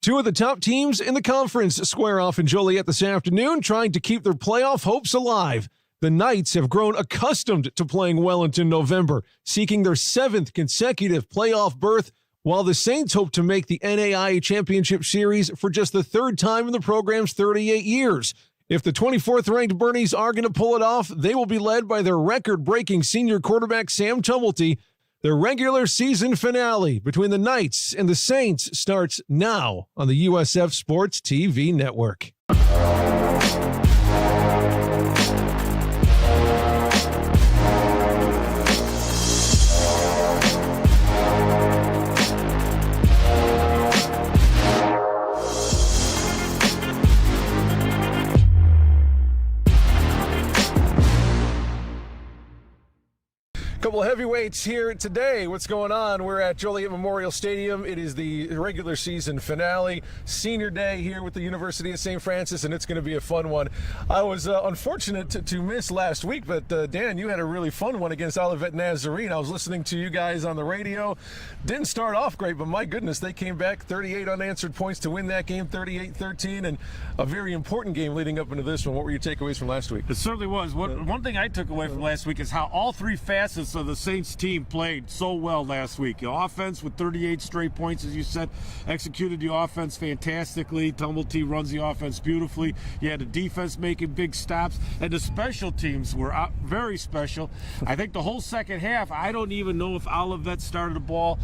Two of the top teams in the conference square off in Joliet this afternoon, trying to keep their playoff hopes alive. The Knights have grown accustomed to playing Wellington November, seeking their 7th consecutive playoff berth, while the Saints hope to make the NAIA Championship Series for just the 3rd time in the program's 38 years. If the 24th-ranked Bernies are going to pull it off, they will be led by their record-breaking senior quarterback Sam Tumulty. The regular season finale between the Knights and the Saints starts now on the USF Sports TV Network. Couple of heavyweights here today. What's going on? We're at Joliet Memorial Stadium. It is the regular season finale, senior day here with the University of St. Francis, and it's going to be a fun one. I was unfortunate to miss last week, but Dan, you had a really fun one against Olivet Nazarene. I was listening to you guys on the radio. Didn't start off great, but my goodness, they came back 38 unanswered points to win that game, 38-13, and a very important game leading up into this one. What were your takeaways from last week? It certainly was. One thing I took away from last week is how all three facets of the Saints team played so well last week. The offense with 38 straight points, as you said, executed the offense fantastically. Tumulty runs the offense beautifully. You had the defense making big stops, and the special teams were very special. I think the whole second half, I don't even know if Olivet started the ball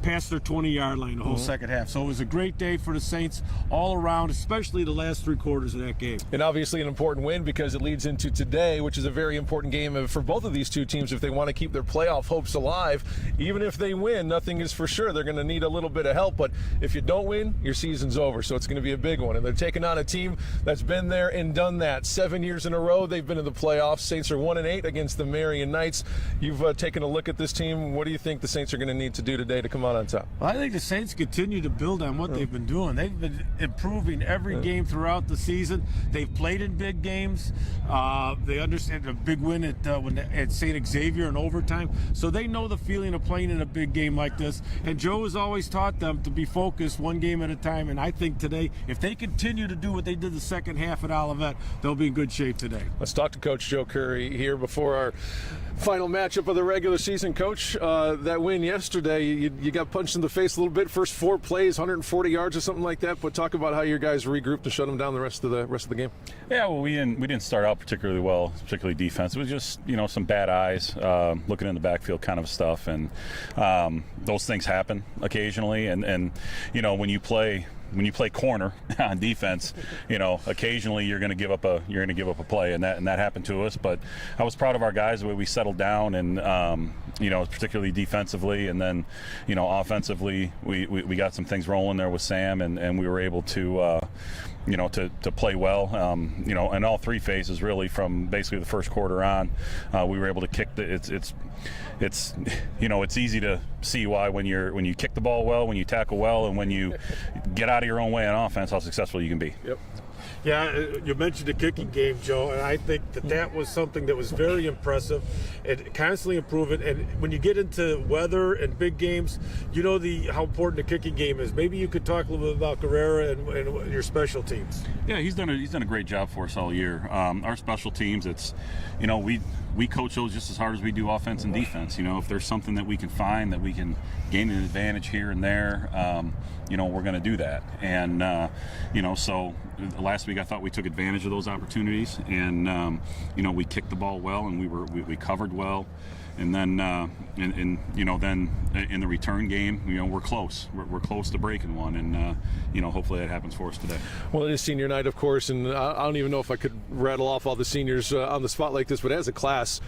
past their 20-yard line the whole second half. So it was a great day for the Saints all around, especially the last 3 quarters of that game. And obviously an important win because it leads into today, which is a very important game for both of these two teams if they want to keep their playoff hopes alive. Even if they win, nothing is for sure. They're going to need a little bit of help, but if you don't win, your season's over. So it's going to be a big one. And they're taking on a team that's been there and done that. 7 years in a row, they've been in the playoffs. Saints are 1-8 against the Marian Knights. You've taken a look at this team. What do you think the Saints are going to need to do today to come out on top? Well, I think the Saints continue to build on what they've been doing. They've been improving every game throughout the season. They've played in big games. They understand a big win at St. Xavier in overtime. So they know the feeling of playing in a big game like this. And Joe has always taught them to be focused one game at a time. And I think today, if they continue to do what they did the second half at Olivet, they'll be in good shape today. Let's talk to Coach Joe Curry here before our final matchup of the regular season. Coach, that win yesterday, you got punched in the face a little bit. First 4 plays, 140 yards or something like that. But talk about how your guys regrouped to shut them down the rest of the game. Yeah, well, we didn't start out particularly well, particularly defense. It was just some bad eyes, looking in the backfield kind of stuff, and those things happen occasionally. And when you play corner on defense, occasionally you're going to give up a play, and that happened to us. But I was proud of our guys, the way we settled down, and particularly defensively, and then offensively we got some things rolling there with Sam, and we were able to to play well, in all 3 phases really, from basically the first quarter on. We were able to kick it's easy to see why when you kick the ball well, when you tackle well, and when you get out of your own way on offense, how successful you can be. Yep. Yeah, you mentioned the kicking game, Joe, and I think that was something that was very impressive and constantly improving. And when you get into weather and big games, how important the kicking game is. Maybe you could talk a little bit about Guerrera and your special teams. Yeah, he's done a great job for us all year. Our special teams, it's we coach those just as hard as we do offense and defense. If there's something that we can find that we can gain an advantage here and there, we're going to do that. And so last week I thought we took advantage of those opportunities, and we kicked the ball well, and we covered well. And then, then in the return game, we're close. We're close to breaking one, and hopefully that happens for us today. Well, it is senior night, of course, and I don't even know if I could rattle off all the seniors on the spot like this. But as a class,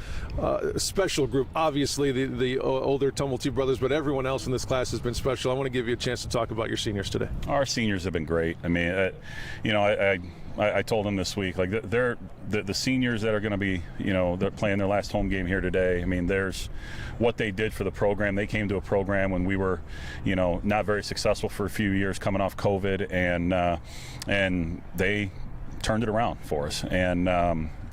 special group, obviously the older Tumulty brothers, but everyone else in this class has been special. I want to give you a chance to talk about your seniors today. Our seniors have been great. I mean, I told them this week, like they're the seniors that are going to be, they're playing their last home game here today. I mean, there's what they did for the program. They came to a program when we were, not very successful for a few years coming off COVID, and they turned it around for us. And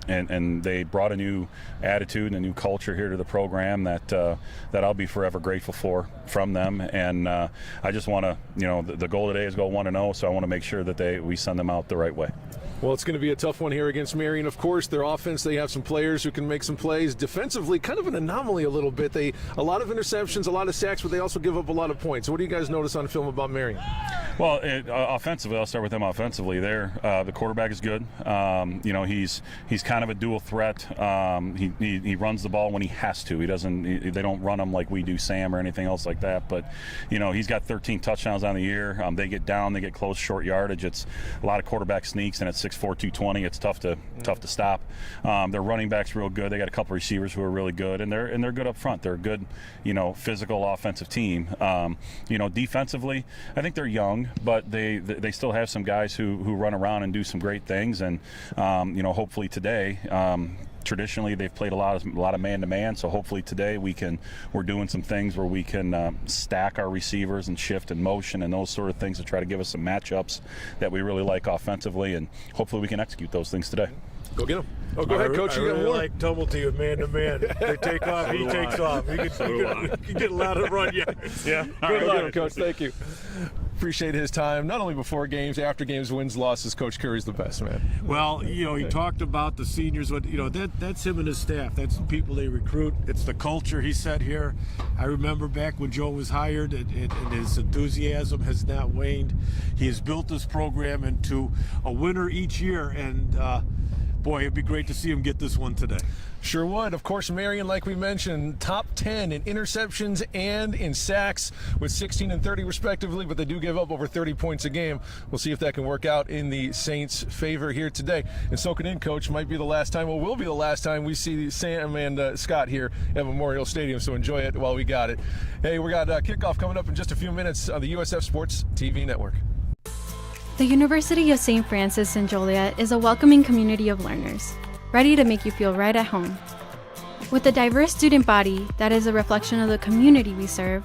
and they brought a new attitude and a new culture here to the program that I'll be forever grateful for from them. And I just want to, the goal today is go 1-0, so I want to make sure that we send them out the right way. Well, it's going to be a tough one here against Marian. Of course, their offense, they have some players who can make some plays. Defensively, kind of an anomaly a little bit. A lot of interceptions, a lot of sacks, but they also give up a lot of points. What do you guys notice on film about Marian? Well, offensively, I'll start with them offensively. The quarterback is good. He's kind of a dual threat. He runs the ball when he has to. They don't run him like we do Sam or anything else like that. But he's got 13 touchdowns on the year. They get down, they get close, short yardage. It's a lot of quarterback sneaks, and it's 6'4", 220. It's tough to stop. Their running back's real good. They got a couple receivers who are really good, and they're good up front. They're a good, physical offensive team. Defensively, I think they're young, but they still have some guys who run around and do some great things. And hopefully today. Traditionally, they've played a lot of man-to-man, so hopefully today we're doing some things where we can stack our receivers and shift and motion and those sort of things to try to give us some matchups that we really like offensively, and hopefully we can execute those things today. Go get them. Oh, go ahead, Coach. I really like Tumblety with man-to-man. They take off, he takes off. You can get a lot of run. Yeah. Good luck, Coach. Thank you. Appreciate his time, not only before games, after games, wins, losses. Coach Curry's the best, man. Well, he talked about the seniors. That's him and his staff. That's the people they recruit. It's the culture he set here. I remember back when Joe was hired, and his enthusiasm has not waned. He has built this program into a winner each year, and boy, it'd be great to see him get this one today. Sure would. Of course, Marian, like we mentioned, top 10 in interceptions and in sacks with 16 and 30 respectively, but they do give up over 30 points a game. We'll see if that can work out in the Saints' favor here today. And soak it in, Coach. Might be the last time, will be the last time we see Sam and Scott here at Memorial Stadium, so enjoy it while we got it. Hey, we got kickoff coming up in just a few minutes on the USF Sports TV Network. The University of St. Francis in Joliet is a welcoming community of learners, ready to make you feel right at home. With a diverse student body that is a reflection of the community we serve,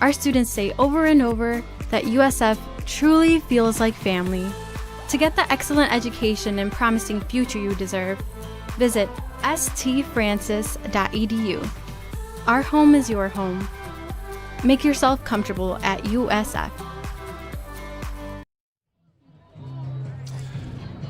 our students say over and over that USF truly feels like family. To get the excellent education and promising future you deserve, visit stfrancis.edu. Our home is your home. Make yourself comfortable at USF.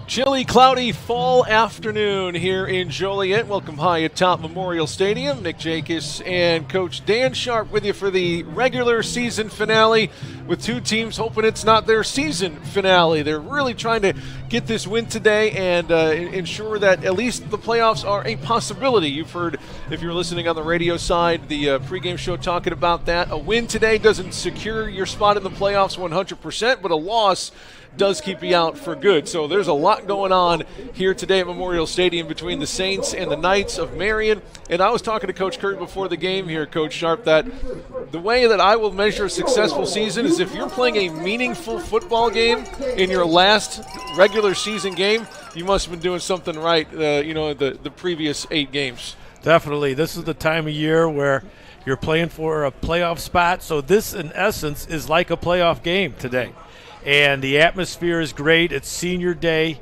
Chilly, cloudy fall afternoon here in Joliet. Welcome high atop Memorial Stadium. Nick Jacobs and Coach Dan Sharp with you for the regular season finale, with two teams hoping it's not their season finale. They're really trying to get this win today and ensure that at least the playoffs are a possibility. You've heard, if you're listening on the radio side, the pregame show talking about that. A win today doesn't secure your spot in the playoffs 100%, but a loss does keep you out for good. So there's a lot going on here today at Memorial Stadium between the Saints and the Knights of Marian. And I was talking to Coach Curry before the game here, Coach Sharp, that the way that I will measure a successful season is if you're playing a meaningful football game in your last regular season game, you must have been doing something right, the previous 8 games. Definitely. This is the time of year where you're playing for a playoff spot. So this, in essence, is like a playoff game today. And the atmosphere is great. It's senior day.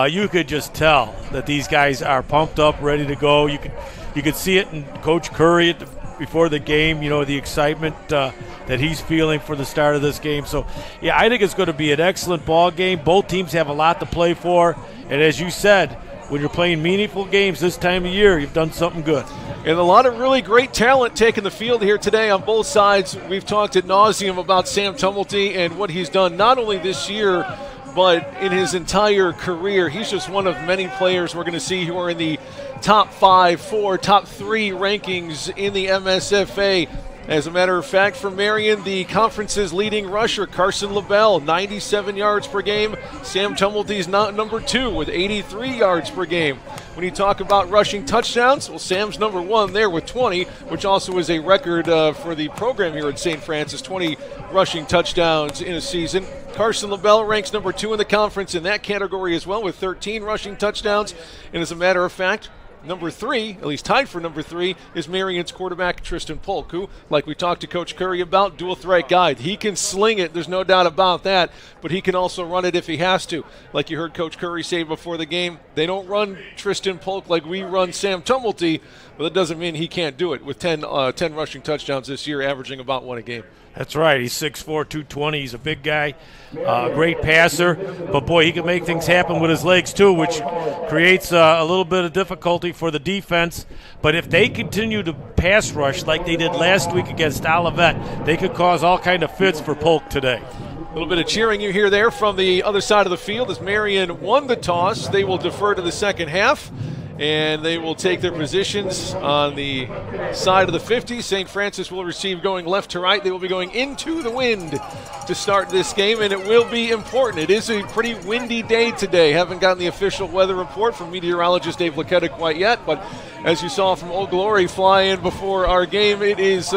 You could just tell that these guys are pumped up, ready to go. You could see it in Coach Curry before the game, the excitement that he's feeling for the start of this game. So, yeah, I think it's going to be an excellent ball game. Both teams have a lot to play for. And as you said, when you're playing meaningful games this time of year, you've done something good. And a lot of really great talent taking the field here today on both sides. We've talked ad nauseum about Sam Tumblety and what he's done not only this year, but in his entire career. He's just one of many players we're going to see who are in the top 5, 4, top 3 rankings in the MSFA. As a matter of fact, for Marian, the conference's leading rusher, Carson LaBelle, 97 yards per game. Sam Tumblety's number 2 with 83 yards per game. When you talk about rushing touchdowns, well, Sam's number 1 there with 20, which also is a record for the program here at St. Francis, 20 rushing touchdowns in a season. Carson LaBelle ranks number 2 in the conference in that category as well with 13 rushing touchdowns. And as a matter of fact, number 3, at least tied for number 3, is Marian's quarterback, Tristan Polk, who, like we talked to Coach Curry about, dual threat guy. He can sling it, there's no doubt about that, but he can also run it if he has to. Like you heard Coach Curry say before the game, they don't run Tristan Polk like we run Sam Tumulty, but that doesn't mean he can't do it with 10 rushing touchdowns this year, averaging about 1 a game. That's right. He's 6'4", 220. He's a big guy, great passer. But, boy, he can make things happen with his legs, too, which creates a little bit of difficulty for the defense. But if they continue to pass rush like they did last week against Olivet, they could cause all kind of fits for Polk today. A little bit of cheering you hear there from the other side of the field as Marian won the toss. They will defer to the second half, and they will take their positions on the side of the 50. St. Francis will receive going left to right. They will be going into the wind to start this game, and it will be important. It is a pretty windy day today. Haven't gotten the official weather report from meteorologist Dave Lacetta quite yet, but as you saw from Old Glory fly in before our game, it is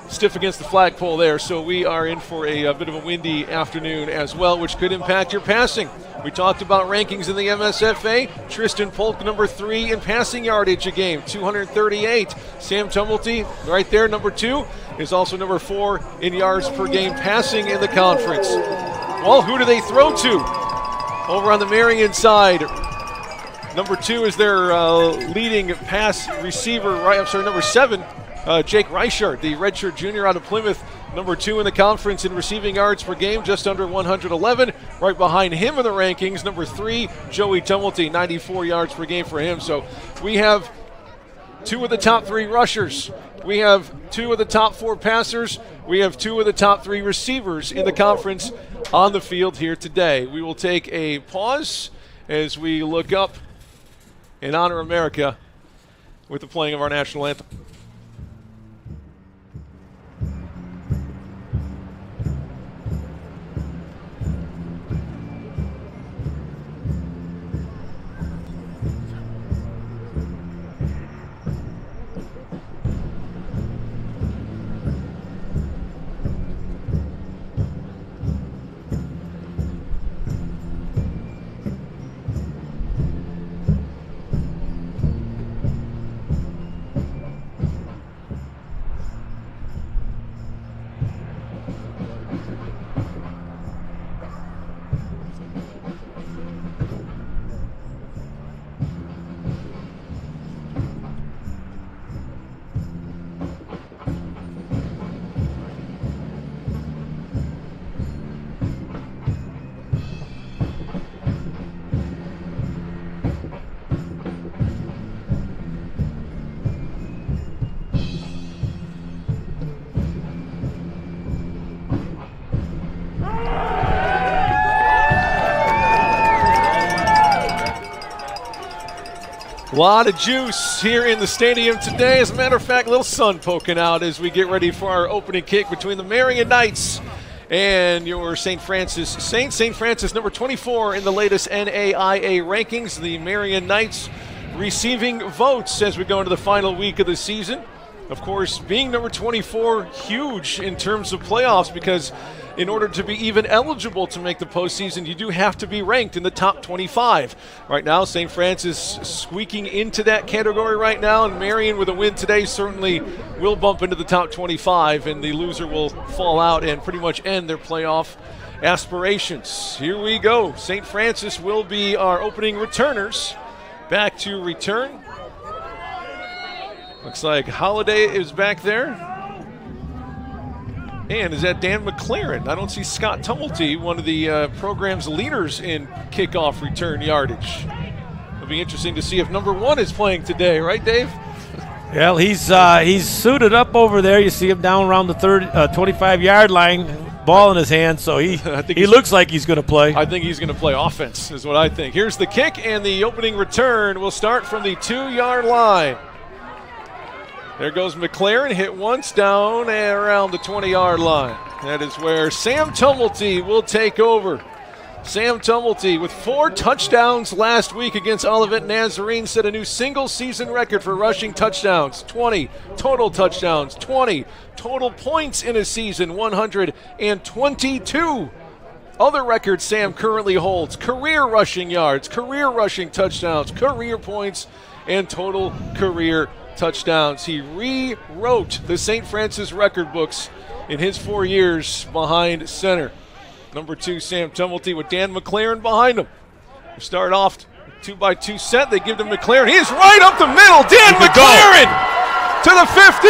stiff against the flagpole there, so we are in for a bit of a windy afternoon as well, which could impact your passing. We talked about rankings in the MSFA. Tristan Polk, number 3 in passing yardage a game, 238. Sam Tumulty, right there, number 2, is also number 4 in yards per game passing in the conference. Well, who do they throw to? Over on the Marian side, number 2 is their leading pass receiver, number 7. Jake Reichert, the redshirt junior out of Plymouth, number 2 in the conference in receiving yards per game, just under 111. Right behind him in the rankings, number 3, Joey Tumulty, 94 yards per game for him. So we have 2 of the top 3 rushers. We have 2 of the top 4 passers. We have 2 of the top 3 receivers in the conference on the field here today. We will take a pause as we look up and honor America with the playing of our national anthem. A lot of juice here in the stadium today. As a matter of fact, a little sun poking out as we get ready for our opening kick between the Marian Knights and your St. Francis Saints. St. Francis, number 24 in the latest NAIA rankings. The Marian Knights receiving votes as we go into the final week of the season. Of course, being number 24, huge in terms of playoffs, because in order to be even eligible to make the postseason, you do have to be ranked in the top 25. Right now, St. Francis squeaking into that category right now, and Marian with a win today certainly will bump into the top 25, and the loser will fall out and pretty much end their playoff aspirations. Here we go. St. Francis will be our opening returners. Back to return. Looks like Holiday is back there. And is that Dan McLaren? I don't see Scott Tumulty, one of the program's leaders in kickoff return yardage. It'll be interesting to see if number 1 is playing today, right, Dave? Well, he's suited up over there. You see him down around the 25-yard line, ball in his hand, so he looks like he's going to play. I think he's going to play offense is what I think. Here's the kick, and the opening return will start from the 2-yard line. There goes McLaren, hit once, down and around the 20-yard line. That is where Sam Tumulty will take over. Sam Tumulty, with 4 touchdowns last week against Olivet Nazarene, set a new single-season record for rushing touchdowns. 20 total touchdowns, 20 total points in a season, 122. Other records Sam currently holds: career rushing yards, career rushing touchdowns, career points, and total career touchdowns. He rewrote the St. Francis record books in his 4 years behind center. Number 2, Sam Tumulty with Dan McLaren behind him. We start off 2-by-2 set. They give to McLaren. He is right up the middle. Dan McLaren to the 50.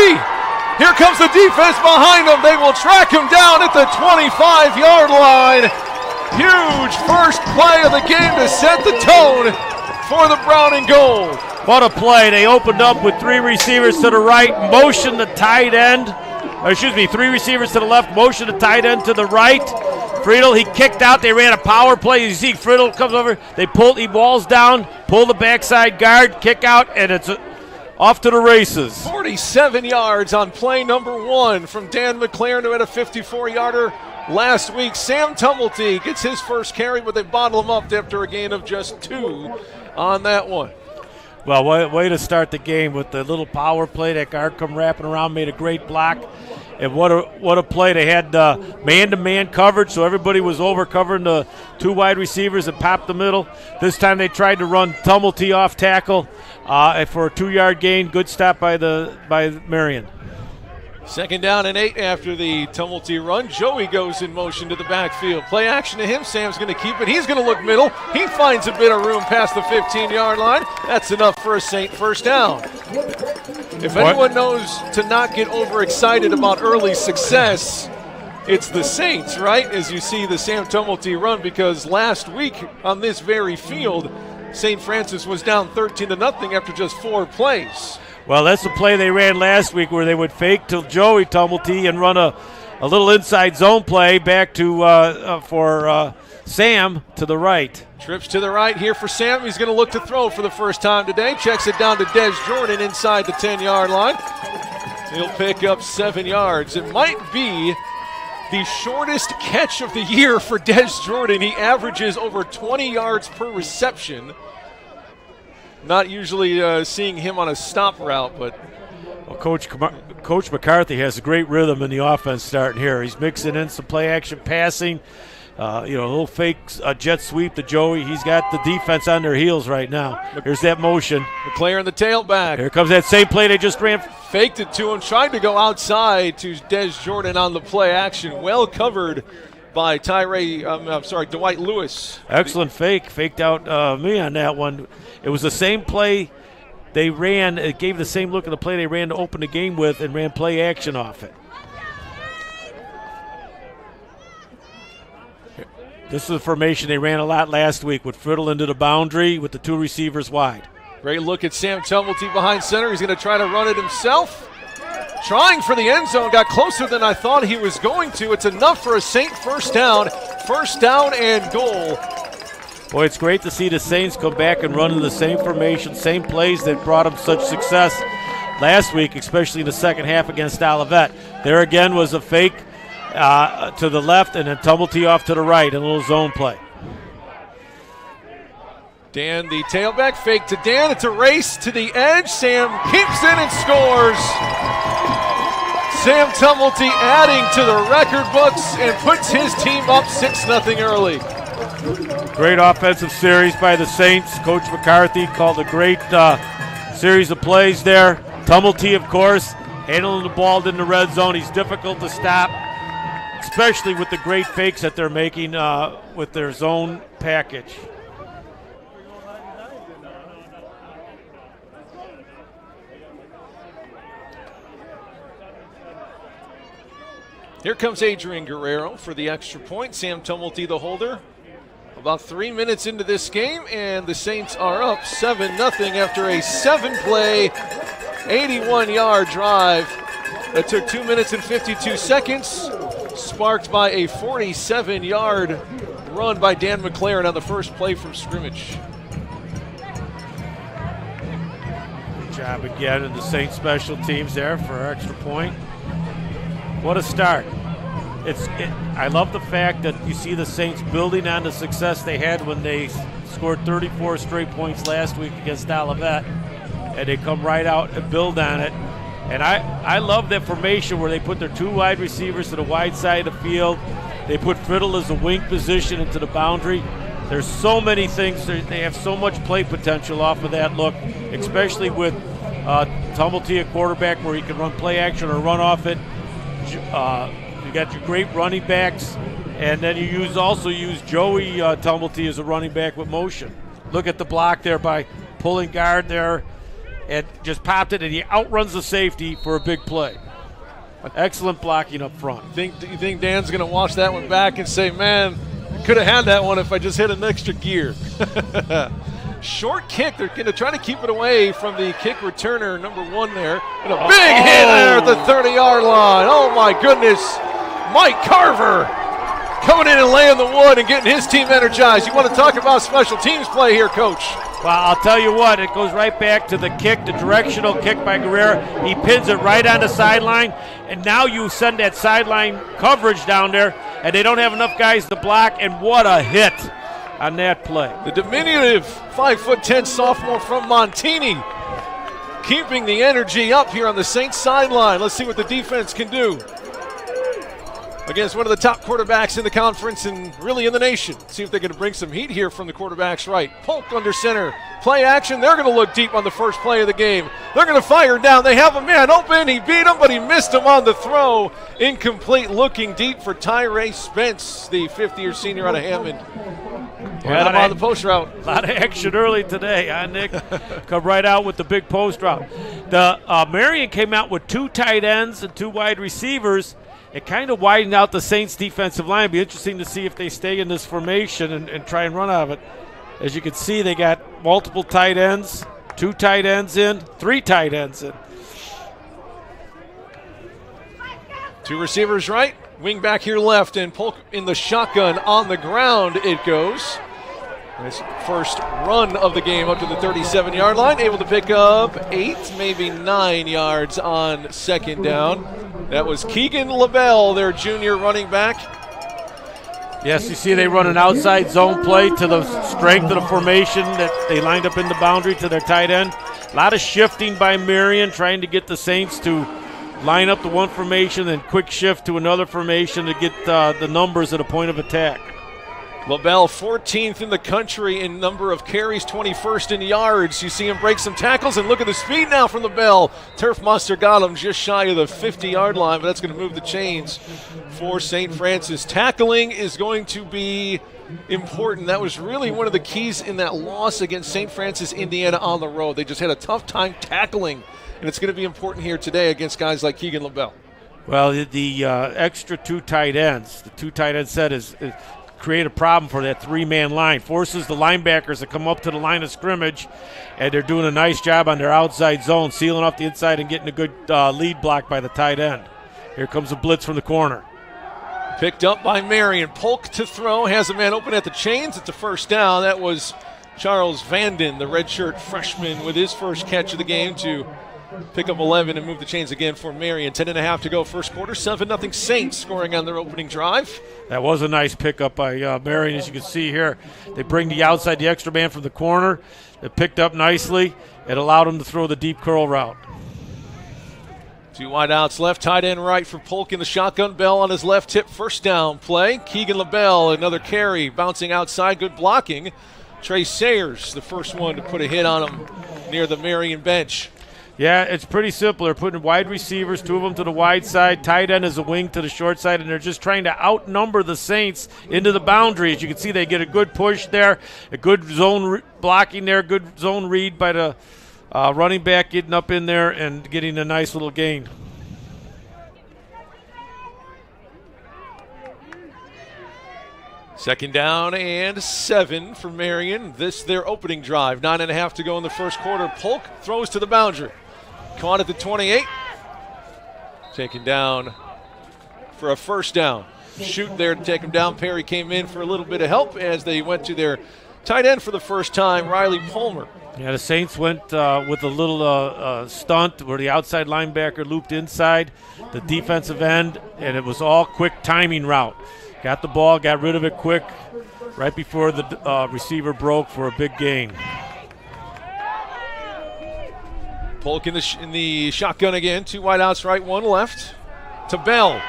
Here comes the defense behind him. They will track him down at the 25-yard line. Huge first play of the game to set the tone for the brown and gold. What a play. They opened up with 3 receivers to the right, motion the tight end. 3 receivers to the left, motion the tight end to the right. Friedel, he kicked out. They ran a power play. You see Friedel comes over. He balls down, pull the backside guard, kick out, and it's off to the races. 47 yards on play number 1 from Dan McLaren, who had a 54-yarder last week. Sam Tumulty gets his first carry, but they bottle him up after a gain of just 2 on that one. Well, way to start the game with the little power play. That guard come wrapping around, made a great block. And what a play. They had man-to-man coverage, so everybody was over covering the 2 wide receivers and popped the middle. This time they tried to run Tumulty off tackle for a 2-yard gain. Good stop by Marian. 2nd down and 8 after the Tumulty run. Joey goes in motion to the backfield. Play action to him. Sam's going to keep it. He's going to look middle. He finds a bit of room past the 15-yard line. That's enough for a Saint first down. If anyone knows to not get overexcited about early success, it's the Saints, right? As you see the Sam Tumulty run, because last week on this very field, St. Francis was down 13-0 after just 4 plays. Well, that's the play they ran last week where they would fake to Joey Tumulty and run a little inside zone play back to for Sam to the right. Trips to the right here for Sam. He's going to look to throw for the first time today. Checks it down to Des Jordan inside the 10-yard line. He'll pick up 7 yards. It might be the shortest catch of the year for Des Jordan. He averages over 20 yards per reception. Not usually seeing him on a stop route, but Coach McCarthy has a great rhythm in the offense starting here. He's mixing in some play action passing, a little fake jet sweep to Joey. He's got the defense on their heels right now. Here's that motion. Here comes that same play they just ran. Faked it to him, tried to go outside to Des Jordan on the play action. Well covered by Dwight Lewis. Excellent fake. Faked out me on that one. It was the same play they ran. It gave the same look of the play they ran to open the game with and ran play action off it. This is the formation they ran a lot last week with Friedel into the boundary with the 2 receivers wide. Great look at Sam Tumulty behind center. He's going to try to run it himself. Trying for the end zone, got closer than I thought he was going to. It's enough for a Saint first down. First down and goal. Boy, it's great to see the Saints come back and run in the same formation, same plays that brought them such success last week, especially in the second half against Olivet. There again was a fake to the left and then Tumulty off to the right, a little zone play. Dan, the tailback, fake to Dan. It's a race to the edge. Sam keeps it and scores. Sam Tumulty adding to the record books and puts his team up 6-0 early. Great offensive series by the Saints. Coach McCarthy called a great series of plays there. Tumulty, of course, handling the ball in the red zone. He's difficult to stop, especially with the great fakes that they're making with their zone package. Here comes Adrian Guerrero for the extra point. Sam Tumulty the holder. About 3 minutes into this game, and the Saints are up 7-0 after a 7-play, 81-yard drive that took 2 minutes and 52 seconds, sparked by a 47-yard run by Dan McLaren on the first play from scrimmage. Good job again in the Saints special teams there for our extra point. What a start. I love the fact that you see the Saints building on the success they had when they scored 34 straight points last week against Olivet, and they come right out and build on it. And I love that formation where they put their 2 wide receivers to the wide side of the field. They put Friedel as a wing position into the boundary. There's so many things. They have so much play potential off of that look, especially with Tumblety at quarterback where he can run play action or run off it. You got your great running backs, and then you also use Joey Tumblety as a running back with motion. Look at the block there by pulling guard there and just popped it, and he outruns the safety for a big play. Excellent blocking up front. Do you think Dan's going to watch that one back and say, man, I could have had that one if I just hit an extra gear? Short kick. They're going to try to keep it away from the kick returner, number 1 there. And a big hit there at the 30-yard line. Oh, my goodness. Mike Carver coming in and laying the wood and getting his team energized. You want to talk about special teams play here, Coach? Well, I'll tell you what, it goes right back to the kick, the directional kick by Guerrero. He pins it right on the sideline, and now you send that sideline coverage down there, and they don't have enough guys to block, and what a hit on that play. The diminutive 5'10" sophomore from Montini keeping the energy up here on the Saints sideline. Let's see what the defense can do against one of the top quarterbacks in the conference and really in the nation. See if they can bring some heat here from the quarterback's right. Polk under center. Play action. They're going to look deep on the first play of the game. They're going to fire down. They have a man open. He beat him, but he missed him on the throw. Incomplete, looking deep for Tyree Spence, the fifth-year senior out of Hammond. Had him on the post route. A lot of action early today, huh, Nick? Come right out with the big post route. The Marian came out with 2 tight ends and 2 wide receivers. It kind of widened out the Saints' defensive line. It'll be interesting to see if they stay in this formation and try and run out of it. As you can see, they got multiple tight ends, 2 tight ends in, 3 tight ends in. 2 receivers right, wing back here left, and Polk in the shotgun on the ground it goes. His first run of the game up to the 37-yard line, able to pick up 8, maybe 9 yards on second down. That was Keegan LaBelle, their junior running back. Yes, you see they run an outside zone play to the strength of the formation that they lined up in the boundary to their tight end. A lot of shifting by Marian, trying to get the Saints to line up the one formation and quick shift to another formation to get the numbers at a point of attack. LaBelle 14th in the country in number of carries, 21st in yards. You see him break some tackles, and look at the speed now from LaBelle. Turf Monster got him just shy of the 50-yard line, but that's going to move the chains for St. Francis. Tackling is going to be important. That was really one of the keys in that loss against St. Francis, Indiana on the road. They just had a tough time tackling, and it's going to be important here today against guys like Keegan LaBelle. Well, the extra 2 tight ends, the 2 tight end set is create a problem for that 3-man line. Forces the linebackers to come up to the line of scrimmage, and they're doing a nice job on their outside zone, sealing off the inside and getting a good lead block by the tight end. Here comes a blitz from the corner. Picked up by Marian. Polk to throw, has a man open at the chains. It's a first down. That was Charles Vanden, the redshirt freshman, with his first catch of the game to pick up 11 and move the chains again for Marian. 10.5 to go first quarter. 7-0 Saints scoring on their opening drive. That was a nice pickup by Marian, as you can see here. They bring the outside, the extra man from the corner. It picked up nicely. It allowed him to throw the deep curl route. 2 wide outs left, tight end right for Polk in the shotgun. Bell on his left hip, first down play. Keegan LaBelle, another carry, bouncing outside, good blocking. Trey Sayers, the first one to put a hit on him near the Marian bench. Yeah, it's pretty simple. They're putting wide receivers, 2 of them to the wide side. Tight end is a wing to the short side, and they're just trying to outnumber the Saints into the boundary. As you can see, they get a good push there, a good zone blocking there, good zone read by the running back getting up in there and getting a nice little gain. Second down and 7 for Marian. This their opening drive. 9.5 to go in the first quarter. Polk throws to the boundary. Caught at the 28. Taken down for a first down. Shoot there to take him down. Perry came in for a little bit of help as they went to their tight end for the first time, Riley Palmer. Yeah, the Saints went with a little stunt where the outside linebacker looped inside the defensive end, and it was all quick timing route. Got the ball, got rid of it quick, right before the receiver broke for a big gain. Polk in the shotgun again. 2 wide outs right, 1 left. To Bell.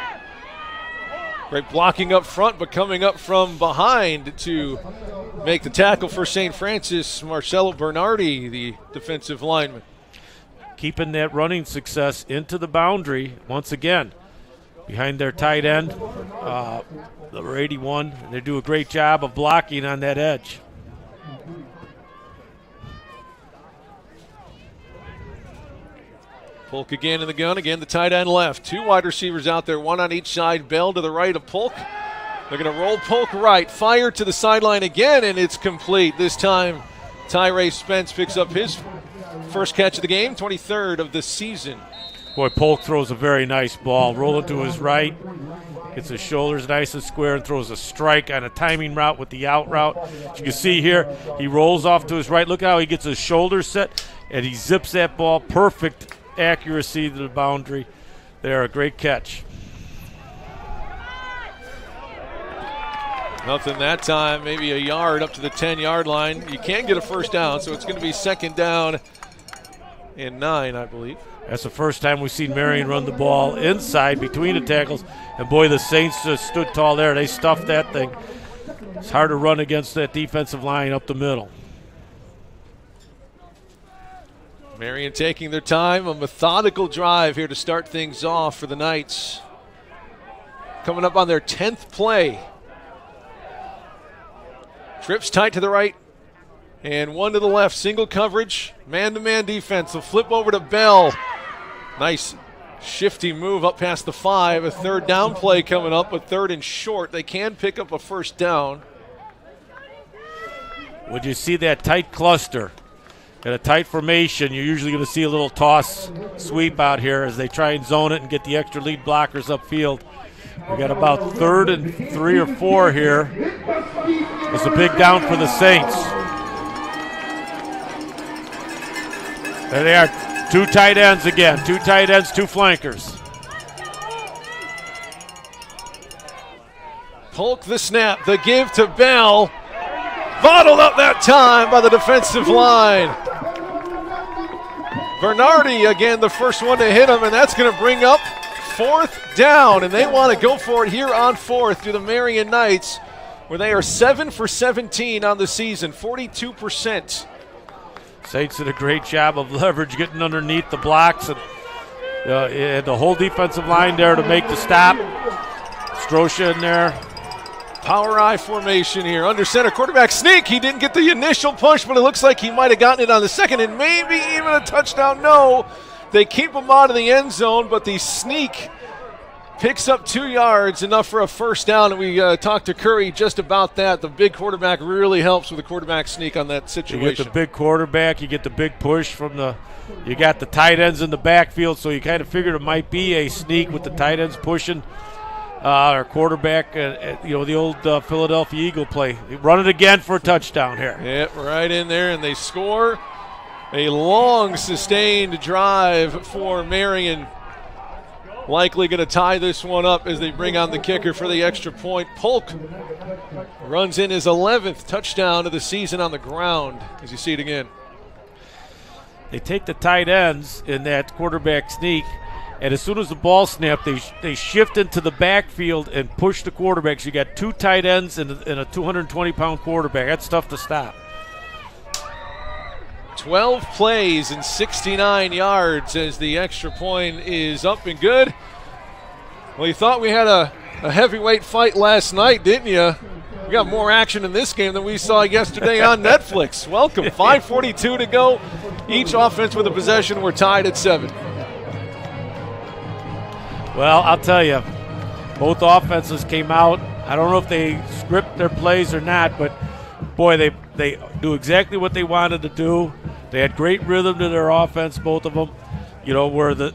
Great blocking up front, but coming up from behind to make the tackle for St. Francis, Marcelo Bernardi, the defensive lineman. Keeping that running success into the boundary once again. Behind their tight end, number 81. They do a great job of blocking on that edge. Polk again in the gun. Again, the tight end left. 2 wide receivers out there, 1 on each side. Bell to the right of Polk. They're going to roll Polk right. Fire to the sideline again, and it's complete. This time, Tyree Spence picks up his first catch of the game, 23rd of the season. Boy, Polk throws a very nice ball. Rolling to his right. Gets his shoulders nice and square and throws a strike on a timing route with the out route. As you can see here, he rolls off to his right. Look how he gets his shoulders set, and he zips that ball. Perfect accuracy to the boundary. There, a great catch. Nothing that time, maybe a yard up to the 10-yard line. You can get a first down, so it's going to be 2nd down and 9, I believe. That's the first time we've seen Marian run the ball inside between the tackles. And boy, the Saints just stood tall there. They stuffed that thing. It's hard to run against that defensive line up the middle. Marian taking their time, a methodical drive here to start things off for the Knights. Coming up on their 10th play. Trips tight to the right and 1 to the left. Single coverage, man-to-man defense. They'll flip over to Bell. Nice shifty move up past the 5. A 3rd down play coming up, but 3rd and short. They can pick up a first down. When you see that tight cluster and a tight formation, you're usually going to see a little toss sweep out here as they try and zone it and get the extra lead blockers upfield. We got about 3rd and 3 or 4 here. It's a big down for the Saints. There they are. 2 tight ends again. 2 tight ends, 2 flankers. Polk the snap, the give to Bell. Bottled up that time by the defensive line. Bernardi again, the first one to hit him, and that's going to bring up 4th down, and they want to go for it here on 4th to the Marian Knights, where they are 7 for 17 on the season, 42%. Saints did a great job of leverage, getting underneath the blocks, and the whole defensive line there to make the stop. Strosha in there. Power I formation here. Under center, quarterback sneak. He didn't get the initial push, but it looks like he might have gotten it on the second and maybe even a touchdown. No, they keep him out of the end zone, but the sneak picks up 2 yards, enough for a first down. And we talked to Curry just about that. The big quarterback really helps with the quarterback sneak on that situation. You get the big quarterback, you get the big push from you got the tight ends in the backfield, so you kind of figured it might be a sneak with the tight ends pushing our quarterback, the old Philadelphia Eagle play. Run it again for a touchdown here. Yep, right in there, and they score. A long, sustained drive for Marian. Likely going to tie this one up as they bring on the kicker for the extra point. Polk runs in his 11th touchdown of the season on the ground, as you see it again. They take the tight ends in that quarterback sneak, and as soon as the ball snapped, they shift into the backfield and push the quarterback. So you got 2 tight ends and a 220-pound quarterback. That's tough to stop. 12 plays and 69 yards as the extra point is up and good. Well, you thought we had a heavyweight fight last night, didn't you? We got more action in this game than we saw yesterday on Netflix. Welcome. 5:42 to go. Each offense with a possession. We're tied at 7. Well, I'll tell you, both offenses came out. I don't know if they script their plays or not, but boy, they do exactly what they wanted to do. They had great rhythm to their offense, both of them. Where the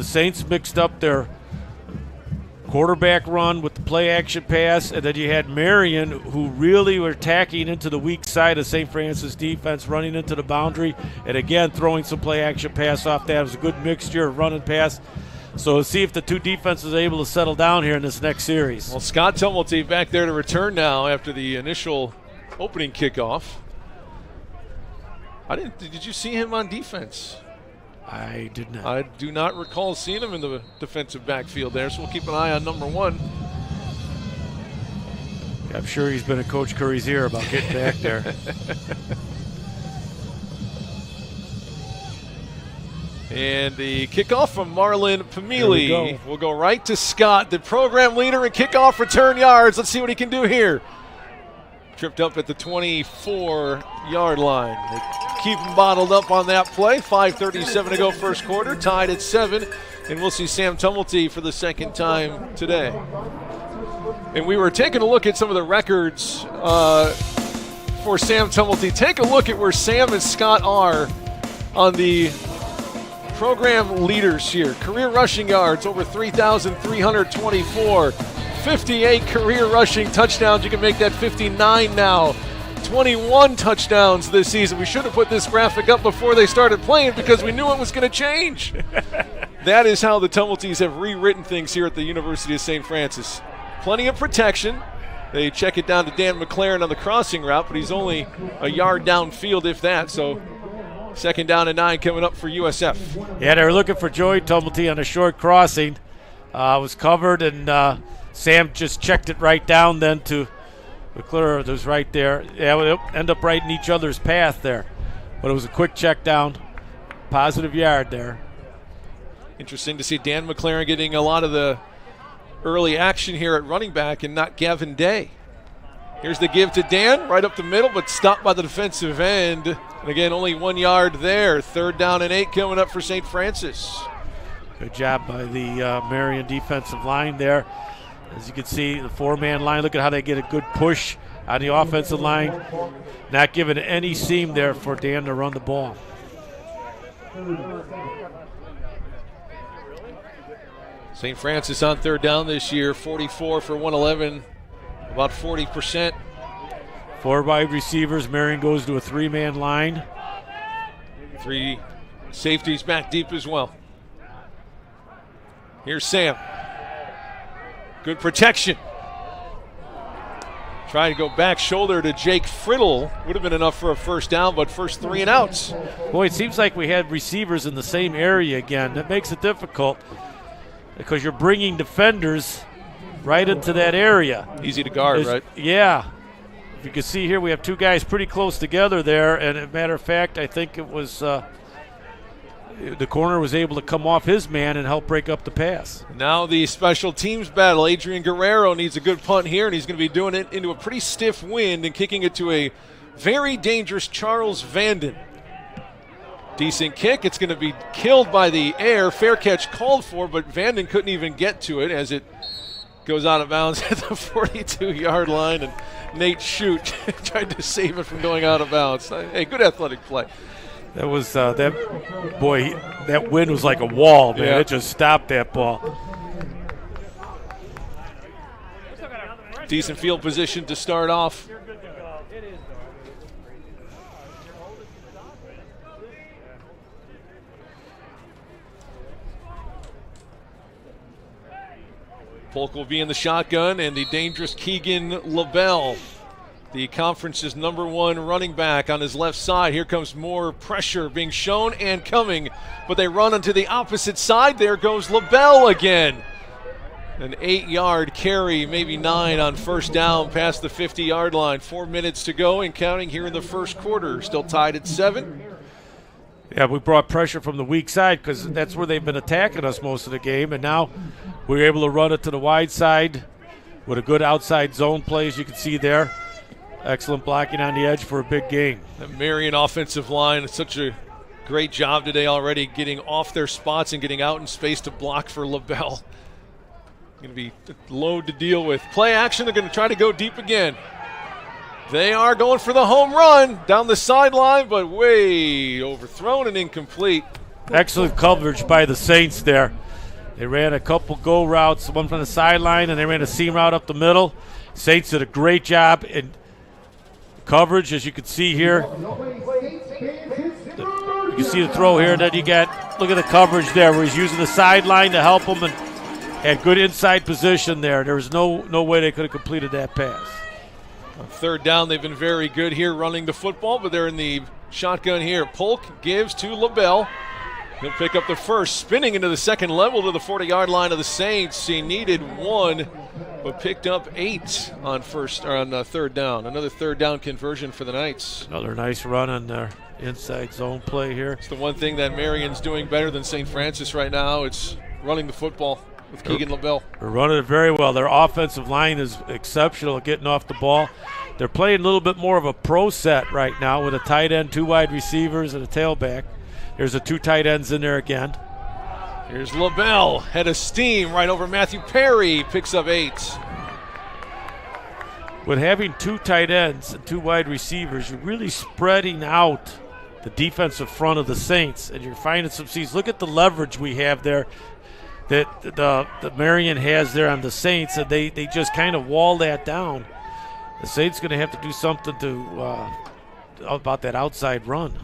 Saints mixed up their quarterback run with the play action pass, and then you had Marian, who really were attacking into the weak side of St. Francis defense, running into the boundary, and again throwing some play action pass off that. It was a good mixture of run and pass. So we'll see if the 2 defenses are able to settle down here in this next series. Well, Scott Tumulty back there to return now after the initial opening kickoff. Did you see him on defense? I did not. I do not recall seeing him in the defensive backfield there, so we'll keep an eye on number 1. I'm sure he's been in Coach Curry's ear about getting back there. And the kickoff from Marlon Pamili will go right to Scott, the program leader in kickoff return yards. Let's see what he can do here. Tripped up at the 24-yard line. They keep him bottled up on that play. 5:37 to go first quarter, tied at 7. And we'll see Sam Tumulty for the second time today. And we were taking a look at some of the records for Sam Tumulty. Take a look at where Sam and Scott are on the program leaders here. Career rushing yards over 3,324. 58 career rushing touchdowns. You can make that 59 now. 21 touchdowns this season. We should have put this graphic up before they started playing because we knew it was going to change. That is how the Tumulties have rewritten things here at the University of St. Francis. Plenty of protection. They check it down to Dan McLaren on the crossing route, but he's only a yard downfield, if that. So second down and 9 coming up for USF. Yeah, they were looking for Joey Tumulty on a short crossing. Was covered, and Sam just checked it right down then to McClure. That was right there. Yeah, we'll end up right in each other's path there. But it was a quick check down. Positive yard there. Interesting to see Dan McLaren getting a lot of the early action here at running back and not Gavin Day. Here's the give to Dan, right up the middle, but stopped by the defensive end. And again, only 1 yard there. Third down and 8 coming up for St. Francis. Good job by the Marian defensive line there. As you can see, the 4-man line, look at how they get a good push on the offensive line. Not giving any seam there for Dan to run the ball. St. Francis on third down this year, 44 for 111, about 40%. 4 wide receivers. Marian goes to a 3-man line. 3 safeties back deep as well. Here's Sam. Good protection. Trying to go back shoulder to Jake Friddle. Would have been enough for a first down, but first 3 and outs. Boy, it seems like we had receivers in the same area again. That makes it difficult because you're bringing defenders right into that area. Easy to guard, right? Yeah. If you can see here, we have 2 guys pretty close together there. And as a matter of fact, I think it was the corner was able to come off his man and help break up the pass. Now the special teams battle. Adrian Guerrero needs a good punt here, and he's going to be doing it into a pretty stiff wind and kicking it to a very dangerous Charles Vanden. Decent kick. It's going to be killed by the air. Fair catch called for, but Vanden couldn't even get to it as it goes out of bounds at the 42-yard line, and Nate Shute tried to save it from going out of bounds. Hey, good athletic play. That was that wind was like a wall, man. Yeah. It just stopped that ball. Decent field position to start off. Polk will be in the shotgun, and the dangerous Keegan LaBelle, the conference's #1 running back, on his left side. Here comes more pressure being shown and coming, but they run onto the opposite side. There goes LaBelle again. An 8-yard carry, maybe 9 on first down past the 50-yard line. 4 minutes to go and counting here in the first quarter. Still tied at 7. Yeah, we brought pressure from the weak side because that's where they've been attacking us most of the game, and now we're able to run it to the wide side with a good outside zone play, as you can see there. Excellent blocking on the edge for a big gain. The Marian offensive line is such a great job today already, getting off their spots and getting out in space to block for LaBelle. Going to be a load to deal with. Play action, they're going to try to go deep again. They are going for the home run down the sideline, but way overthrown and incomplete. Excellent coverage by the Saints there. They ran a couple go routes, one from the sideline, and they ran a seam route up the middle. Saints did a great job in coverage, as you can see here. You can see the throw here that you got. Look at the coverage there where he's using the sideline to help him and had good inside position there. There was no way they could have completed that pass. On third down, they've been very good here running the football, but they're in the shotgun here. Polk gives to LaBelle. He'll pick up the first, spinning into the second level to the 40-yard line of the Saints. He needed 1, but picked up 8 on third down. Another third down conversion for the Knights. Another nice run on their inside zone play here. It's the one thing that Marian's doing better than St. Francis right now. It's running the football with Keegan LaBelle. They're running it very well. Their offensive line is exceptional at getting off the ball. They're playing a little bit more of a pro set right now with a tight end, 2 wide receivers, and a tailback. There's the 2 tight ends in there again. Here's LaBelle, head of steam right over Matthew Perry, picks up 8. With having 2 tight ends and 2 wide receivers, you're really spreading out the defensive front of the Saints, and you're finding some seats. Look at the leverage we have there that the Marian has there on the Saints, and they just kind of wall that down. The Saints going to have to do something to about that outside run.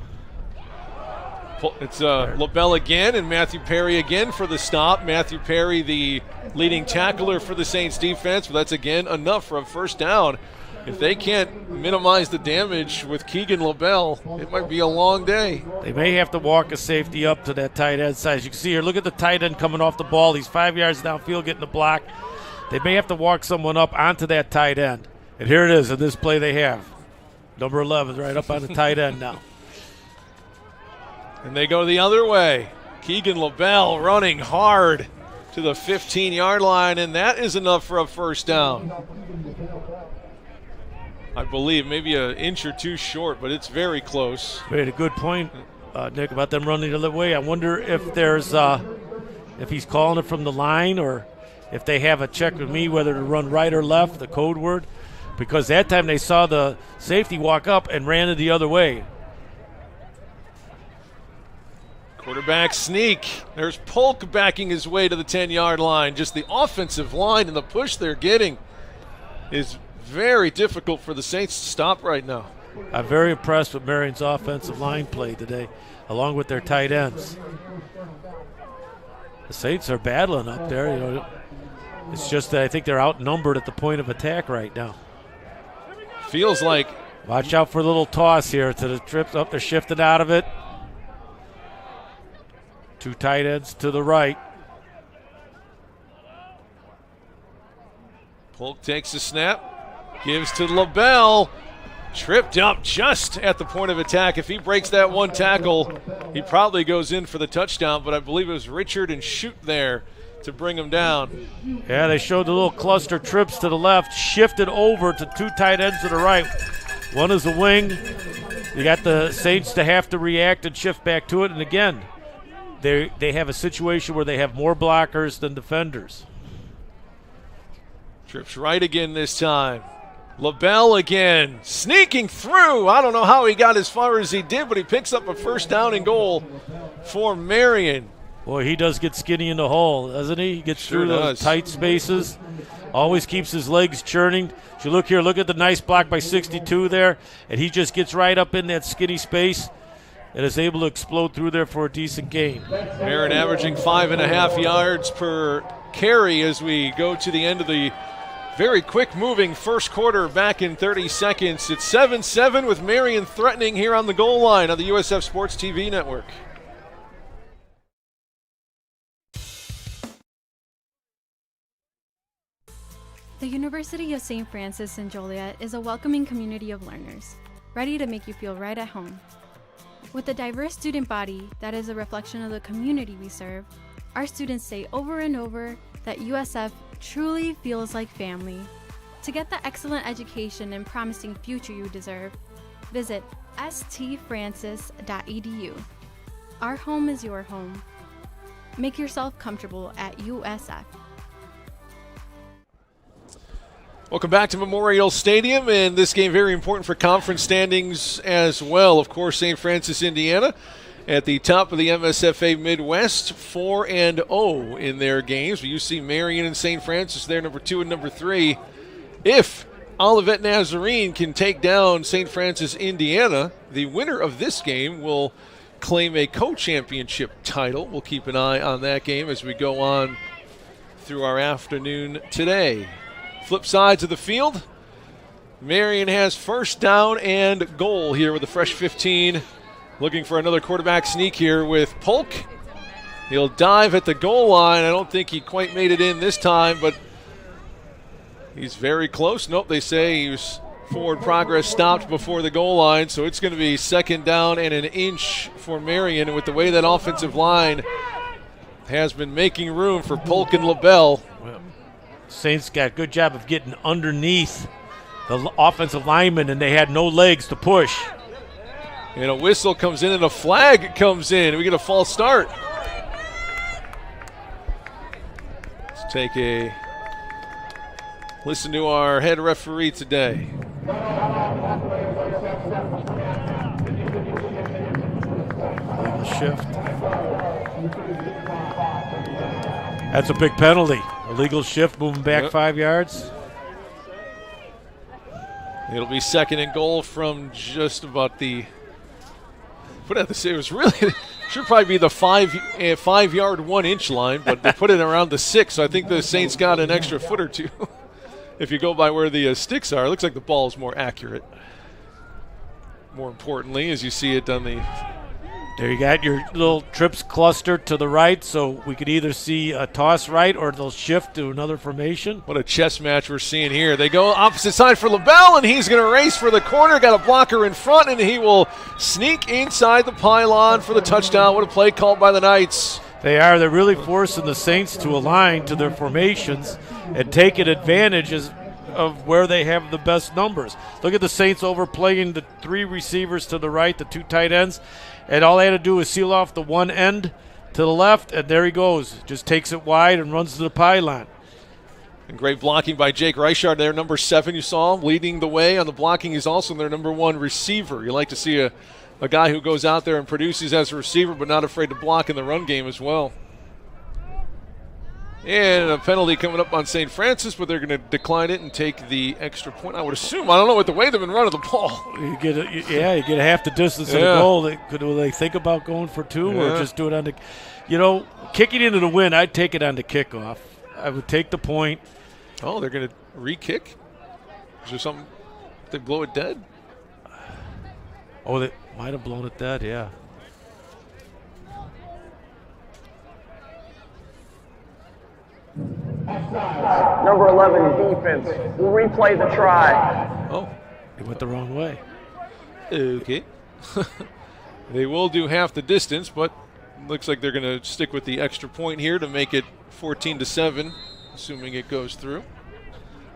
It's LaBelle again and Matthew Perry again for the stop. Matthew Perry, the leading tackler for the Saints defense, but that's again enough for a first down. If they can't minimize the damage with Keegan LaBelle, it might be a long day. They may have to walk a safety up to that tight end side. As you can see here, look at the tight end coming off the ball. He's 5 yards downfield getting the block. They may have to walk someone up onto that tight end. And here it is in this play they have. Number 11 right up on the tight end now. And they go the other way. Keegan LaBelle running hard to the 15-yard line, and that is enough for a first down. I believe maybe an inch or 2 short, but it's very close. Made a good point, Nick, about them running the other way. I wonder if there's if he's calling it from the line or if they have a check with me whether to run right or left, the code word, because that time they saw the safety walk up and ran it the other way. Quarterback sneak. There's Polk backing his way to the 10-yard line. Just the offensive line and the push they're getting is very difficult for the Saints to stop right now. I'm very impressed with Marian's offensive line play today, along with their tight ends. The Saints are battling up there. You know, it's just that I think they're outnumbered at the point of attack right now. Feels like. Watch out for a little toss here to the trips up. They're shifting out of it. 2 tight ends to the right. Polk takes the snap, gives to LaBelle. Tripped up just at the point of attack. If he breaks that one tackle, he probably goes in for the touchdown, but I believe it was Richard and Shoot there to bring him down. Yeah, they showed the little cluster trips to the left, shifted over to 2 tight ends to the right. One is a wing. You got the Saints to have to react and shift back to it, and again, they have a situation where they have more blockers than defenders. Trips right again this time. LaBelle again, sneaking through. I don't know how he got as far as he did, but he picks up a first down and goal for Marian. Boy, he does get skinny in the hole, doesn't he? He gets through those tight spaces. Always keeps his legs churning. If you look here, look at the nice block by 62 there, and he just gets right up in that skinny space and is able to explode through there for a decent gain. Marian averaging 5.5 yards per carry as we go to the end of the very quick-moving first quarter back in 30 seconds. It's 7-7 with Marian threatening here on the goal line on the USF Sports TV network. The University of St. Francis in Joliet is a welcoming community of learners, ready to make you feel right at home. With a diverse student body that is a reflection of the community we serve, our students say over and over that USF truly feels like family. To get the excellent education and promising future you deserve, visit stfrancis.edu. Our home is your home. Make yourself comfortable at USF. Welcome back to Memorial Stadium, and this game very important for conference standings as well. Of course, St. Francis, Indiana, at the top of the MSFA Midwest, 4-0 in their games. You see Marian and St. Francis there, number 2 and number 3. If Olivet Nazarene can take down St. Francis, Indiana, the winner of this game will claim a co-championship title. We'll keep an eye on that game as we go on through our afternoon today. Flip sides of the field, Marian has first down and goal here with a fresh 15. Looking for another quarterback sneak here with Polk He'll dive at the goal line. I don't think he quite made it in this time, but he's very close. Nope, they say he was forward progress stopped before the goal line, so it's going to be second down and an inch for Marian. And with the way that offensive line has been making room for Polk and LaBelle. Well, Saints got a good job of getting underneath the offensive linemen, and they had no legs to push. And a whistle comes in and a flag comes in. We get a false start. Let's take a listen to our head referee today. Illegal shift. That's a big penalty. Illegal shift, moving back 5 yards. It'll be second and goal from just about the. Put it it was really should probably be the 5 yard 1 inch line, but they put it around the 6. So I think the Saints got an extra foot or two. If you go by where the sticks are, it looks like the ball is more accurate. More importantly, as you see it on the. There you got your little trips cluster to the right, so we could either see a toss right or they'll shift to another formation. What a chess match we're seeing here. They go opposite side for LaBelle, and he's going to race for the corner. Got a blocker in front, and he will sneak inside the pylon for the touchdown. What a play called by the Knights. They are. They're really forcing the Saints to align to their formations and taking advantage of where they have the best numbers. Look at the Saints overplaying the 3 receivers to the right, the 2 tight ends, and all they had to do was seal off the one end to the left, and there he goes. Just takes it wide and runs to the pylon. And great blocking by Jake Reichard there, number 7 you saw, leading the way on the blocking. He's also their number 1 receiver. You like to see a guy who goes out there and produces as a receiver but not afraid to block in the run game as well. And a penalty coming up on St. Francis, but they're going to decline it and take the extra point. I would assume. I don't know, with the way they've been running the ball. You get half the distance of the goal. Will they think about going for 2 or just do it on the kicking into the wind, I'd take it on the kickoff. I would take the point. Oh, they're going to re-kick? Is there something? They blow it dead? Oh, they might have blown it dead, yeah. Number 11 defense will replay the try. Oh, it went the wrong way. Okay. They will do half the distance, but looks like they're going to stick with the extra point here to make it 14-7, assuming it goes through.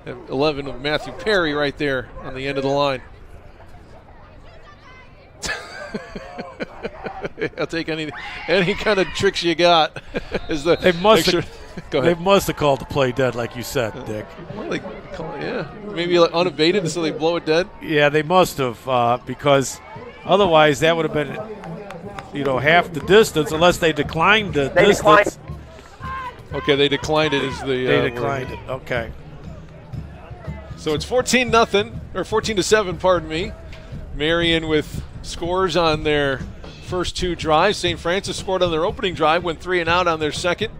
11 with Matthew Perry right there on the end of the line. I'll take any kind of tricks you got. They must have called the play dead, like you said, Dick. Maybe like unabated, so they blow it dead. Yeah, they must have, because otherwise that would have been, half the distance, unless they declined the distance. Okay, they declined it. They declined it. Okay. So it's 14-0 or 14-7. Pardon me. Marian with scores on their first 2 drives. St. Francis scored on their opening drive, went 3 and out on their second.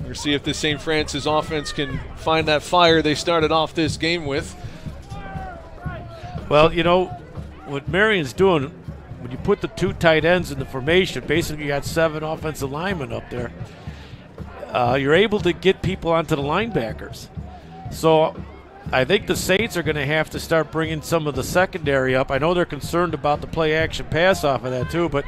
We'll see if the St. Francis offense can find that fire they started off this game with. Well, what Marian's doing, when you put the 2 tight ends in the formation, basically you got 7 offensive linemen up there. You're able to get people onto the linebackers. So I think the Saints are going to have to start bringing some of the secondary up. I know they're concerned about the play-action pass off of that too, but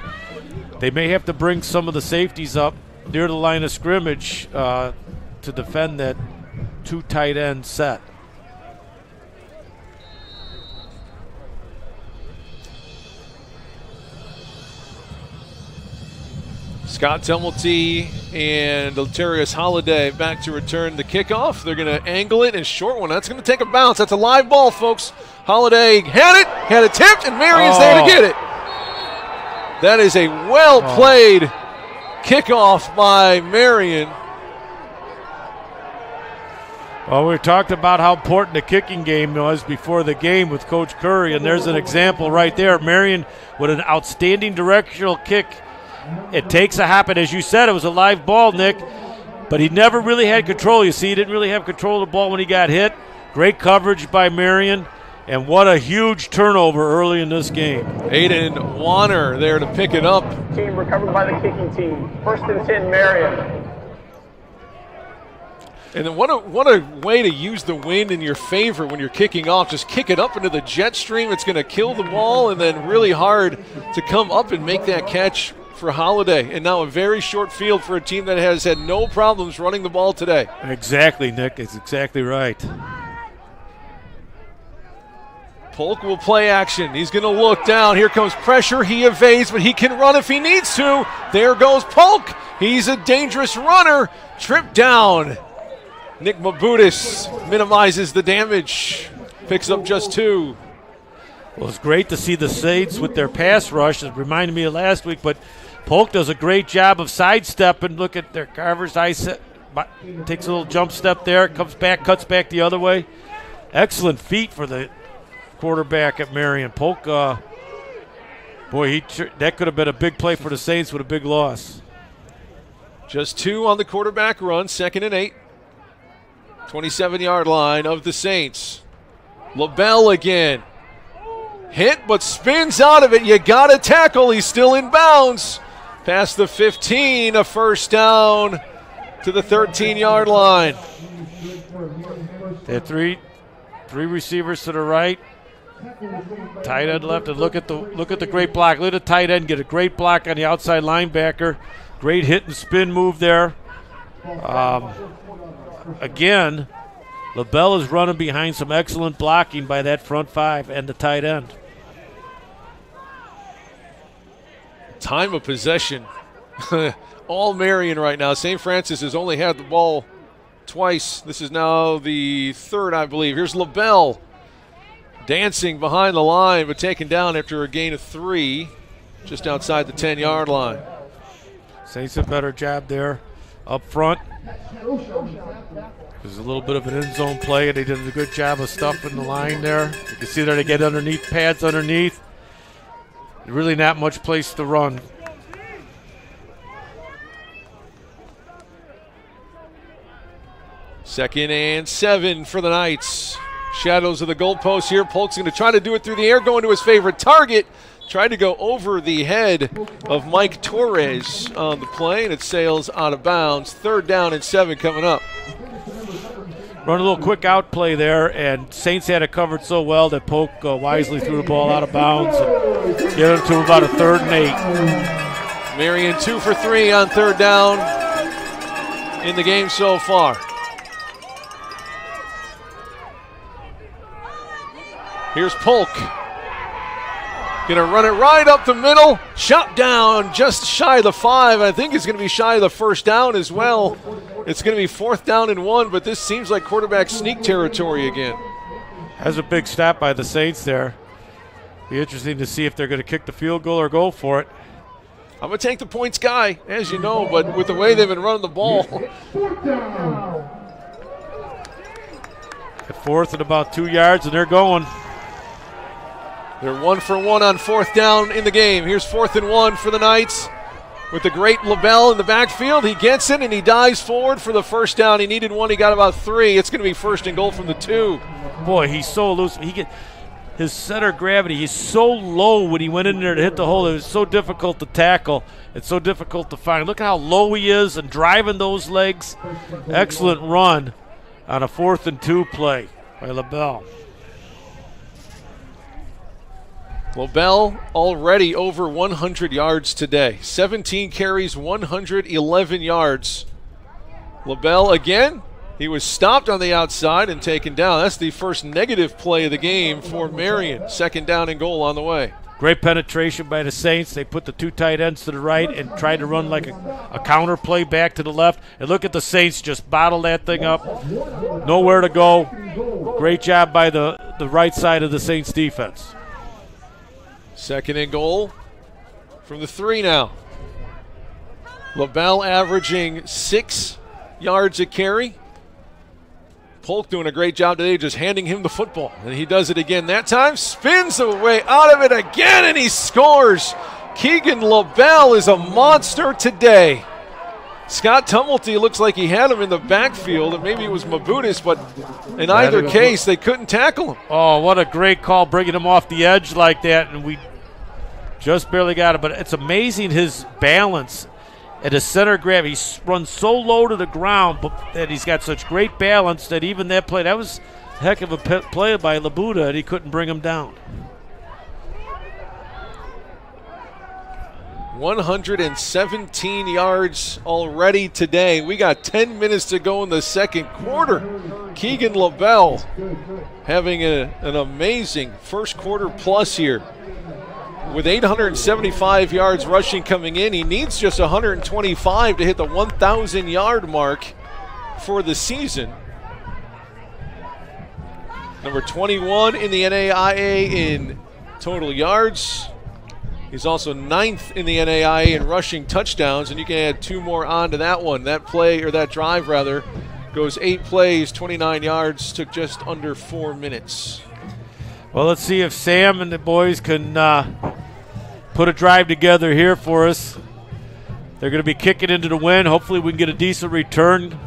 they may have to bring some of the safeties up near the line of scrimmage to defend that 2 tight end set. Scott Tumulty and Alterius Holiday back to return the kickoff. They're going to angle it, and short one. That's going to take a bounce. That's a live ball, folks. Holiday had it tipped, and Marian's there to get it. That is a well-played kickoff by Marian. Well, we talked about how important the kicking game was before the game with Coach Curry, and there's an example right there. Marian with an outstanding directional kick. It takes a hop, and as you said, it was a live ball, Nick, but he never really had control. You see, he didn't really have control of the ball when he got hit. Great coverage by Marian, And what a huge turnover early in this game. Aiden Warner there to pick it up. Team recovered by the kicking team. 1st and 10, Marian. And then what a way to use the wind in your favor when you're kicking off. Just kick it up into the jet stream. It's going to kill the ball, and then really hard to come up and make that catch for Holiday. And now a very short field for a team that has had no problems running the ball today. Exactly, Nick. It's exactly right. Polk will play action. He's going to look down. Here comes pressure. He evades, but he can run if he needs to. There goes Polk. He's a dangerous runner. Tripped down. Nick Mabudis minimizes the damage. Picks up just 2. Well, it's great to see the Saints with their pass rush. It reminded me of last week, but Polk does a great job of sidestepping. Look at their Carver's eye set. Takes a little jump step there, comes back, cuts back the other way. Excellent feet for the quarterback at Marian. Polk, boy, that could have been a big play for the Saints with a big loss. Just 2 on the quarterback run, 2nd and 8. 27-yard line of the Saints. LaBelle again. Hit, but spins out of it. You got to tackle. He's still in bounds. Past the 15, a first down to the 13-yard line. They had three receivers to the right. Tight end left, and look at the great block. Look at the tight end get a great block on the outside linebacker. Great hit and spin move there. Again, LaBelle is running behind some excellent blocking by that front 5 and the tight end. Time of possession. All Marian right now. St. Francis has only had the ball twice. This is now the 3rd, I believe. Here's LaBelle dancing behind the line, but taken down after a gain of 3, just outside the 10-yard line. Saints a better job there up front. There's a little bit of an end zone play, and they did a good job of stuffing the line there. You can see there they get underneath, pads underneath. Really not much place to run. Second and 7 for the Knights. Shadows of the goalpost here. Polk's going to try to do it through the air, going to his favorite target. Tried to go over the head of Mike Torres on the play, and it sails out of bounds. 3rd down and 7 coming up. Run a little quick out play there, and Saints had it covered so well that Polk wisely threw the ball out of bounds and get it to about a 3rd and 8. Marian 2 for 3 on 3rd down in the game so far. Here's Polk. Gonna run it right up the middle. Shot down just shy of the 5. I think it's gonna be shy of the first down as well. It's gonna be 4th down and 1, but this seems like quarterback sneak territory again. Has a big stop by the Saints there. Be interesting to see if they're gonna kick the field goal or go for it. I'm gonna take the points guy, as you know, but with the way they've been running the ball. At 4th and about 2 yards, and they're going. They're 1 for 1 on 4th down in the game. Here's 4th and 1 for the Knights. With the great LaBelle in the backfield, he gets it and he dives forward for the first down. He needed 1, he got about 3. It's going to be 1st and goal from the 2. Boy, he's so loose. His center of gravity, he's so low when he went in there to hit the hole. It was so difficult to tackle. It's so difficult to find. Look at how low he is and driving those legs. Excellent run on a 4th and 2 play by LaBelle. LaBelle already over 100 yards today. 17 carries, 111 yards. LaBelle again, he was stopped on the outside and taken down. That's the first negative play of the game for Marian. 2nd down and goal on the way. Great penetration by the Saints. They put the 2 tight ends to the right and tried to run like a counter play back to the left. And look at the Saints just bottle that thing up. Nowhere to go. Great job by the right side of the Saints defense. 2nd and goal from the 3 now. LaBelle averaging 6 yards a carry. Polk doing a great job today just handing him the football. And he does it again that time. Spins away out of it again, and he scores. Keegan LaBelle is a monster today. Scott Tumulty looks like he had him in the backfield, and maybe it was Mabutis, but in either case, they couldn't tackle him. Oh, what a great call bringing him off the edge like that, and we just barely got it. But it's amazing his balance at his center grab. He runs so low to the ground, but that he's got such great balance that even that play, that was a heck of a play by Labuda, and he couldn't bring him down. 117 yards already today. We got 10 minutes to go in the second quarter. Keegan LaBelle having an amazing first quarter plus here. With 875 yards rushing coming in, he needs just 125 to hit the 1,000-yard mark for the season. Number 21 in the NAIA in total yards. He's also 9th in the NAIA in rushing touchdowns, and you can add 2 more onto that one. That play, or that drive rather, goes 8 plays, 29 yards, took just under 4 minutes. Well, let's see if Sam and the boys can put a drive together here for us. They're going to be kicking into the wind. Hopefully we can get a decent return.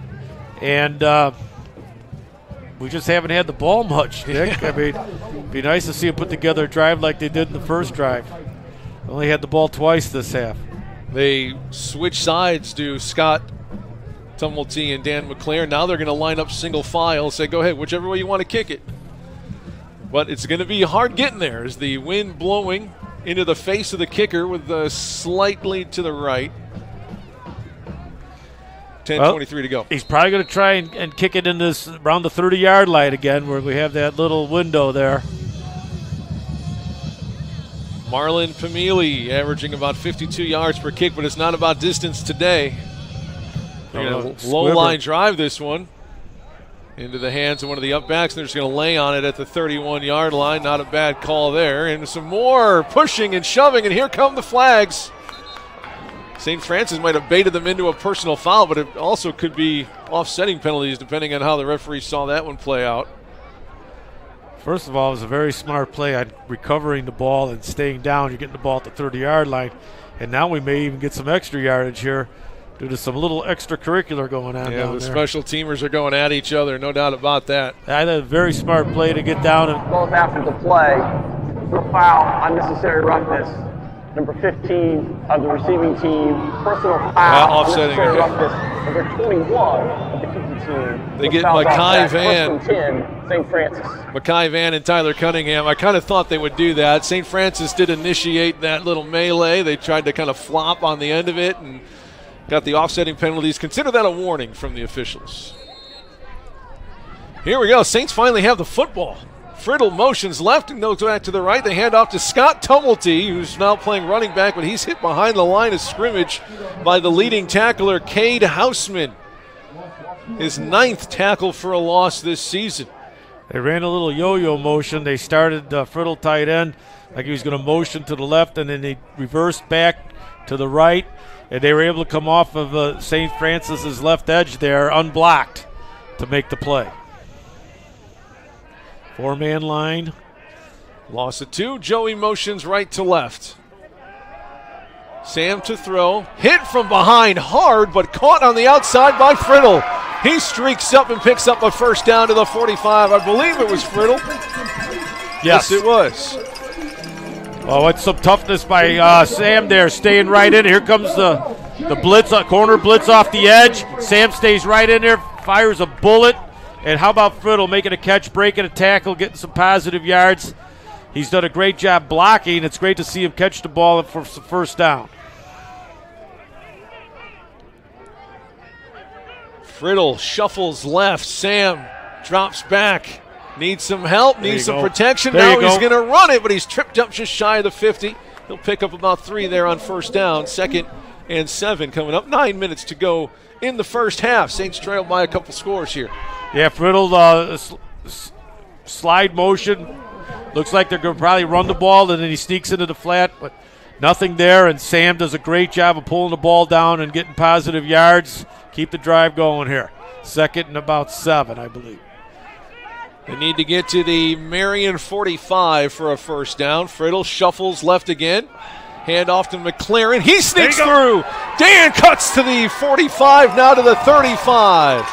And we just haven't had the ball much, Nick. I mean, it'd be nice to see them put together a drive like they did in the first drive. Only had the ball twice this half. They switch sides, do Scott Tumulty and Dan McClare. Now they're going to line up single file, say, go ahead, whichever way you want to kick it. But it's going to be hard getting there as the wind blowing into the face of the kicker with slightly to the right. 10:23 to go. He's probably going to try and kick it in this around the 30-yard line again where we have that little window there. Marlon Pamili averaging about 52 yards per kick, but it's not about distance today. They're going to low-line drive this one into the hands of one of the upbacks, and they're just going to lay on it at the 31-yard line. Not a bad call there. And some more pushing and shoving, and here come the flags. St. Francis might have baited them into a personal foul, but it also could be offsetting penalties depending on how the referee saw that one play out. First of all, it was a very smart play on recovering the ball and staying down. You're getting the ball at the 30-yard line. And now we may even get some extra yardage here due to some little extracurricular going on down there. Yeah, the special teamers are going at each other, no doubt about that. I had a very smart play to get down. Both after the play, foul, unnecessary roughness. Number 15 of the receiving team, personal foul, offsetting unnecessary roughness. Number 21 of the kicking team. They get Mackay Van. 10, St. Francis. Mackay Van and Tyler Cunningham. I kind of thought they would do that. St. Francis did initiate that little melee. They tried to kind of flop on the end of it and got the offsetting penalties. Consider that a warning from the officials. Here we go. Saints finally have the football. Friddle motions left and goes back to the right. They hand off to Scott Tumulty, who's now playing running back, but he's hit behind the line of scrimmage by the leading tackler, Cade Houseman. His 9th tackle for a loss this season. They ran a little yo-yo motion. They started Friddle tight end like he was going to motion to the left, and then they reversed back to the right, and they were able to come off of St. Francis's left edge there unblocked to make the play. 4-man line. Loss of 2. Joey motions right to left. Sam to throw. Hit from behind hard, but caught on the outside by Friddle. He streaks up and picks up a first down to the 45. I believe it was Friddle. Yes, it was. Oh, it's some toughness by Sam there, staying right in. Here comes the blitz, corner blitz off the edge. Sam stays right in there, fires a bullet. And how about Friddle making a catch, breaking a tackle, getting some positive yards. He's done a great job blocking. It's great to see him catch the ball for some first down. Friddle shuffles left. Sam drops back. Needs some help, needs some protection. Now he's going to run it, but he's tripped up just shy of the 50. He'll pick up about 3 there on first down. 2nd and 7 coming up. 9 minutes to go in the first half. Saints trail by a couple scores here. Yeah, Friddle slide motion. Looks like they're going to probably run the ball, and then he sneaks into the flat, but nothing there. And Sam does a great job of pulling the ball down and getting positive yards. Keep the drive going here. 2nd and about 7, I believe. They need to get to the Marian 45 for a first down. Friddle shuffles left again. Hand off to McLaren. He sneaks through. Dan cuts to the 45, now to the 35.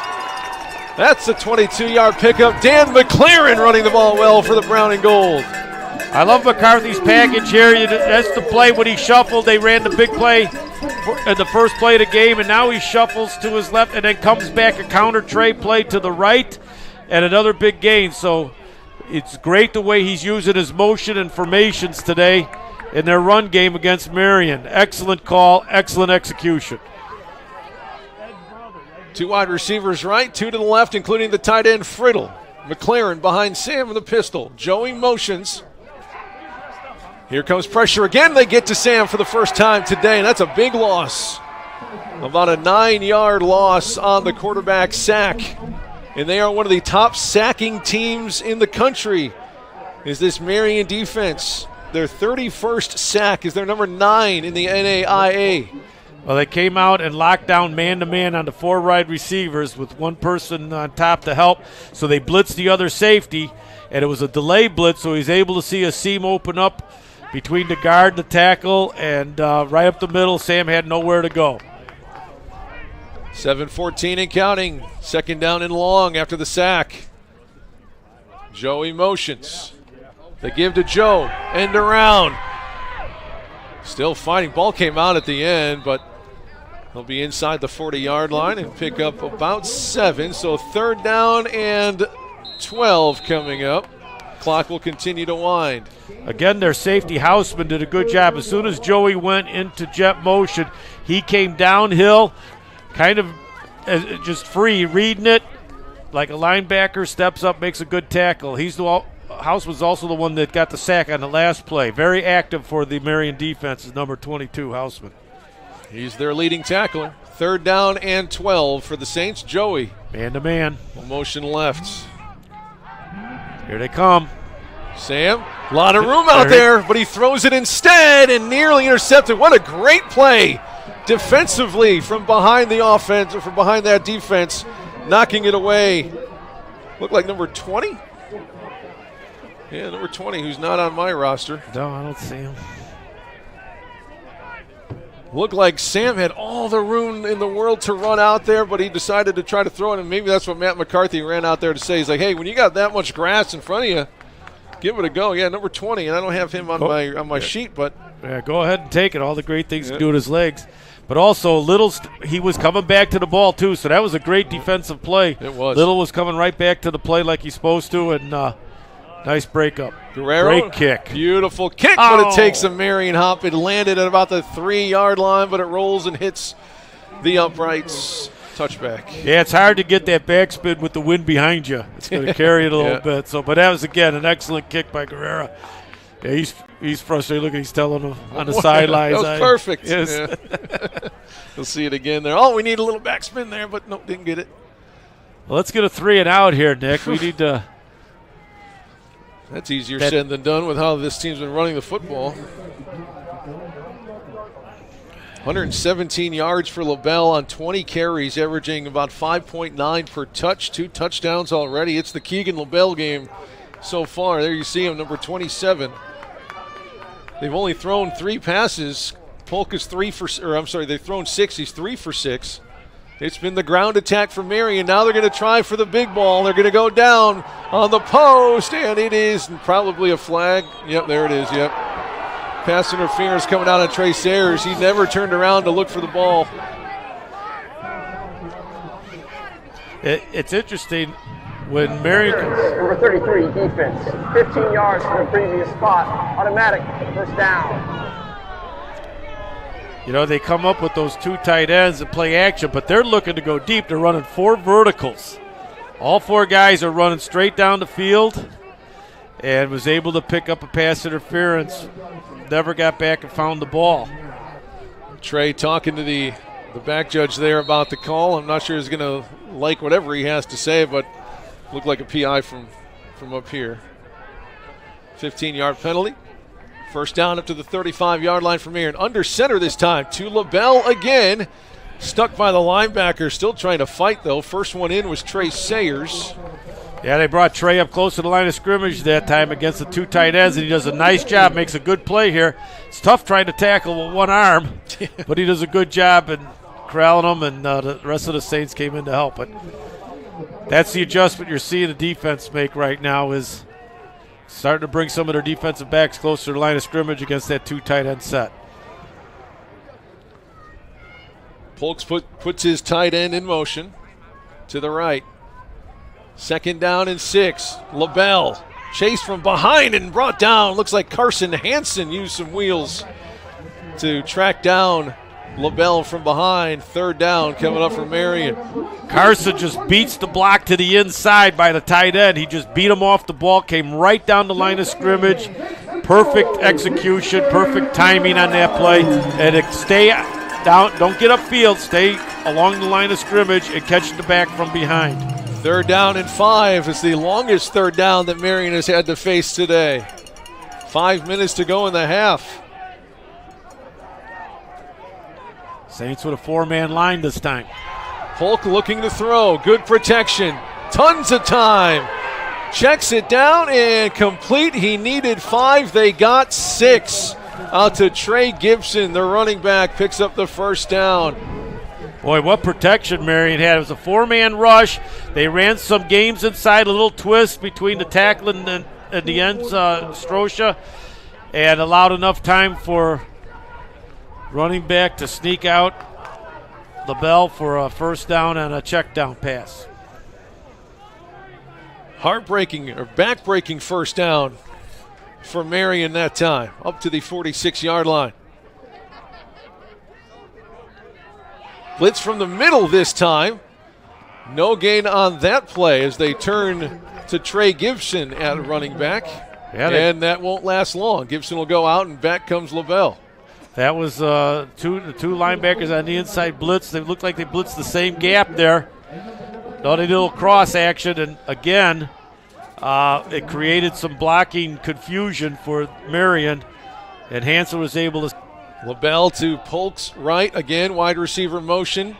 That's a 22-yard pickup. Dan McLaren running the ball well for the brown and gold. I love McCarthy's package here. That's the play when he shuffled. They ran the big play in the first play of the game, and now he shuffles to his left and then comes back a counter tray play to the right and another big gain. So it's great the way he's using his motion and formations today in their run game against Marian. Excellent call, excellent execution. 2 wide receivers right, 2 to the left, including the tight end Friddle. McLaren behind Sam in the pistol. Joey motions. Here comes pressure again. They get to Sam for the first time today, and that's a big loss. About a 9-yard loss on the quarterback sack. And they are one of the top sacking teams in the country, is this Marian defense. Their 31st sack is their number 9 in the NAIA. Well, they came out and locked down man-to-man on the 4 wide receivers with one person on top to help. So they blitzed the other safety, and it was a delay blitz, so he's able to see a seam open up between the guard and the tackle, and right up the middle, Sam had nowhere to go. 7:14 and counting. Second down and long after the sack. Joey motions. They give to Joe. End around. Still fighting. Ball came out at the end, but he'll be inside the 40-yard line and pick up about 7. So third down and 12 coming up. Clock will continue to wind. Again, their safety Houseman did a good job. As soon as Joey went into jet motion, he came downhill, kind of just free, reading it like a linebacker, steps up, makes a good tackle. House was also the one that got the sack on the last play. Very active for the Marian defense is number 22, Houseman. He's their leading tackler. Third down and 12 for the Saints. Joey. Man-to-man. Motion left. Here they come. Sam, a lot of room out there, but he throws it instead and nearly intercepted. What a great play defensively from behind the offense, or from behind that defense, knocking it away. Looked like number 20? Yeah, number 20, who's not on my roster. No, I don't see him. Looked like Sam had all the room in the world to run out there, but he decided to try to throw it, and maybe that's what Matt McCarthy ran out there to say. He's like, hey, when you got that much grass in front of you, give it a go. Yeah, number 20, and I don't have him on my sheet, but yeah, go ahead and take it. All the great things to do with his legs. But also, he was coming back to the ball, too, so that was a great defensive play. It was. Little was coming right back to the play like he's supposed to, and nice breakup. Guerrero, great kick. Beautiful kick, but it takes a Marian hop. It landed at about the 3-yard line, but it rolls and hits the uprights. Touchback. Yeah, it's hard to get that backspin with the wind behind you. It's going to carry it a little bit. So, but that was, again, an excellent kick by Guerrero. Yeah, he's frustrated. Look, he's telling him on the sidelines. That was perfect. Yes. Yeah. We'll see it again there. Oh, we need a little backspin there, but nope, didn't get it. Well, let's get a 3 and out here, Nick. We need to. That's easier said than done with how this team's been running the football. 117 yards for LaBelle on 20 carries, averaging about 5.9 per touch, 2 touchdowns already. It's the Keegan LaBelle game so far. There you see him, number 27. They've only thrown 3 passes. Polk is they've thrown 6. He's 3 for 6. It's been the ground attack for Marian. Now they're going to try for the big ball. They're going to go down on the post, and it is probably a flag. Yep, there it is, yep. Pass interference coming out on Trey Sayers. He never turned around to look for the ball. It's interesting when Marian. Number 33, defense. 15 yards from the previous spot. Automatic first down. You know, they come up with those 2 tight ends and play action, but they're looking to go deep. They're running 4 verticals. All 4 guys are running straight down the field and was able to pick up a pass interference. Never got back and found the ball. Trey talking to the back judge there about the call. I'm not sure he's going to like whatever he has to say, but looked like a PI from up here. 15-yard penalty. First down up to the 35-yard line for Marian. Under center this time to LaBelle again. Stuck by the linebacker. Still trying to fight, though. First one in was Trey Sayers. Yeah, they brought Trey up close to the line of scrimmage that time against the 2 tight ends, and he does a nice job, makes a good play here. It's tough trying to tackle with one arm, but he does a good job in corralling them, and the rest of the Saints came in to help. But that's the adjustment you're seeing the defense make right now, is starting to bring some of their defensive backs closer to the line of scrimmage against that 2 tight end set. Polks puts his tight end in motion to the right. 2nd down and 6. LaBelle chased from behind and brought down. Looks like Carson Hansen used some wheels to track down LaBelle from behind. 3rd down coming up for Marian. Carson just beats the block to the inside by the tight end. He just beat him off the ball, came right down the line of scrimmage. Perfect execution, perfect timing on that play. And stay down, don't get upfield, stay along the line of scrimmage and catch the back from behind. 3rd down and 5 is the longest 3rd down that Marian has had to face today. 5 minutes to go in the half. Saints with a 4-man line this time. Polk looking to throw. Good protection. Tons of time. Checks it down and complete. He needed 5. They got 6. Out to Trey Gibson, the running back, picks up the 1st down. Boy, what protection Marian had. It was a 4-man rush. They ran some games inside, a little twist between the tackling and the ends, Strosha, and allowed enough time for running back to sneak out LaBelle for a 1st down and a check down pass. Heartbreaking or back-breaking 1st down for Marian that time, up to the 46-yard line. Blitz from the middle this time. No gain on that play as they turn to Trey Gibson at running back. And that won't last long. Gibson will go out and back comes LaBelle. That was the two linebackers on the inside blitz. They looked like they blitzed the same gap there. No, they did a little cross action, and again, it created some blocking confusion for Marian, and Hansen was able to. LaBelle to Polk's right, again, wide receiver motion.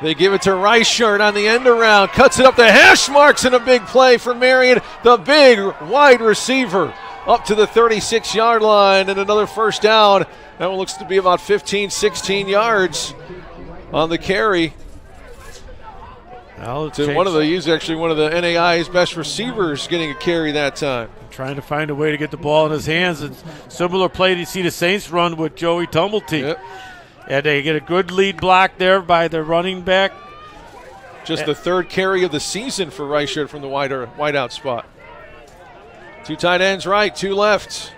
They give it to Reichert on the end around, cuts it up the hash marks, and a big play for Marian, the big wide receiver, up to the 36-yard line, and another 1st down. That one looks to be about 15, 16 yards on the carry. He's actually one of the NAI's best receivers getting a carry that time. Trying to find a way to get the ball in his hands. And similar play you see the Saints run with Joey Tumblety. Yep. And they get a good lead block there by the running back. Just the 3rd carry of the season for Reichert from the wide out spot. 2 tight ends right, 2 left.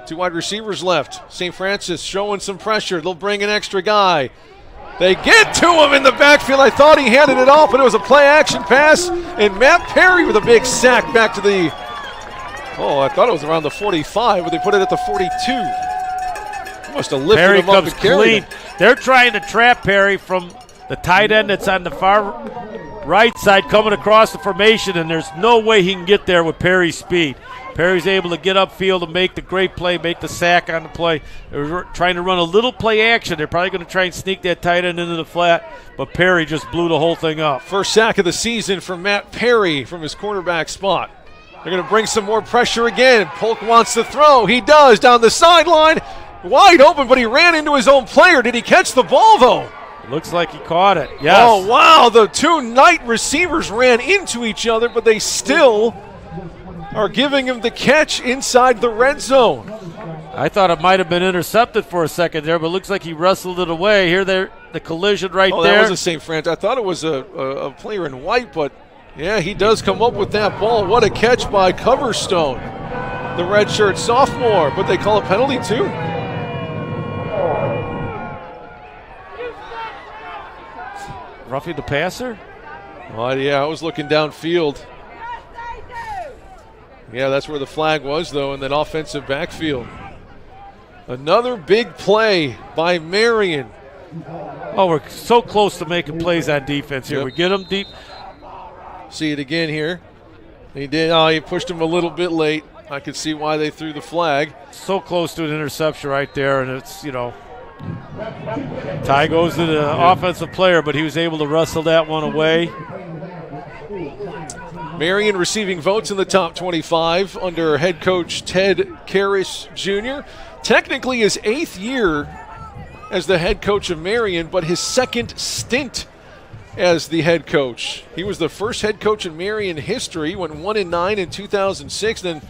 2 wide receivers left. St. Francis showing some pressure. They'll bring an extra guy. They get to him in the backfield. I thought he handed it off, but it was a play-action pass. And Matt Perry with a big sack back to the, I thought it was around the 45, but they put it at the 42. Must have lifted Perry him up comes and carried clean. him. They're trying to trap Perry from the tight end that's on the far right side coming across the formation, and there's no way he can get there with Perry's speed. Perry's able to get upfield and make the great play, make the sack on the play. They're trying to run a little play action. They're probably going to try and sneak that tight end into the flat, but Perry just blew the whole thing up. First sack of the season for Matt Perry from his cornerback spot. They're going to bring some more pressure again. Polk wants to throw. He does down the sideline. Wide open, but he ran into his own player. Did he catch the ball, though? Looks like he caught it, yes. Oh, wow. The 2 Knight receivers ran into each other, but they still are giving him the catch inside the red zone. I thought it might have been intercepted for a second there, but it looks like he wrestled it away. Here, the collision right there. That was a St. Francis. I thought it was a player in white, but, yeah, he does come up with that ball. What a catch by Coverstone, the redshirt sophomore, but they call a penalty, too. Roughing the passer? Well, yeah, I was looking downfield. Yeah, that's where the flag was, though, in that offensive backfield. Another big play by Marian. Oh, we're so close to making plays on defense here. Yep. We get them deep. See it again here. He did. Oh, he pushed him a little bit late. I could see why they threw the flag. So close to an interception right there, and it's, tie goes to the offensive player, but he was able to wrestle that one away. Marian receiving votes in the top 25 under head coach Ted Karras Jr. Technically his 8th year as the head coach of Marian, but his 2nd stint as the head coach. He was the first head coach in Marian history, went 1-9 in 2006, then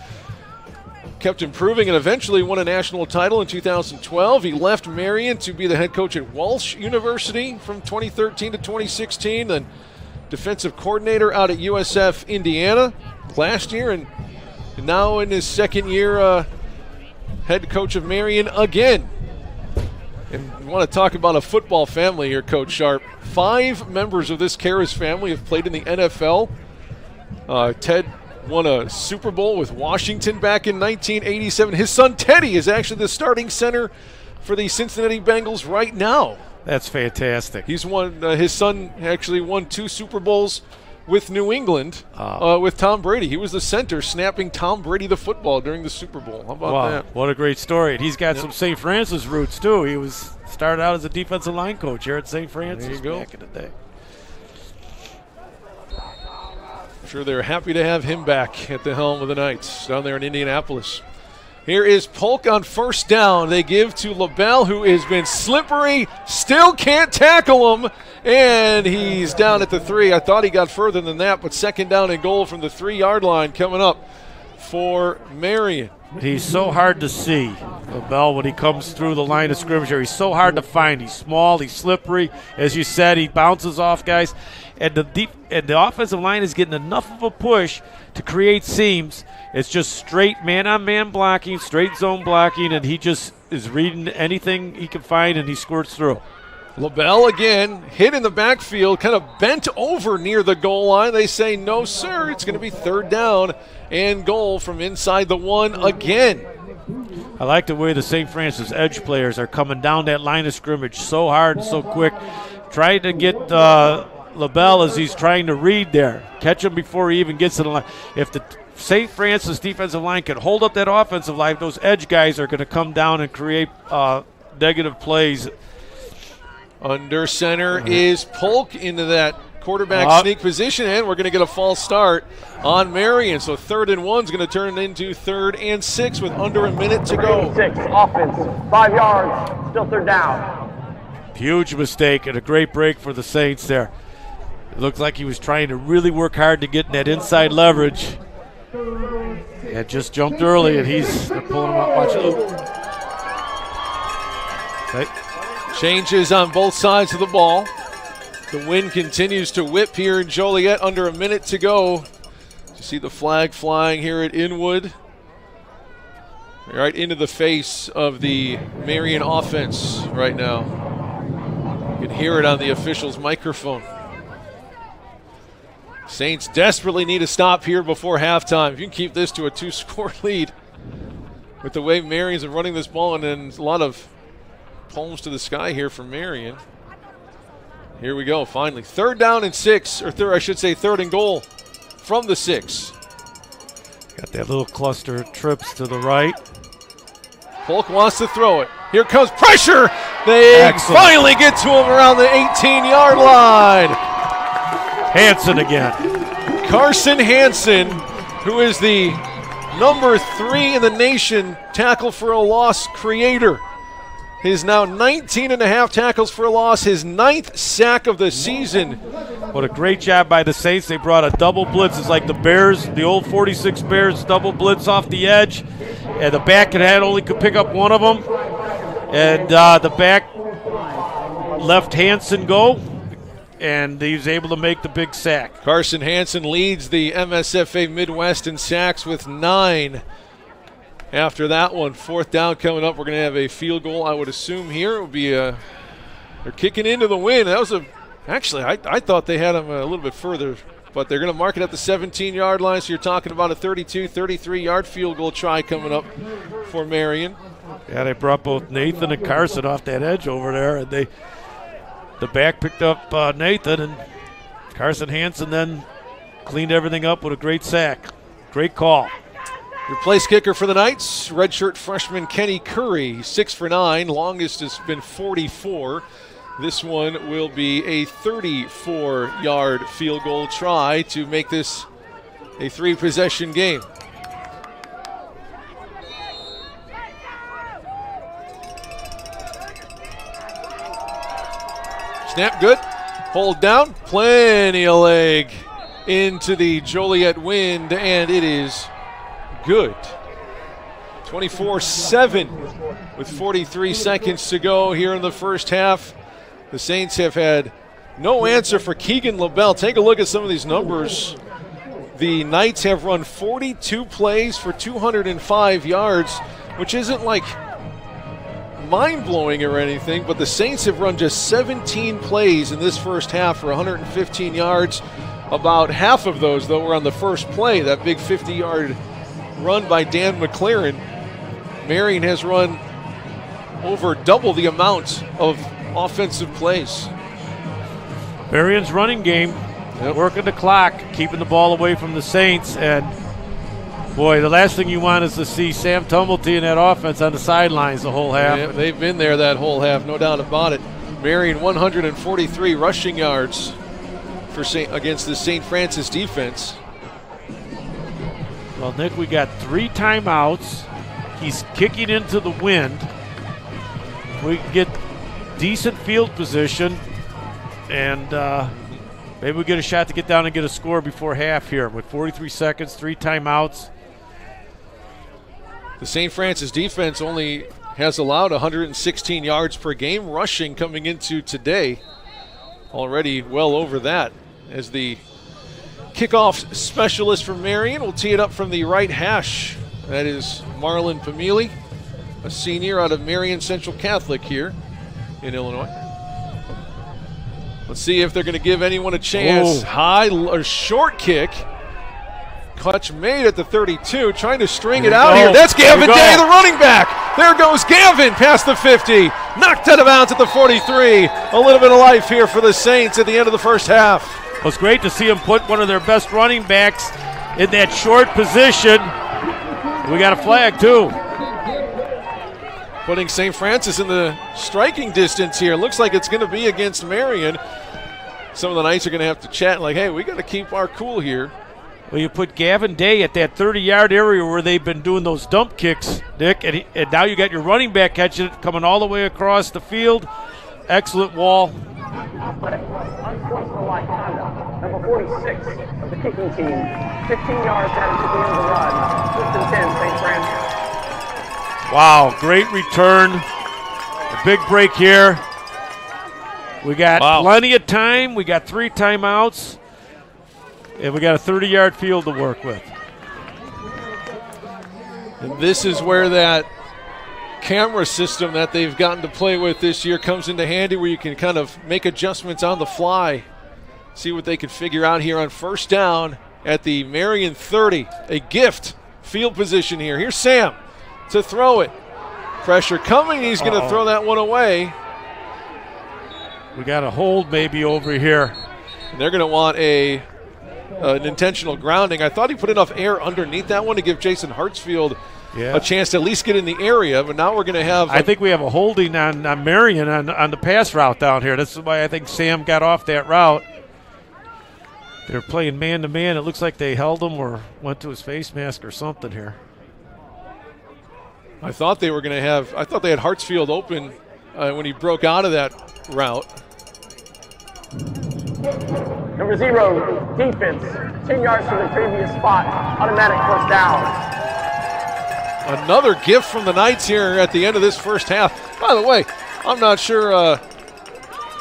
kept improving and eventually won a national title in 2012. He left Marian to be the head coach at Walsh University from 2013 to 2016, then defensive coordinator out at USF Indiana last year, and now in his 2nd year head coach of Marian again. And we want to talk about a football family here, Coach Sharp. 5 members of this Karras family have played in the NFL. Ted won a Super Bowl with Washington back in 1987. His son Teddy is actually the starting center for the Cincinnati Bengals right now. That's fantastic. He's won. His son actually won 2 Super Bowls with New England with Tom Brady. He was the center snapping Tom Brady the football during the Super Bowl. How about that? What a great story. And he's got some St. Francis roots, too. He started out as a defensive line coach here at St. Francis back in the day. I'm sure they're happy to have him back at the helm of the Knights down there in Indianapolis. Here is Polk on first down. They give to LaBelle, who has been slippery, still can't tackle him, and he's down at the 3. I thought he got further than that, but 2nd down and goal from the 3-yard line coming up for Marian. He's so hard to see, LaBelle, when he comes through the line of scrimmage here. He's so hard to find. He's small, he's slippery. As you said, he bounces off guys. And the offensive line is getting enough of a push to create seams. It's just straight man-on-man blocking, straight zone blocking, and he just is reading anything he can find, and he squirts through. LaBelle again, hit in the backfield, kind of bent over near the goal line. They say, no, sir, it's going to be 3rd down and goal from inside the 1 again. I like the way the St. Francis edge players are coming down that line of scrimmage so hard and so quick, trying to get LaBelle as he's trying to read there. Catch him before he even gets to the line. If the St. Francis defensive line can hold up that offensive line, those edge guys are going to come down and create negative plays. Under center is Polk into that quarterback sneak position, and we're going to get a false start on Marian. So 3rd and 1 is going to turn into 3rd and 6 with under a minute to go. 6 offense, 5 yards, still 3rd down. Huge mistake and a great break for the Saints there. It looked like he was trying to really work hard to get in that inside leverage. Had just jumped early, and he's pulling him up. Watch it. Okay. Changes on both sides of the ball. The wind continues to whip here in Joliet. Under a minute to go. You see the flag flying here at Inwood. Right into the face of the Marian offense right now. You can hear it on the official's microphone. Saints desperately need a stop here before halftime. If you can keep this to a 2-score lead with the way Marian's are running this ball, and then a lot of palms to the sky here from Marian. Here we go, finally. 3rd down and 6, or 3rd and goal from the 6. Got that little cluster of trips to the right. Polk wants to throw it. Here comes pressure. They finally get to him around the 18-yard line. Hansen again. Carson Hansen, who is the number 3 in the nation tackle for a loss creator. His now 19.5 tackles for a loss, his 9th sack of the season. What a great job by the Saints. They brought a double blitz. It's like the Bears, the old 46 Bears double blitz off the edge. And the back only could pick up one of them. And the back left Hansen go. And he was able to make the big sack. Carson Hansen leads the MSFA Midwest in sacks with 9. After that one, 4th down coming up, we're going to have a field goal, I would assume here. It would be they're kicking into the wind. That was actually, I thought they had him a little bit further, but they're going to mark it at the 17-yard line, so you're talking about a 32, 33-yard field goal try coming up for Marian. Yeah, they brought both Nathan and Carson off that edge over there, and the back picked up Nathan, and Carson Hansen then cleaned everything up with a great sack. Great call. Your place kicker for the Knights, redshirt freshman Kenny Curry, 6 for 9. Longest has been 44. This one will be a 34-yard field goal try to make this a 3-possession game. Snap good. Hold down. Plenty of leg into the Joliet wind, and it is good. 24-7 with 43 seconds to go here in the first half. The Saints have had no answer for Keegan LaBelle. Take a look at some of these numbers. The Knights have run 42 plays for 205 yards, which isn't like mind-blowing or anything, but the Saints have run just 17 plays in this first half for 115 yards. About half of those, though, were on the first play, that big 50-yard run by Dan McLaren. Marian has run over double the amount of offensive plays. Marian's running game, working the clock, keeping the ball away from the Saints, and boy, the last thing you want is to see Sam Tumblety and that offense on the sidelines the whole half. Yeah, they've been there that whole half, no doubt about it. Marian 143 rushing yards for against the St. Francis defense. Well, Nick, we got 3 timeouts. He's kicking into the wind. We can get decent field position, and maybe we get a shot to get down and get a score before half here with 43 seconds, 3 timeouts. The St. Francis defense only has allowed 116 yards per game rushing coming into today. Already well over that, as the kickoff specialist for Marian will tee it up from the right hash. That is Marlon Pamili, a senior out of Marian Central Catholic here in Illinois. Let's see if they're going to give anyone a chance. High or short kick. Clutch made at the 32, trying to string it out here. That's Gavin Day, the running back. There goes Gavin past the 50. Knocked out of bounds at the 43. A little bit of life here for the Saints at the end of the first half. It was great to see them put one of their best running backs in that short position. We got a flag, too. Putting St. Francis in the striking distance here. Looks like it's going to be against Marian. Some of the Knights are going to have to chat like, hey, we got to keep our cool here. Well, you put Gavin Day at that 30-yard area where they've been doing those dump kicks, Nick, and now you got your running back catching it, coming all the way across the field. Excellent wall. Number 46 of the kicking team, 15 yards added to the end of the run. 5th and 10, St. Francis. Wow, great return. A big break here. We got plenty of time. We got 3 timeouts. And we got a 30-yard field to work with. And this is where that camera system that they've gotten to play with this year comes into handy, where you can kind of make adjustments on the fly. See what they can figure out here on first down at the Marian 30. A gift field position here. Here's Sam to throw it. Pressure coming. He's going to throw that one away. We got a hold maybe over here. And they're going to want an intentional grounding. I thought he put enough air underneath that one to give Jason Hartsfield a chance to at least get in the area, but now we're going to have I think we have a holding on Marian on the pass route down here. That's why I think Sam got off that route. They're playing man-to-man. It looks like they held him or went to his face mask or something here. I thought they were going to have – I thought they had Hartsfield open when he broke out of that route. Number 0, defense, 10 yards from the previous spot, automatic first down. Another gift from the Knights here at the end of this first half. By the way, I'm not sure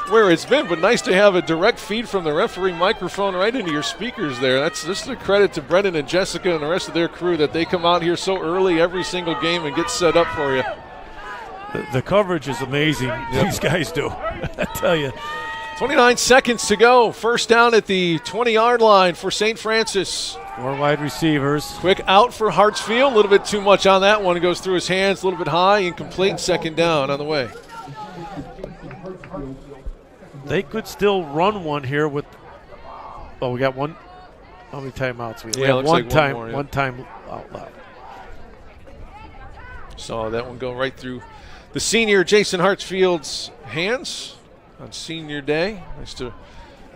where it's been, but nice to have a direct feed from the referee microphone right into your speakers there. That's just a credit to Brendan and Jessica and the rest of their crew that they come out here so early every single game and get set up for you. The coverage is amazing. These guys do. I tell you. 29 seconds to go. First down at the 20-yard line for St. Francis. 4 wide receivers. Quick out for Hartsfield. A little bit too much on that one. It goes through his hands. A little bit high. Incomplete. Second down on the way. They could still run one here with – we got one. How many timeouts? We have one like time. One more, yeah. One time out loud. Saw that one go right through the senior Jason Hartsfield's hands on senior day. Nice to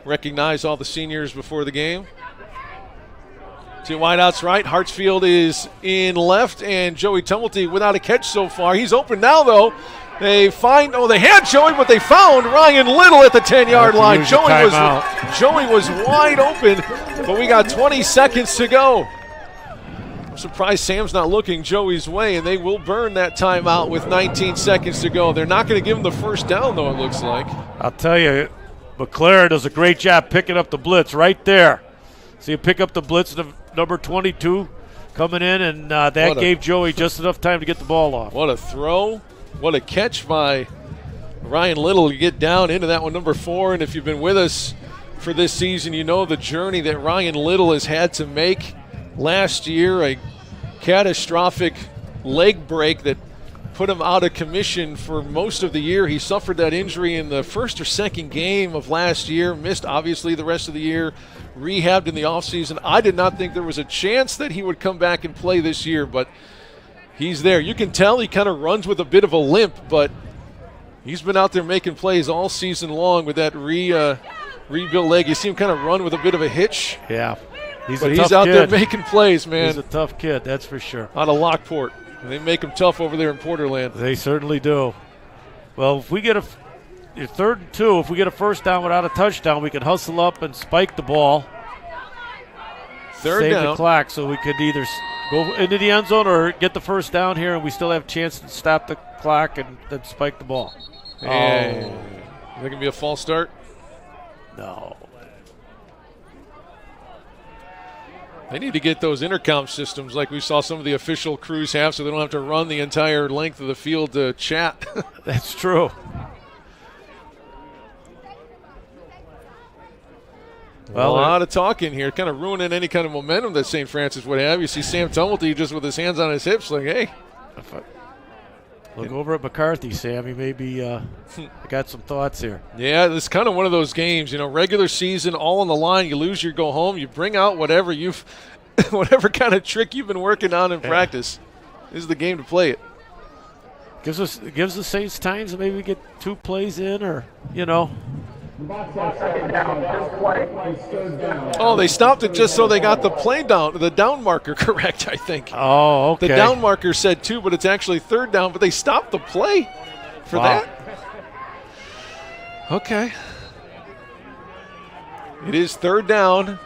recognize all the seniors before the game. Two wideouts right. Hartsfield is in left, and Joey Tumulty without a catch so far. He's open now, though. They had Joey, but they found Ryan Little at the 10-yard line. Joey was wide open, but we got 20 seconds to go. I'm surprised Sam's not looking Joey's way, and they will burn that timeout with 19 seconds to go. They're not going to give him the first down, though, it looks like. I'll tell you, McLaren does a great job picking up the blitz right there. So you pick up the blitz, number 22 coming in, and that gave Joey just enough time to get the ball off. What a throw. What a catch by Ryan Little to get down into that one, number 4. And if you've been with us for this season, you know the journey that Ryan Little has had to make. Last year, a catastrophic leg break that put him out of commission for most of the year. He suffered that injury in the first or second game of last year, missed obviously the rest of the year, rehabbed in the offseason. I did not think there was a chance that he would come back and play this year, but he's there. You can tell he kind of runs with a bit of a limp, but he's been out there making plays all season long with that rebuilt leg. You see him kind of run with a bit of a hitch. Yeah. He's out there making plays, man. He's a tough kid, that's for sure. Out of Lockport. They make him tough over there in Porterland. They certainly do. Well, if we get a 3rd and 2, if we get a first down without a touchdown, we can hustle up and spike the ball. Save the clock so we could either go into the end zone or get the first down here, and we still have a chance to stop the clock and then spike the ball. Is that going to be a false start? No. They need to get those intercom systems like we saw some of the official crews have so they don't have to run the entire length of the field to chat. That's true. Well, a lot of talking here, kind of ruining any kind of momentum that St. Francis would have. You see Sam Tumulty just with his hands on his hips like, hey. Look over at McCarthy, Sam. He may be got some thoughts here. Yeah, this is kind of one of those games, regular season, all on the line. You lose, you go home. You bring out whatever whatever kind of trick you've been working on in practice. This is the game to play it. Gives the Saints time to maybe get 2 plays in, or Oh, they stopped it just so they got the down marker correct, I think. Oh, okay. The down marker said 2, but it's actually 3rd down, but they stopped the play for that. Okay. It is 3rd down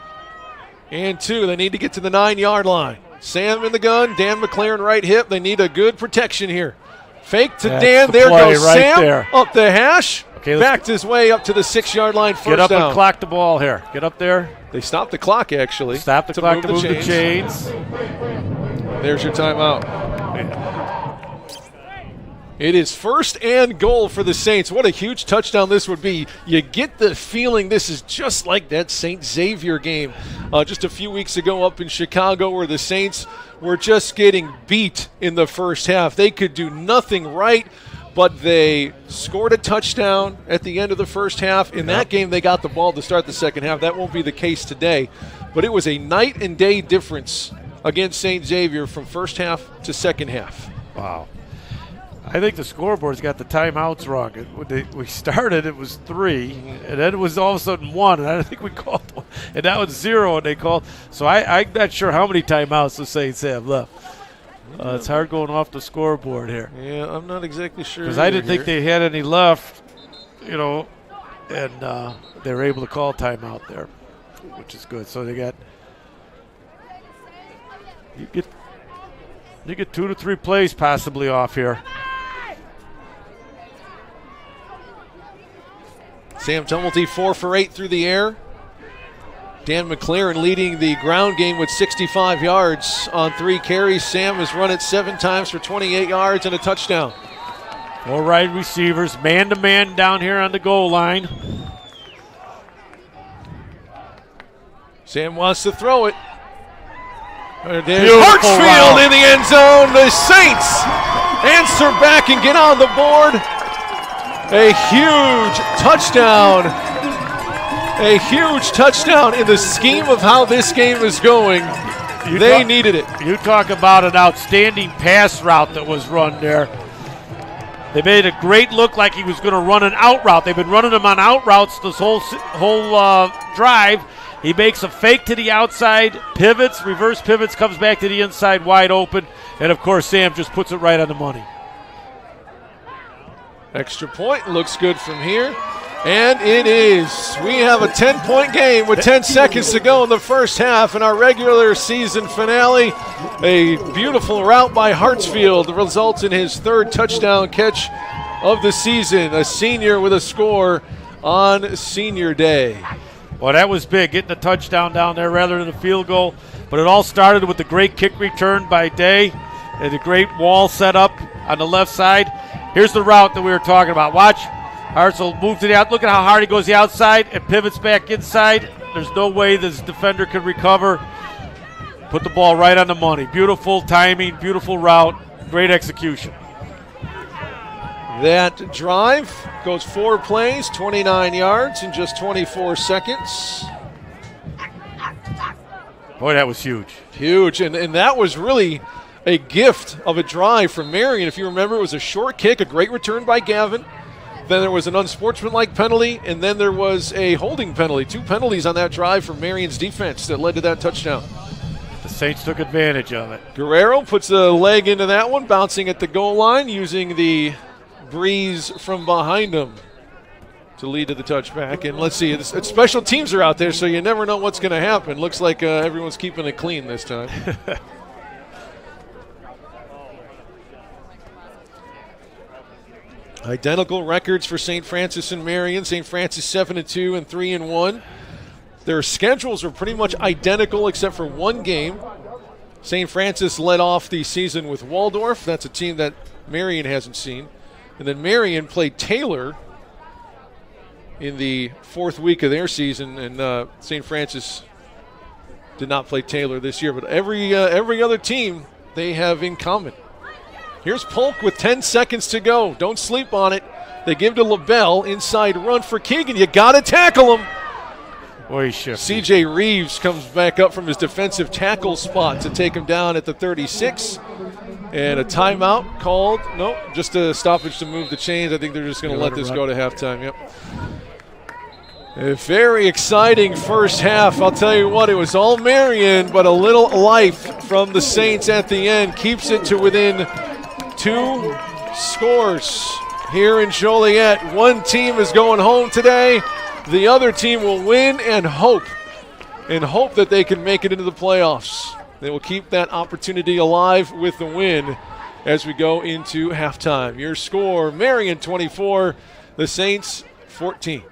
and 2. They need to get to the 9-yard line. Sam in the gun, Dan McLaren right hip. They need a good protection here. Fake to Dan. There goes Sam there. Up the hash. Okay, backed his way up to the 6-yard line. First down. Get up down. And clock the ball here. Get up there. They stopped the clock, actually. Stop the clock to move the chains. There's your timeout. It is 1st and goal for the Saints. What a huge touchdown this would be. You get the feeling this is just like that St. Xavier game just a few weeks ago up in Chicago where the Saints were just getting beat in the first half. They could do nothing right, but they scored a touchdown at the end of the first half. In that game, they got the ball to start the second half. That won't be the case today. But it was a night and day difference against St. Xavier from first half to second half. Wow. I think the scoreboard's got the timeouts wrong. When we started, it was 3, and then it was all of a sudden 1, and I think we called 1. And that was 0, and they called. So I'm not sure how many timeouts the Saints have left. It's hard going off the scoreboard here. Yeah, I'm not exactly sure. Because I didn't think they had any left, and they were able to call timeout there, which is good. So they got you get 2 to 3 plays possibly off here. Sam Tumulty 4 for 8 through the air. Dan McLaren leading the ground game with 65 yards on 3 carries. Sam has run it 7 times for 28 yards and a touchdown. 4 wide receivers, man-to-man down here on the goal line. Sam wants to throw it. There's Hartsfield in the end zone. The Saints answer back and get on the board. A huge touchdown. A huge touchdown in the scheme of how this game is going. They needed it. You talk about an outstanding pass route that was run there. They made a great look like he was going to run an out route. They've been running him on out routes this whole drive, He makes a fake to the outside, pivots, reverse pivots, comes back to the inside wide open, and of course Sam just puts it right on the money. Extra point looks good from here. And it is. We have a 10-point game with 10 seconds to go in the first half in our regular season finale. A beautiful route by Hartsfield results in his third touchdown catch of the season. A senior with a score on senior day. Well, that was big, getting a touchdown down there rather than a field goal. But it all started with the great kick return by Day and the great wall set up on the left side. Here's the route that we were talking about. Watch. Hartzell moves to the out. Look at how hard he goes the outside and pivots back inside. There's no way this defender could recover. Put the ball right on the money. Beautiful timing, beautiful route, great execution. That drive goes 4 plays, 29 yards in just 24 seconds. Boy, that was huge. Huge, and that was really a gift of a drive from Marian. If you remember, it was a short kick, a great return by Gavin. Then there was an unsportsmanlike penalty, and then there was a holding penalty. 2 penalties on that drive from Marian's defense that led to that touchdown. The Saints took advantage of it. Guerrero puts a leg into that one, bouncing at the goal line, using the breeze from behind him to lead to the touchback. And let's see, it's special teams are out there, so you never know what's going to happen. Looks like everyone's keeping it clean this time. Identical records for St. Francis and Marian. St. Francis 7-2 and 3-1. Their schedules are pretty much identical except for one game. St. Francis led off the season with Waldorf. That's a team that Marian hasn't seen. And then Marian played Taylor in the 4th week of their season, and St. Francis did not play Taylor this year. But every other team they have in common. Here's Polk with 10 seconds to go. Don't sleep on it. They give to LaBelle. Inside run for Keegan. You got to tackle him. Boy, he's shifty. C.J. Reeves comes back up from his defensive tackle spot to take him down at the 36. And a timeout called. Nope, just a stoppage to move the chains. I think they're just going to let this go to halftime. Yep. A very exciting first half. I'll tell you what, it was all Marian, but a little life from the Saints at the end keeps it to within 2 scores here in Joliet. One team is going home today. The other team will win and hope that they can make it into the playoffs. They will keep that opportunity alive with the win as we go into halftime. Your score, Marian 24, the Saints 14.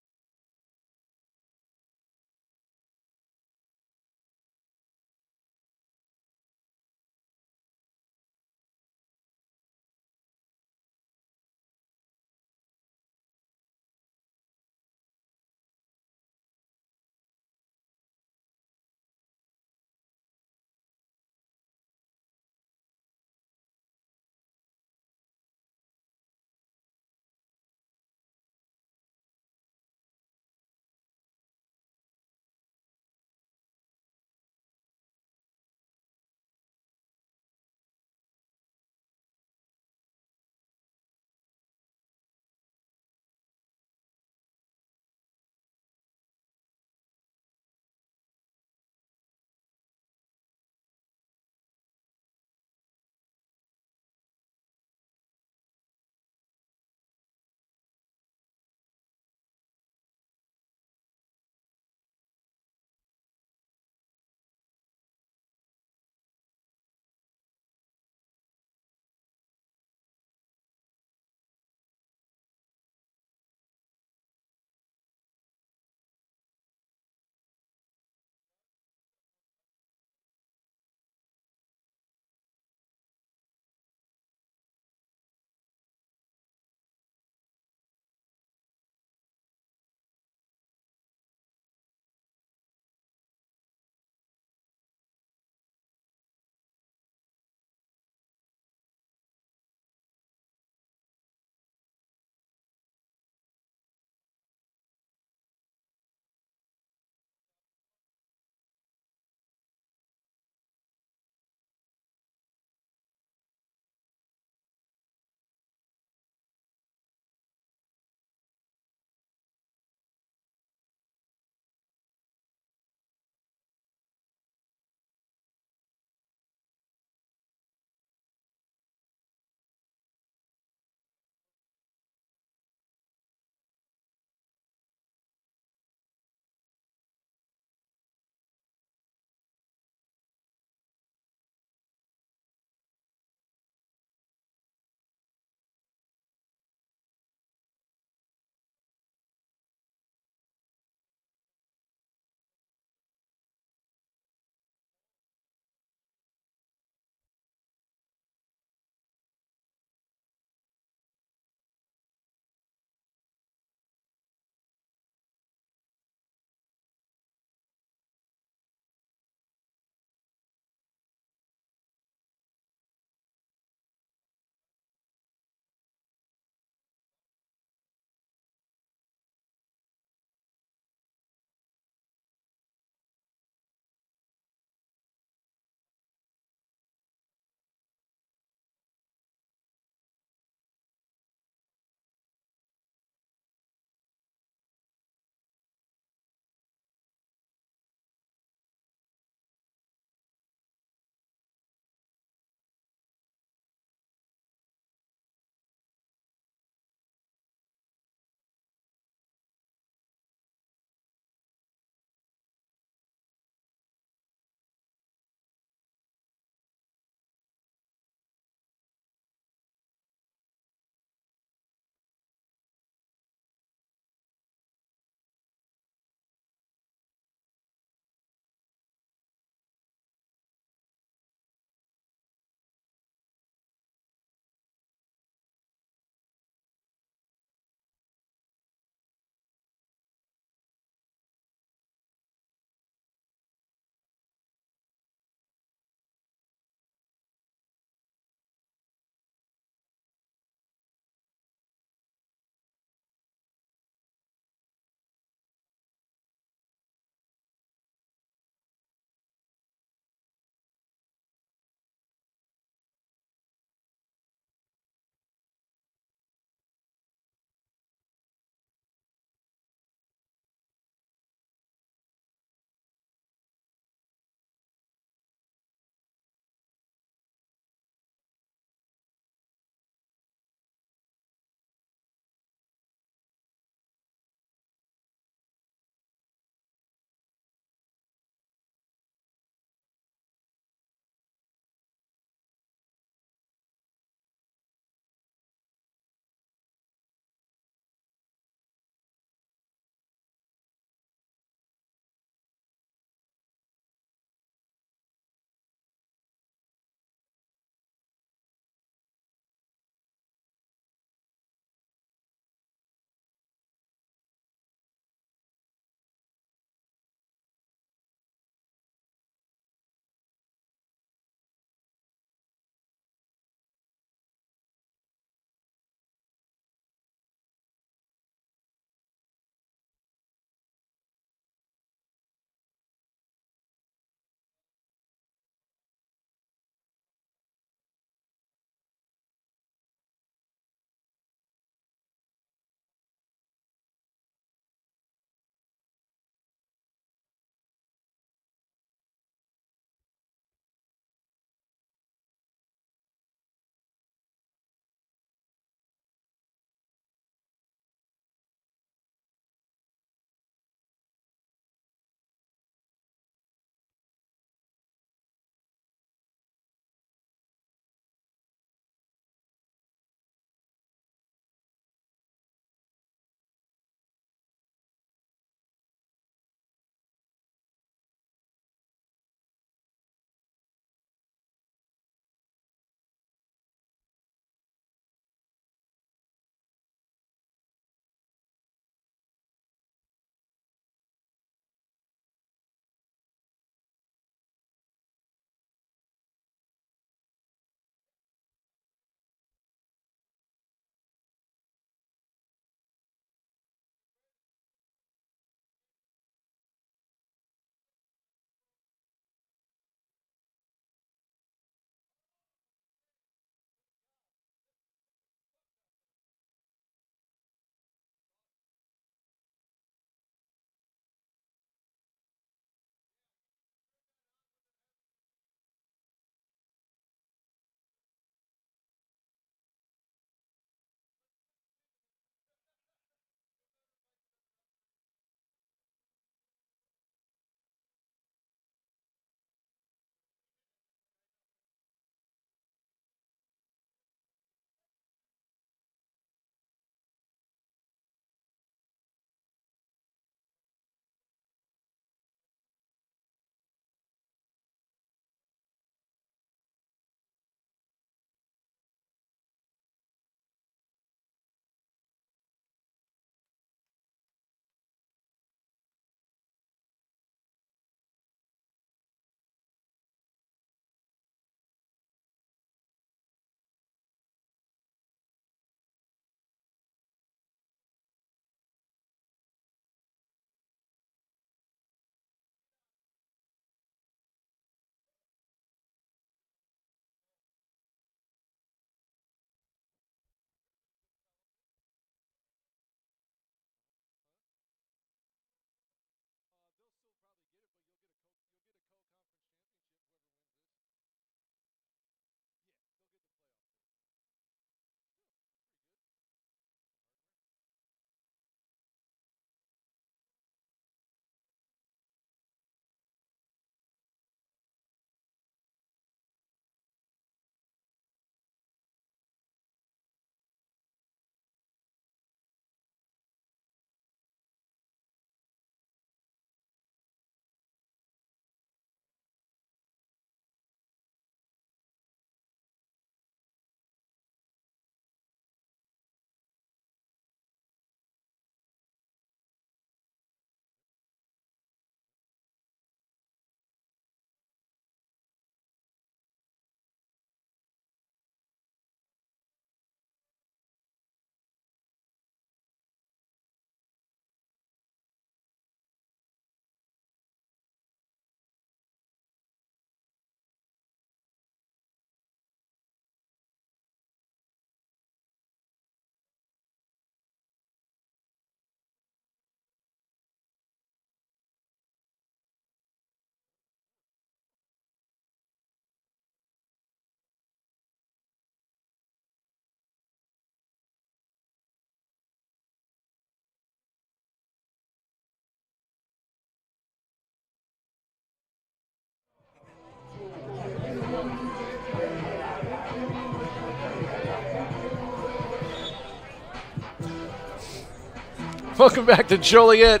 Welcome back to Joliet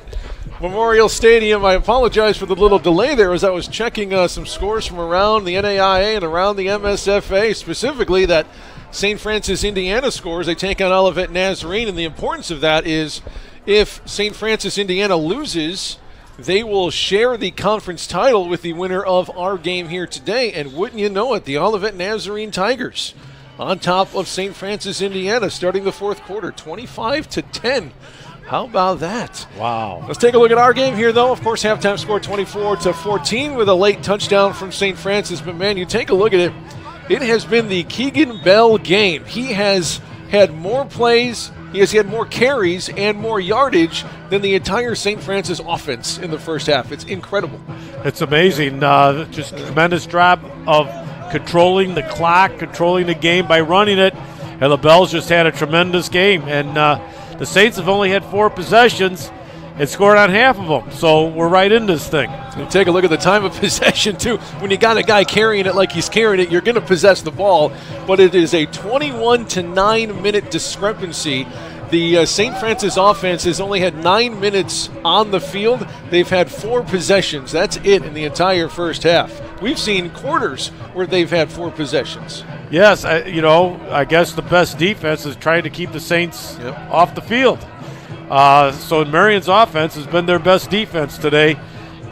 Memorial Stadium. I apologize for the little delay there as I was checking some scores from around the NAIA and around the MSFA, specifically that St. Francis, Indiana scores. They take on Olivet Nazarene, and the importance of that is if St. Francis, Indiana loses, they will share the conference title with the winner of our game here today. And wouldn't you know it, the Olivet Nazarene Tigers on top of St. Francis, Indiana, starting the fourth quarter, 25-10. How about that? Wow. Let's take a look at our game here, though. Of course, halftime score 24-14 with a late touchdown from St. Francis. But, man, you take a look at it. It has been the Keegan Bell game. He has had more plays, he has had more carries and more yardage than the entire St. Francis offense in the first half. It's incredible. It's amazing. Just a tremendous job of controlling the clock, controlling the game by running it. And LaBelle's just had a tremendous game. And the Saints have only had 4 possessions and scored on half of them. So we're right in this thing. And take a look at the time of possession, too. When you got a guy carrying it like he's carrying it, you're going to possess the ball. But it is a 21 to 9 minute discrepancy. The St. Francis offense has only had 9 minutes on the field. They've had 4 possessions. That's it in the entire first half. We've seen quarters where they've had 4 possessions. Yes, I guess the best defense is trying to keep the Saints off the field. So Marian's offense has been their best defense today.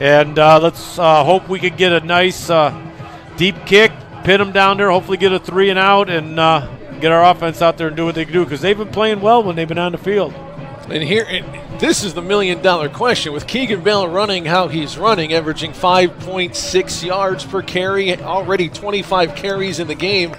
And let's hope we can get a nice deep kick, pin them down there, hopefully get a 3 and out, and get our offense out there and do what they can do, because they've been playing well when they've been on the field. And this is the million-dollar question. With Keegan Bell running how he's running, averaging 5.6 yards per carry, already 25 carries in the game,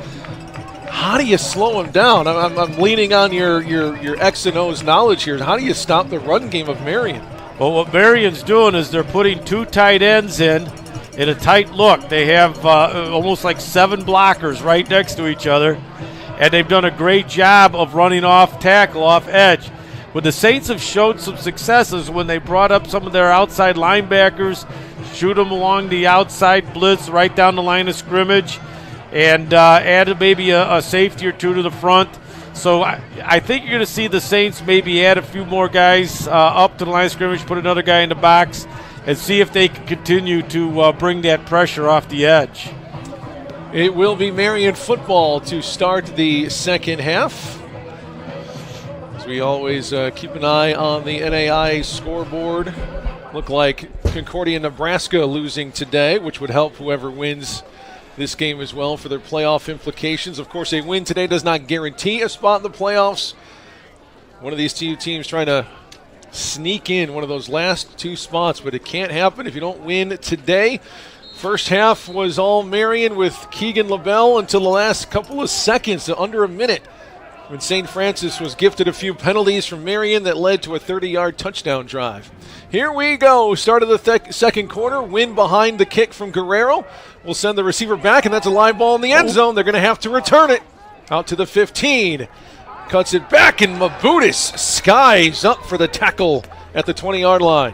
how do you slow him down? I'm leaning on your X and O's knowledge here. How do you stop the run game of Marian? Well, what Marian's doing is they're putting 2 tight ends in a tight look. They have almost like 7 blockers right next to each other, and they've done a great job of running off tackle, off edge. When the Saints have showed some successes when they brought up some of their outside linebackers, shoot them along the outside blitz right down the line of scrimmage, and added maybe a safety or 2 to the front. So I think you're going to see the Saints maybe add a few more guys up to the line of scrimmage, put another guy in the box, and see if they can continue to bring that pressure off the edge. It will be Marian football to start the second half. As we always keep an eye on the NAIA scoreboard. Look like Concordia, Nebraska losing today, which would help whoever wins this game as well for their playoff implications. Of course, a win today does not guarantee a spot in the playoffs. One of these 2 teams trying to sneak in one of those last 2 spots, but it can't happen if you don't win today. First half was all Marian with Keegan LaBelle until the last couple of seconds, to under a minute, when St. Francis was gifted a few penalties from Marian that led to a 30-yard touchdown drive. Here we go. Start of the second quarter. Win behind the kick from Guerrero. We'll send the receiver back, and that's a live ball in the end zone. They're going to have to return it out to the 15. Cuts it back, and Mabudis skies up for the tackle at the 20-yard line.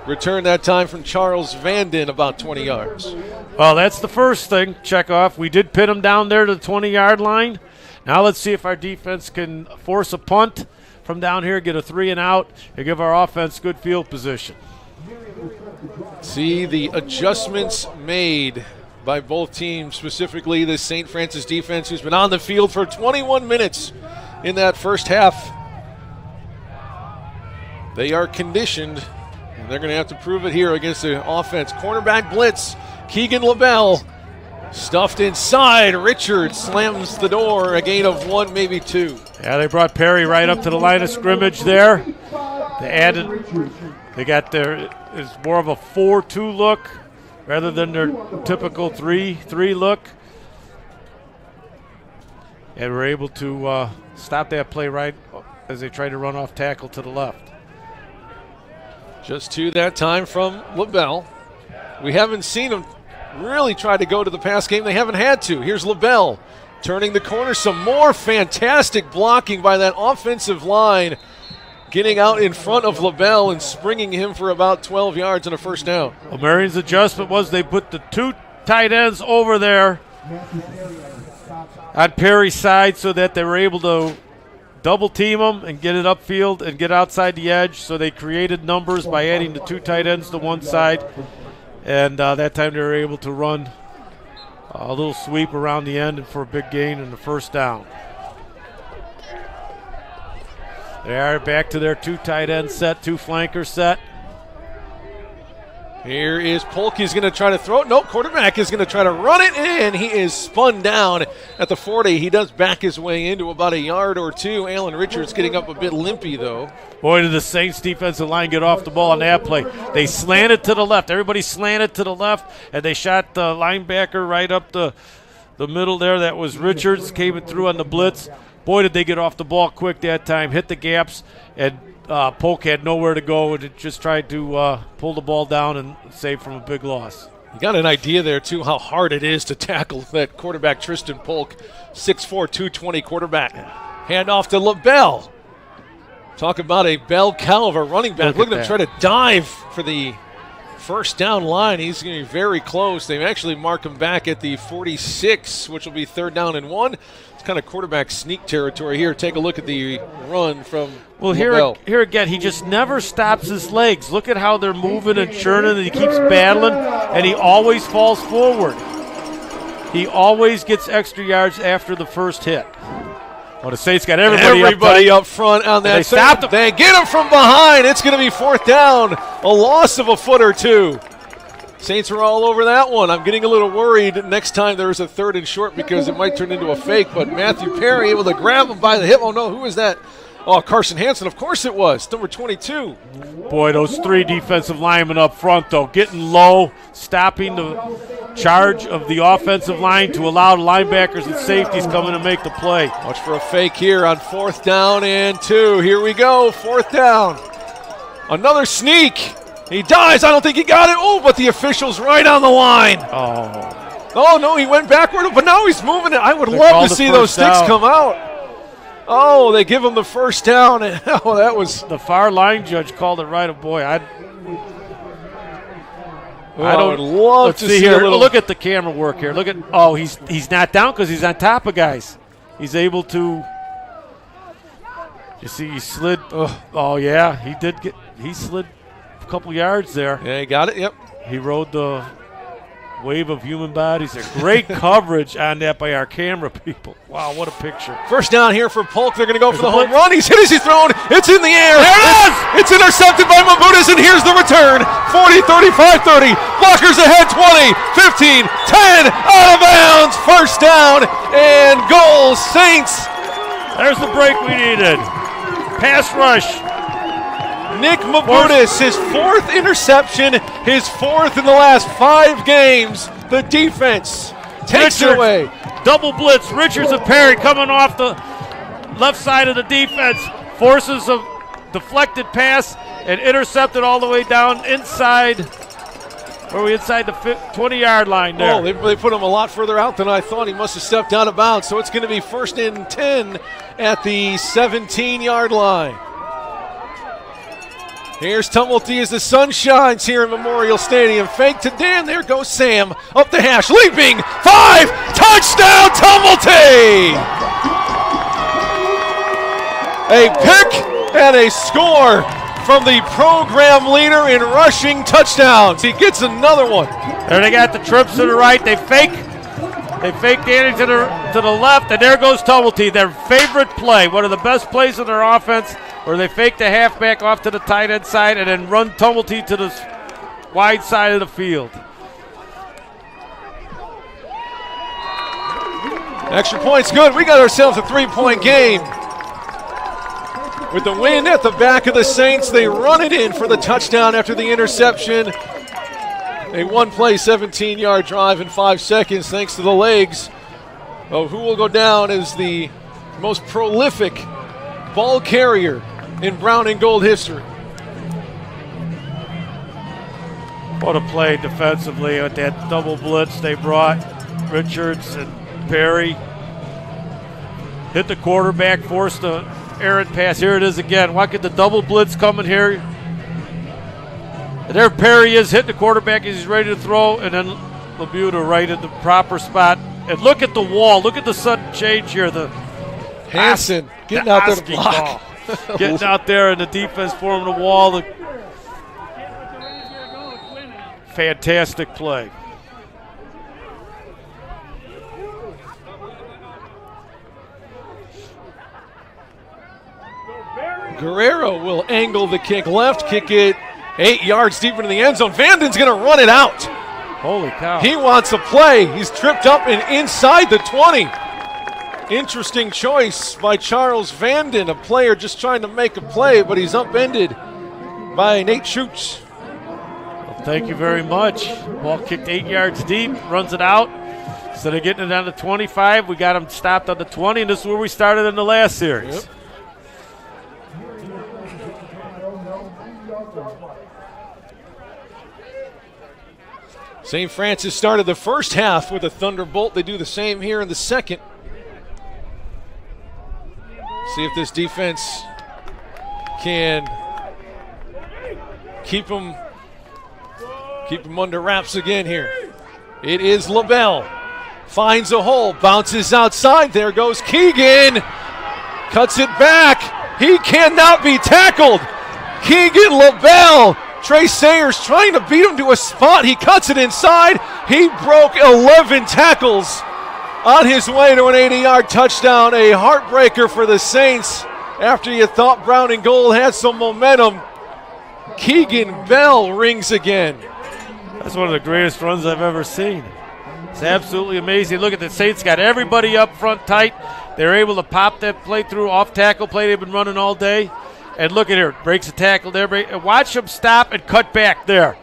Return that time from Charles Vanden, about 20 yards. Well, that's the first thing, check off. We did pin them down there to the 20-yard line. Now let's see if our defense can force a punt from down here, get a 3 and out, and give our offense good field position. See the adjustments made by both teams, specifically the St. Francis defense, who's been on the field for 21 minutes in that first half. They are conditioned, and they're going to have to prove it here against the offense. Cornerback blitz, Keegan LaBelle stuffed inside. Richard slams the door, a gain of 1, maybe 2. Yeah, they brought Perry right up to the line of scrimmage there. They got it's more of a 4-2 look rather than their typical 3-3 look. And we're able to stop that play right as they try to run off tackle to the left. Just 2 that time from LaBelle. We haven't seen them really try to go to the pass game. They haven't had to. Here's LaBelle turning the corner. Some more fantastic blocking by that offensive line, getting out in front of LaBelle and springing him for about 12 yards and a first down. Well, Marian's adjustment was they put the 2 tight ends over there on Perry's side so that they were able to double team them and get it upfield and get outside the edge. So they created numbers by adding the 2 tight ends to one side. And that time they were able to run a little sweep around the end and for a big gain and the first down. They are back to their 2 tight end set, 2 flanker set. Here is Polk. He's going to try to throw it. No, quarterback is going to try to run it, and he is spun down at the 40. He does back his way into about a yard or two. Alan Richards getting up a bit limpy, though. Boy, did the Saints defensive line get off the ball on that play. They slanted to the left. Everybody slanted to the left, and they shot the linebacker right up the middle there. That was Richards, came through on the blitz. Boy, did they get off the ball quick that time, hit the gaps, and Polk had nowhere to go and just tried to pull the ball down and save from a big loss. You got an idea there, too, how hard it is to tackle that quarterback, Tristan Polk, 6'4", 220 quarterback. Hand off to LaBelle. Talk about a bell cow of a running back. Look at him try to dive for the first down line. He's going to be very close. They actually mark him back at the 46, which will be 3rd down and 1. It's kind of quarterback sneak territory here. Take a look at the run from LaBelle. Here again, he just never stops his legs. Look at how they're moving and churning, and he keeps battling, and he always falls forward. He always gets extra yards after the first hit. Well, the Saints got everybody up front on that. They stopped him. They get him from behind. It's going to be 4th down. A loss of a foot or two. Saints are all over that one. I'm getting a little worried next time there's a 3rd and short because it might turn into a fake, but Matthew Perry able to grab him by the hip. Oh, no, who is that? Oh, Carson Hansen, of course it was, number 22. Boy, those 3 defensive linemen up front, though, getting low, stopping the charge of the offensive line to allow the linebackers and safeties coming to make the play. Watch for a fake here on 4th down and 2. Here we go, 4th down. Another sneak. He dies. I don't think he got it. Oh, but the official's right on the line. Oh, no, he went backward, but now he's moving it. I would love to see those sticks come out. Oh, they give him the first down. Oh, that was the far line judge called it right. Boy, I would love to see a little. Look at the camera work here. Look at he's not down because he's on top of guys. He's able to. You see, he slid. Oh yeah, he slid a couple yards there. Yeah, he got it. Yep. He rode the wave of human bodies. A great coverage on that by our camera people. Wow, what a picture. First down here for Polk. They're going to go for the home run. He's hit as he's thrown. It's in the air. There it is! It's intercepted by Mabudas, and here's the return. 40, 35, 30. Blockers ahead, 20, 15, 10. Out of bounds. First down and goal, Saints. There's the break we needed. Pass rush. Nick Mabudas, his 4th interception, his 4th in the last 5 games. The defense takes it away. Double blitz. Richards and Perry coming off the left side of the defense. Forces a deflected pass and intercepted all the way down inside. Where are we inside the 20-yard line there? Oh, they put him a lot further out than I thought. He must have stepped out of bounds. So it's going to be 1st and 10 at the 17-yard line. Here's Tumulty as the sun shines here in Memorial Stadium. Fake to Dan. There goes Sam up the hash. Leaping. 5. Touchdown, Tumulty! A pick and a score from the program leader in rushing touchdowns. He gets another one. There they got the trips to the right. They fake Danny to the left, and there goes Tumulty. Their favorite play, one of the best plays in their offense, where they fake the halfback off to the tight end side and then run Tumulty to the wide side of the field. Extra point's good. We got ourselves a 3-point game. With the wind at the back of the Saints, they run it in for the touchdown after the interception. A one-play 17-yard drive in 5 seconds thanks to the legs of who will go down as the most prolific ball carrier in brown and gold history. What a play defensively with that double blitz they brought. Richards and Perry hit the quarterback, forced the errant pass. Here it is again. Look at the double blitz coming here. And there Perry is hitting the quarterback as he's ready to throw, and then Labuda right in the proper spot. And look at the wall. Look at the sudden change here. The Hansen Getting out there to block. Getting out there and the defense forming a wall. Fantastic play. Guerrero will angle the kick left, kick it 8 yards deep into the end zone. Vanden's going to run it out. Holy cow. He wants a play. He's tripped up and inside the 20. Interesting choice by Charles Vanden, a player just trying to make a play, but he's upended by Nate Schutz. Well, thank you very much. Ball kicked 8 yards deep, runs it out. Instead of getting it down to 25, we got him stopped on the 20, and this is where we started in the last series. Yep. St. Francis started the first half with a thunderbolt. They do the same here in the second. See if this defense can keep them under wraps again here. It is LaBelle. Finds a hole, bounces outside. There goes Keegan. Cuts it back. He cannot be tackled. Keegan LaBelle. Trey Sayers trying to beat him to a spot. He cuts it inside. He broke 11 tackles on his way to an 80-yard touchdown. A heartbreaker for the Saints after you thought Brown and Gold had some momentum. Keegan Bell rings again. That's one of the greatest runs I've ever seen. It's absolutely amazing. Look at the Saints got everybody up front tight. They're able to pop that play through, off tackle play they've been running all day. And look at here, breaks a tackle there. Watch him stop and cut back there.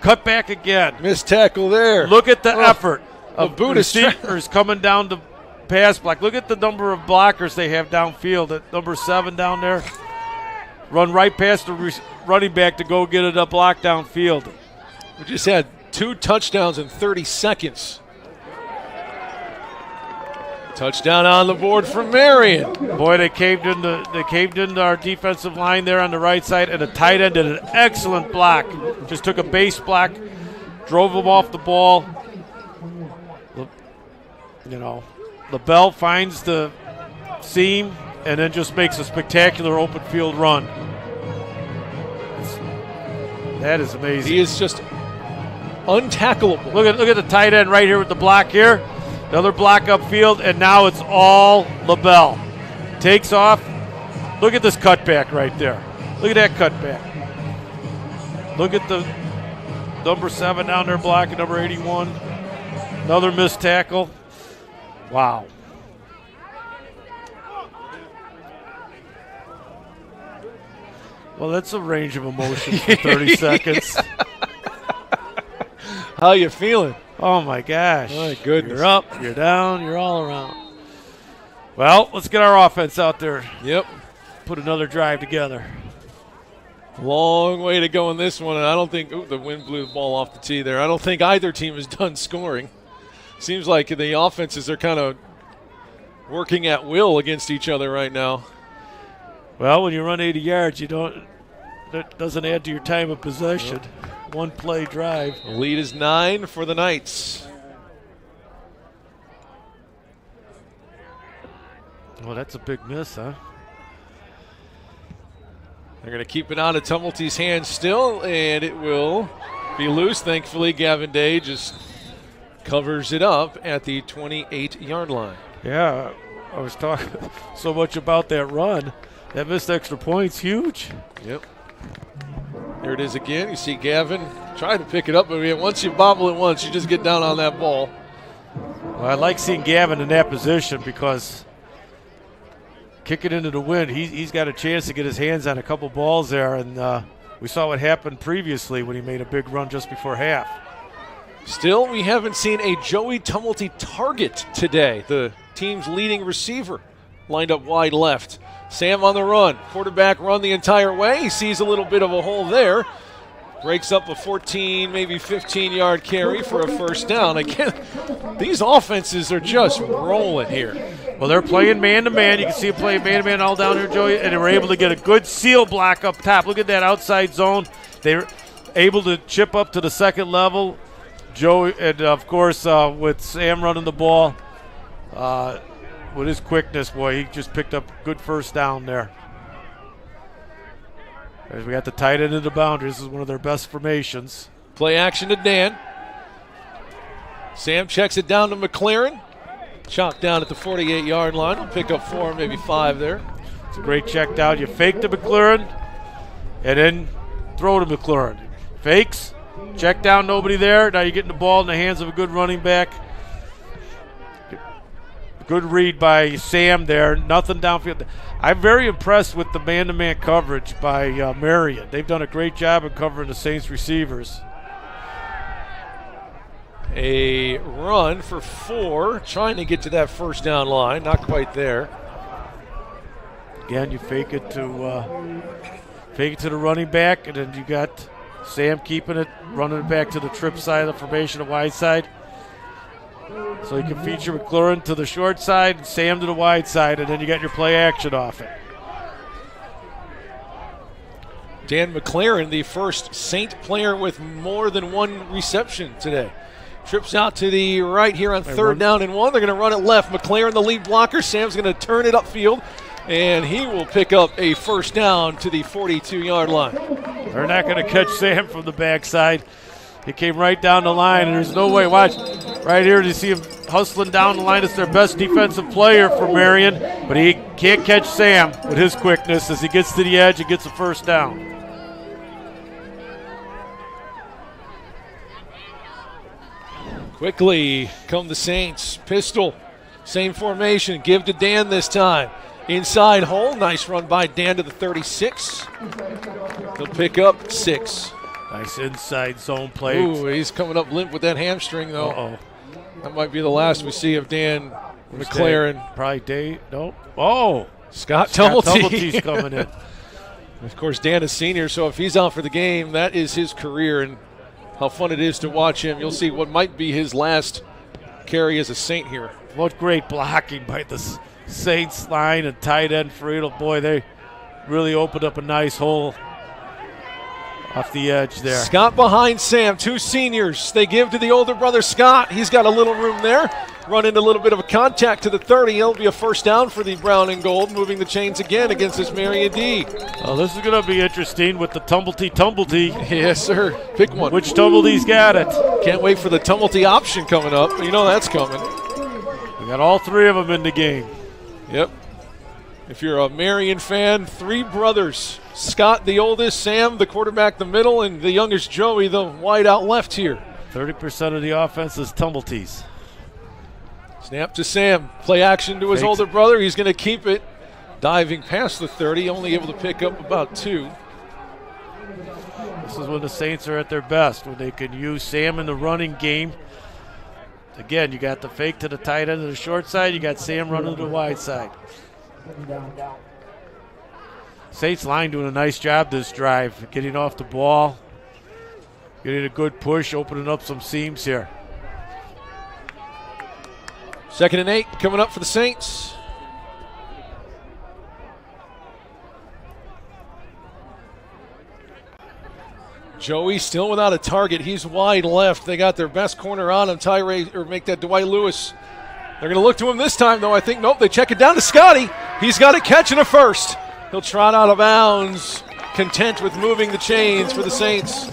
Cut back again. Missed tackle there. Look at the effort of Buddhist receivers coming down to pass block. Look at the number of blockers they have downfield. At number 7 down there. Run right past the running back to go get it up block downfield. We just had 2 touchdowns in 30 seconds. Touchdown on the board from Marian. Boy, they caved into our defensive line there on the right side, and the tight end did an excellent block. Just took a base block, drove him off the ball. LaBelle finds the seam and then just makes a spectacular open field run. That is amazing. He is just untackleable. Look at the tight end right here with the block here. Another block upfield, and now it's all LaBelle. Takes off. Look at this cutback right there. Look at that cutback. Look at the number 7 down there blocking number 81. Another missed tackle. Wow. Well, that's a range of emotion for 30 seconds. How you feeling? Oh, my gosh. My goodness. You're up, you're down, you're all around. Well, let's get our offense out there. Yep. Put another drive together. Long way to go in this one, and I don't think the wind blew the ball off the tee there. I don't think either team is done scoring. Seems like the offenses are kind of working at will against each other right now. Well, when you run 80 yards, that doesn't add to your time of possession. Yep. One play drive. The lead is 9 for the Knights. Oh, that's a big miss, huh? They're going to keep it out of Tumulty's hands still, and it will be loose. Thankfully, Gavin Day just covers it up at the 28-yard line. Yeah, I was talking so much about that run. That missed extra point's huge. Yep. There it is again. You see Gavin try to pick it up, but once you bobble it once, you just get down on that ball. Well, I like seeing Gavin in that position because kick it into the wind. He's got a chance to get his hands on a couple balls there, and we saw what happened previously when he made a big run just before half. Still, we haven't seen a Joey Tumulty target today. The team's leading receiver lined up wide left. Sam on the run. Quarterback run the entire way. He sees a little bit of a hole there. Breaks up a 14, maybe 15-yard carry for a first down. Again, these offenses are just rolling here. Well, they're playing man-to-man. You can see them playing man-to-man all down here, Joey, and they were able to get a good seal block up top. Look at that outside zone. They were able to chip up to the second level. Joey, and of course, with Sam running the ball, with his quickness, boy, he just picked up a good first down there. As we got the tight end of the boundary. This is one of their best formations. Play action to Dan. Sam checks it down to McLaren. Chopped down at the 48-yard line. He'll pick up 4, maybe 5 there. It's a great check down. You fake to McLaren and then throw to McLaren. Fakes, check down, nobody there. Now you're getting the ball in the hands of a good running back. Good read by Sam there. Nothing downfield. I'm very impressed with the man-to-man coverage by Marian. They've done a great job of covering the Saints receivers. A run for 4, trying to get to that first down line. Not quite there. Again, you fake it to the running back, and then you got Sam keeping it, running it back to the trip side of the formation, the wide side. So you can feature McLaurin to the short side and Sam to the wide side, and then you got your play action off it. Dan McLaren, the first Saint player with more than 1 reception today. Trips out to the right here on 3rd down and 1. They're going to run it left. McLaren, the lead blocker. Sam's going to turn it upfield, and he will pick up a first down to the 42-yard line. They're not going to catch Sam from the backside. He came right down the line, and there's no way. Watch, right here, you see him hustling down the line. It's their best defensive player for Marian, but he can't catch Sam with his quickness. As he gets to the edge, he gets a first down. Quickly come the Saints. Pistol, same formation. Give to Dan this time. Inside hole. Nice run by Dan to the 36. He'll pick up 6. Nice inside zone play. Ooh, he's coming up limp with that hamstring, though. Uh-oh. That might be the last we see of Dan McLaren. Probably Dave. Nope. Oh. Scott Tumulty. Tumulty's coming in. Of course, Dan is senior, so if he's out for the game, that is his career, and how fun it is to watch him. You'll see what might be his last carry as a Saint here. What great blocking by the Saints line and tight end Friedel. Boy, they really opened up a nice hole off the edge there. Scott behind Sam, 2 seniors. They give to the older brother, Scott. He's got a little room there. Run into a little bit of a contact to the 30. It'll be a first down for the brown and gold, moving the chains again against this Marian D. Oh, this is going to be interesting with the Tumblety. Yes, sir. Pick one. Which Tumblety's got it? Can't wait for the Tumblety option coming up. You know that's coming. We got all 3 of them in the game. Yep. If you're a Marian fan, 3 brothers. Scott, the oldest, Sam, the quarterback, the middle, and the youngest, Joey, the wide out left here. 30% of the offense is Tumbleties. Snap to Sam. Play action to his older brother. He's going to keep it. Diving past the 30, only able to pick up about 2. This is when the Saints are at their best, when they can use Sam in the running game. Again, you got the fake to the tight end of the short side. You got Sam running to the wide side. Saints line doing a nice job this drive, getting off the ball, getting a good push, opening up some seams here. 2nd and 8 coming up for the Saints. Joey still without a target. He's wide left. They got their best corner on him. Make that Dwight Lewis. They're going to look to him this time, though. I think, nope, they check it down to Scotty. He's got it catching a first. He'll trot out of bounds, content with moving the chains for the Saints.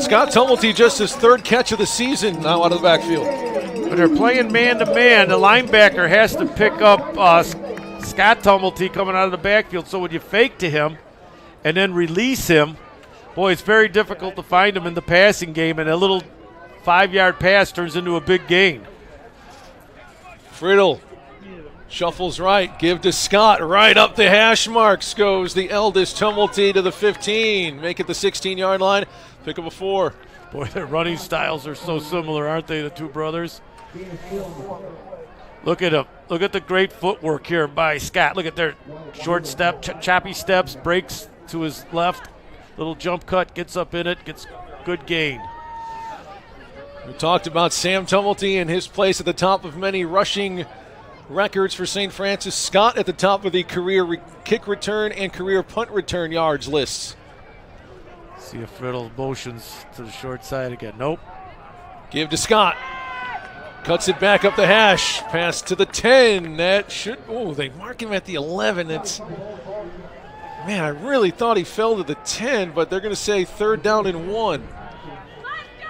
Scott Tumulty, just his 3rd catch of the season now out of the backfield. When they're playing man-to-man, the linebacker has to pick up Scott Tumulty coming out of the backfield. So when you fake to him and then release him, boy, it's very difficult to find him in the passing game, and a little 5-yard pass turns into a big gain. Friedel shuffles right, give to Scott, right up the hash marks goes the eldest Tumulty to the 15, make it the 16-yard line, pick up a 4. Boy, their running styles are so similar, aren't they, the 2 brothers? Look at him. Look at the great footwork here by Scott. Look at their short step, choppy steps, breaks to his left, little jump cut, gets up in it, gets good gain. We talked about Sam Tumulty and his place at the top of many rushing records for St. Francis. Scott at the top of the career kick return and career punt return yards lists. See if Friedel motions to the short side again. Nope. Give to Scott. Cuts it back up the hash. Pass to the 10. That should, they mark him at the 11. Man, I really thought he fell to the 10, but they're going to say 3rd down and 1.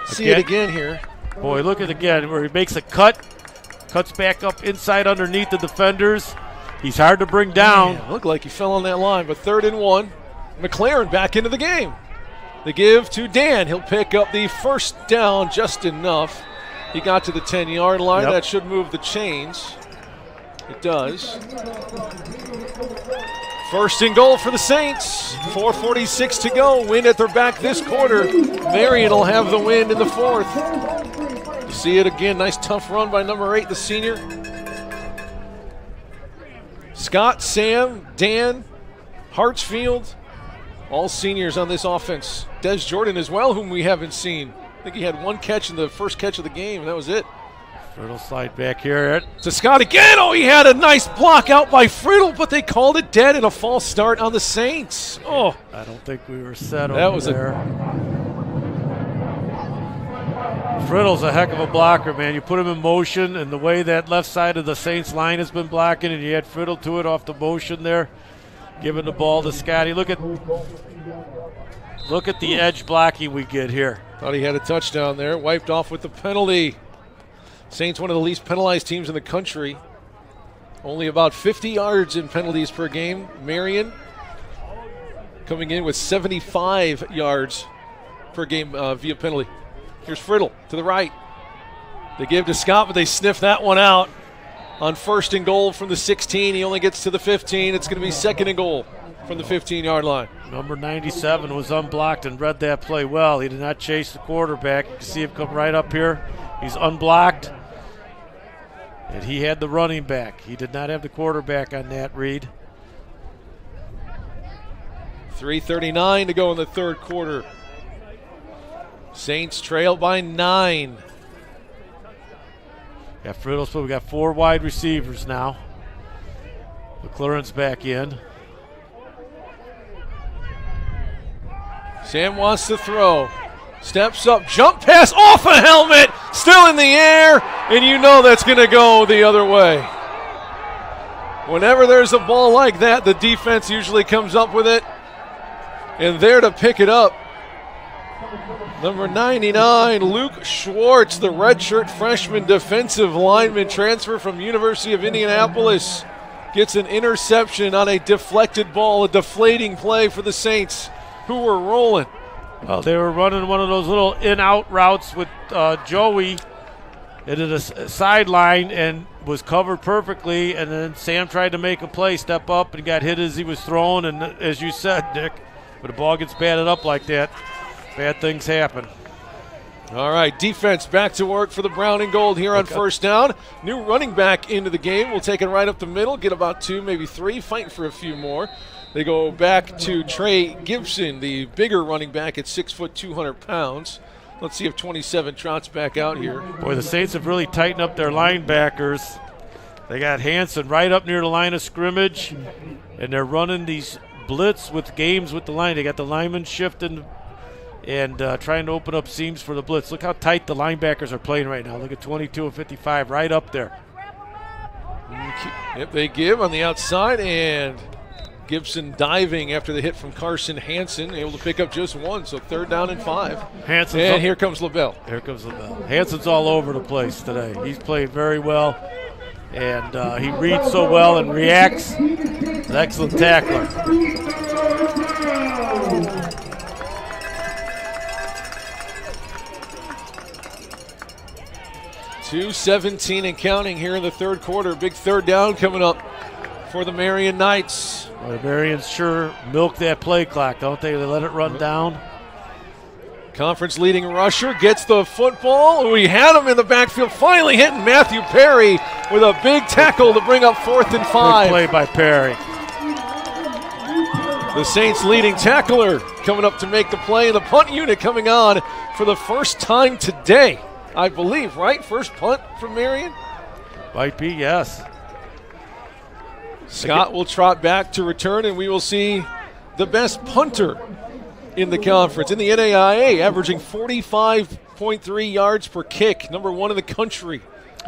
See it again here. Boy, look at it again where he makes a cut, cuts back up inside underneath the defenders. He's hard to bring down. Man, looked like he fell on that line, but 3rd and 1. McLaren back into the game. They give to Dan. He'll pick up the 1st down just enough. He got to the 10-yard line. Yep. That should move the chains. It does. 1st and goal for the Saints. 4:46 to go. Win at their back this quarter. Marian will have the win in the 4th. You see it again. Nice tough run by number 8, the senior. Scott, Sam, Dan, Hartsfield, all seniors on this offense. Des Jordan as well, whom we haven't seen. I think he had 1 catch in the first catch of the game, and that was it. Friddle slide back here. To Scott again. Oh, he had a nice block out by Friddle, but they called it dead and a false start on the Saints. Oh, I don't think we were set that over was there. Friddle's a heck of a blocker, man. You put him in motion, and the way that left side of the Saints line has been blocking, and you had Friddle to it off the motion there, giving the ball to Scotty. Look at the edge blocking we get here. Thought he had a touchdown there. Wiped off with the penalty. Saints, one of the least penalized teams in the country. Only about 50 yards in penalties per game. Marian coming in with 75 yards per game via penalty. Here's Friddle to the right. They give to Scott, but they sniff that one out. On 1st and goal from the 16, he only gets to the 15. It's going to be 2nd and goal from the 15-yard line. Number 97 was unblocked and read that play well. He did not chase the quarterback. You can see him come right up here. He's unblocked. And he had the running back. He did not have the quarterback on that read. 3:39 to go in the 3rd quarter. Saints trail by 9. Got Friddle, so we got 4 wide receivers now. McLaurin's back in. Sam wants to throw. Steps up, jump pass off a helmet, still in the air, and you know that's going to go the other way. Whenever there's a ball like that, the defense usually comes up with it, and there to pick it up. Number 99, Luke Schwartz, the redshirt freshman defensive lineman, transfer from University of Indianapolis, gets an interception on a deflected ball, a deflating play for the Saints, who were rolling. Well, they were running one of those little in-out routes with Joey into the sideline and was covered perfectly, and then Sam tried to make a play, step up, and got hit as he was throwing, and as you said, Nick, when the ball gets batted up like that, bad things happen. All right, defense back to work for the brown and gold here on 1st down. New running back into the game. We'll take it right up the middle, get about 2, maybe 3, fighting for a few more. They go back to Trey Gibson, the bigger running back at 6 foot, 200 pounds. Let's see if 27 trots back out here. Boy, the Saints have really tightened up their linebackers. They got Hanson right up near the line of scrimmage, and they're running these blitz with games with the line. They got the linemen shifting and trying to open up seams for the blitz. Look how tight the linebackers are playing right now. Look at 22 and 55 right up there. Yep, they give on the outside, and Gibson diving after the hit from Carson Hansen, able to pick up just 1, so 3rd down and 5. And here comes LaBelle. Here comes LaBelle. Hanson's all over the place today. He's played very well, and he reads so well and reacts. An excellent tackler. 2:17 and counting here in the 3rd quarter. Big 3rd down coming up for the Marian Knights. Well, the Marians sure milk that play clock, don't they? They let it run down. Conference leading rusher gets the football. We had him in the backfield, finally hitting Matthew Perry with a big tackle to bring up 4th and 5. Good play by Perry. The Saints leading tackler coming up to make the play, and the punt unit coming on for the first time today, I believe, right? First punt from Marian? Might be, yes. Scott will trot back to return, and we will see the best punter in the conference, in the NAIA, averaging 45.3 yards per kick, number 1 in the country.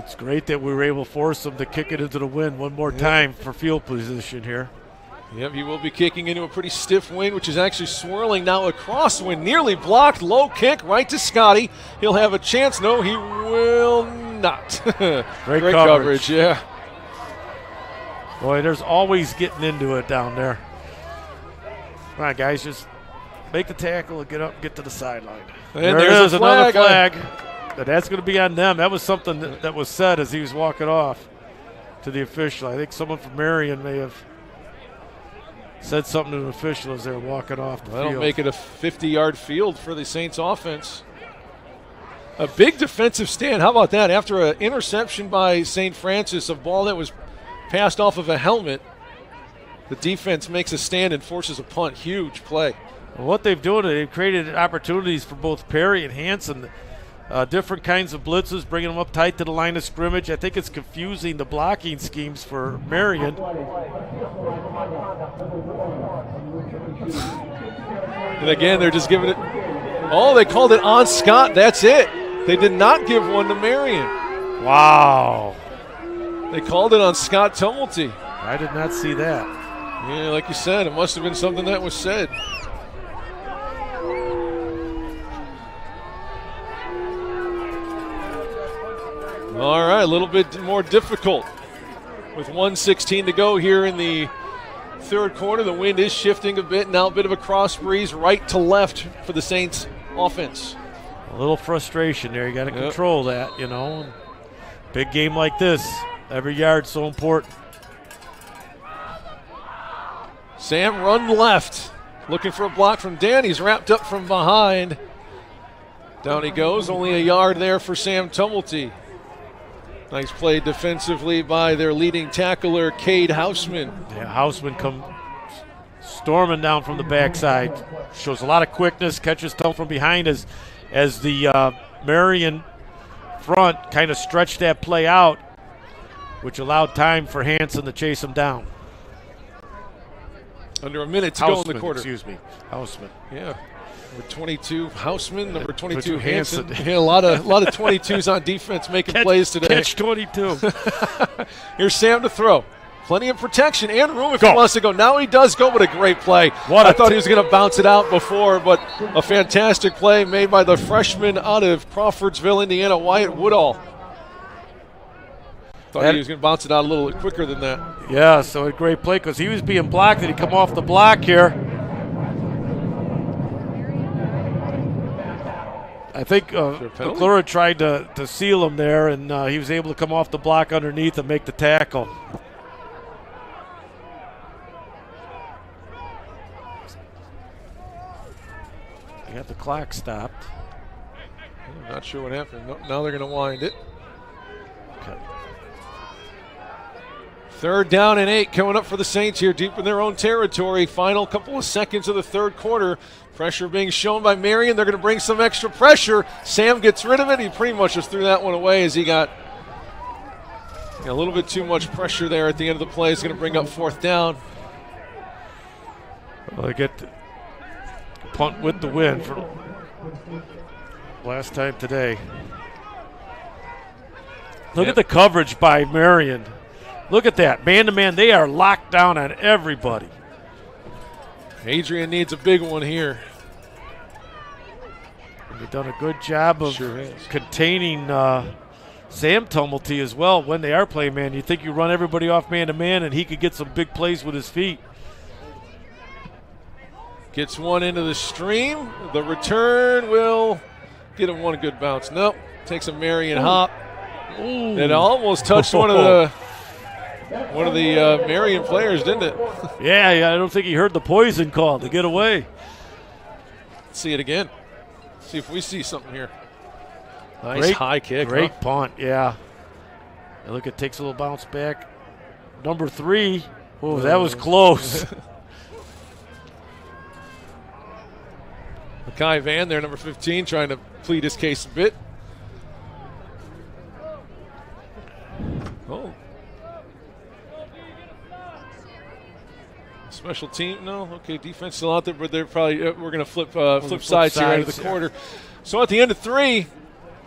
It's great that we were able to force them to kick it into the wind one more time for field position here. Yep, he will be kicking into a pretty stiff wind, which is actually swirling now across the wind. Nearly blocked, low kick right to Scotty. He'll have a chance. No, he will not. Great coverage, yeah. Boy, there's always getting into it down there. Come on, guys, just make the tackle and get up and get to the sideline. And there's another flag. But that's going to be on them. That was something that was said as he was walking off to the official. I think someone from Marian may have said something to an official as they were walking off the field. That'll make it a 50-yard field for the Saints offense. A big defensive stand. How about that? After an interception by St. Francis, a ball that was passed off of a helmet, the defense makes a stand and forces a punt. Huge play. Well, what they've done, they've created opportunities for both Perry and Hansen. Different kinds of blitzes, bringing them up tight to the line of scrimmage. I think it's confusing the blocking schemes for Marian. And again, they're just giving it. Oh, they called it on Scott. That's it. They did not give one to Marian. Wow. They called it on Scott Tumulty. I did not see that. Yeah, like you said, it must have been something that was said. All right, a little bit more difficult with 1:16 to go here in the third quarter. The wind is shifting a bit. Now a bit of a cross breeze right to left for the Saints offense. A little frustration there. You got to control that, you know. Big game like this, every yard's so important. Sam run left, looking for a block from Dan. He's wrapped up from behind. Down he goes, only a yard there for Sam Tumulty. Nice play defensively by their leading tackler, Cade Houseman. Yeah, Houseman come storming down from the backside. Shows a lot of quickness, catches Tum from behind as the Marian front kind of stretched that play out, which allowed time for Hansen to chase him down. Under a minute to go in the quarter. Excuse me, Houseman. Yeah. Number 22, Houseman. Number 22, Hansen. Yeah, a lot of 22s on defense making plays today. Catch 22. Here's Sam to throw. Plenty of protection and room if he wants to go. Now he does go, but a great play. I thought he was going to bounce it out before, but a fantastic play made by the freshman out of Crawfordsville, Indiana, Wyatt Woodall. Thought he was going to bounce it out a little quicker than that. Yeah, so a great play because he was being blocked. Did he come off the block here? I think McClure tried to seal him there, and he was able to come off the block underneath and make the tackle. They got the clock stopped. I'm not sure what happened. Now they're going to wind it. Okay. 3rd down and 8 coming up for the Saints here deep in their own territory. Final couple of seconds of the third quarter. Pressure being shown by Marian. They're going to bring some extra pressure. Sam gets rid of it. He pretty much just threw that one away as he got a little bit too much pressure there at the end of the play. He's going to bring up 4th down. Well, they get the punt with the win for last time today. Look at the coverage by Marian. Look at that. Man-to-man, they are locked down on everybody. Adrian needs a big one here. And they've done a good job of containing Sam Tumulty as well when they are playing man. You think you run everybody off man-to-man and he could get some big plays with his feet. Gets one into the stream. The return will get him one good bounce. Nope. Takes a Marian hop. Ooh. It almost touched one of the Marian players, didn't it? Yeah, I don't think he heard the poison call to get away. Let's see it again. See if we see something here. Nice high kick. Great punt, yeah. And look, it takes a little bounce back. Number 3. Oh, that was close. Mackay Van there, number 15, trying to plead his case a bit. Oh. Special team, no, okay. Defense still out there, but they're probably we're going to flip sides here out of the quarter. So at the end of 3,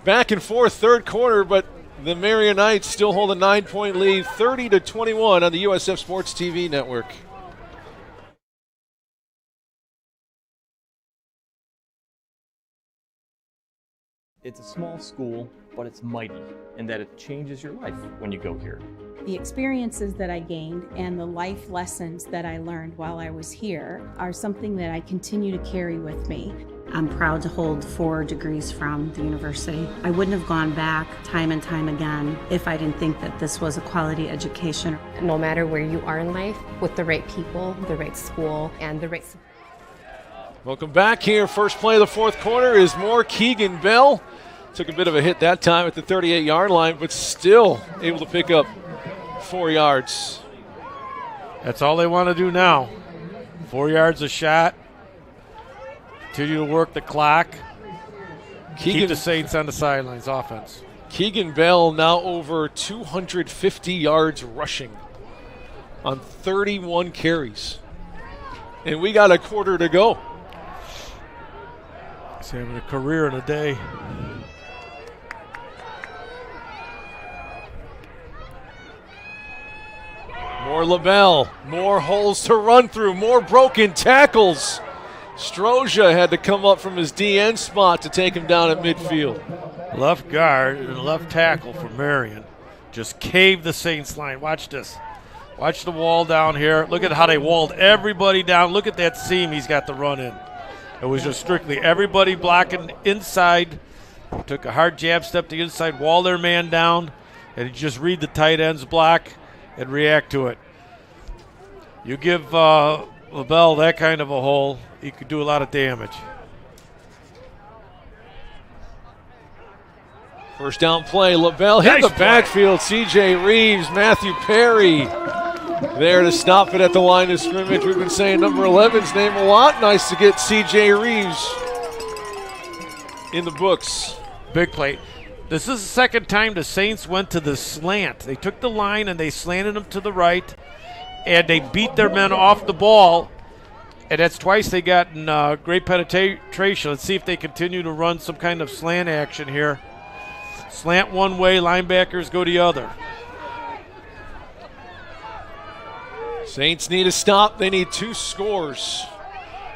back and forth, third quarter, but The Marian Knights still hold a 9-point lead, 30-21 on the USF Sports TV network. It's a small school, but it's mighty in that it changes your life when you go here. The experiences that I gained and the life lessons that I learned while I was here are something that I continue to carry with me. I'm proud to hold 4 degrees from the university. I wouldn't have gone back time and time again if I didn't think that this was a quality education. No matter where you are in life, with the right people, the right school, and the right support. Welcome back here. First play of the fourth quarter is more Keegan Bell. Took a bit of a hit that time at the 38-yard line, but still able to pick up 4 yards. That's all they want to do now. 4 yards a shot. Continue to work the clock. Keep the Saints on the sidelines, offense. Keegan Bell now over 250 yards rushing on 31 carries. And we got a quarter to go. He's having a career in a day. More LaBelle, more holes to run through, more broken tackles. Stroja had to come up from his DN spot to take him down at midfield. Left guard and left tackle for Marian just caved the Saints line. Watch this. Watch the wall down here. Look at how they walled everybody down. Look at that seam he's got to run in. It was just strictly everybody blocking inside. Took a hard jab step to the inside, wall their man down, and you just read the tight end's block and react to it. You give LaBelle that kind of a hole, he could do a lot of damage. First down play, LaBelle hit the backfield. C.J. Reeves, Matthew Perry there to stop it at the line of scrimmage. We've been saying number 11's name a lot. Nice to get C.J. Reeves in the books. Big play. This is the second time the Saints went to the slant. They took the line and they slanted them to the right, and they beat their men off the ball. And that's twice they got in great penetration. Let's see if they continue to run some kind of slant action here. Slant one way, linebackers go the other. Saints need a stop. They need 2 scores.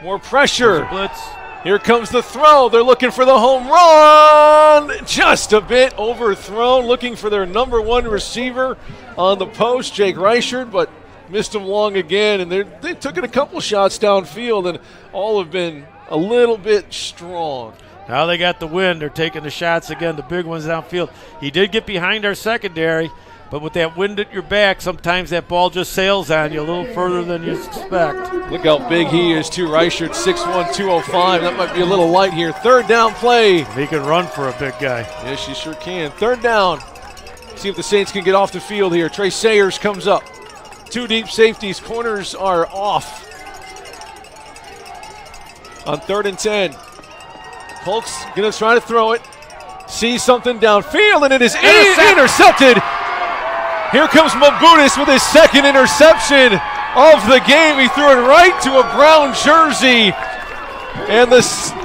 More pressure. Blitz. Here comes the throw. They're looking for the home run. Just a bit overthrown. Looking for their number 1 receiver on the post, Jake Reichert, but missed him long again. And they took it a couple shots downfield, and all have been a little bit strong. Now they got the wind. They're taking the shots again, the big ones downfield. He did get behind our secondary, but with that wind at your back, sometimes that ball just sails on you a little further than you expect. Look how big he is, too. Reichert, 6'1", 205. That might be a little light here. Third down play. He can run for a big guy. Yes, he sure can. Third down. See if the Saints can get off the field here. Trey Sayers comes up. 2 deep safeties. Corners are off. On 3rd and 10. Polk's going to try to throw it. Sees something downfield, and it is intercepted. Here comes Mabutis with his 2nd interception of the game. He threw it right to a brown jersey. And the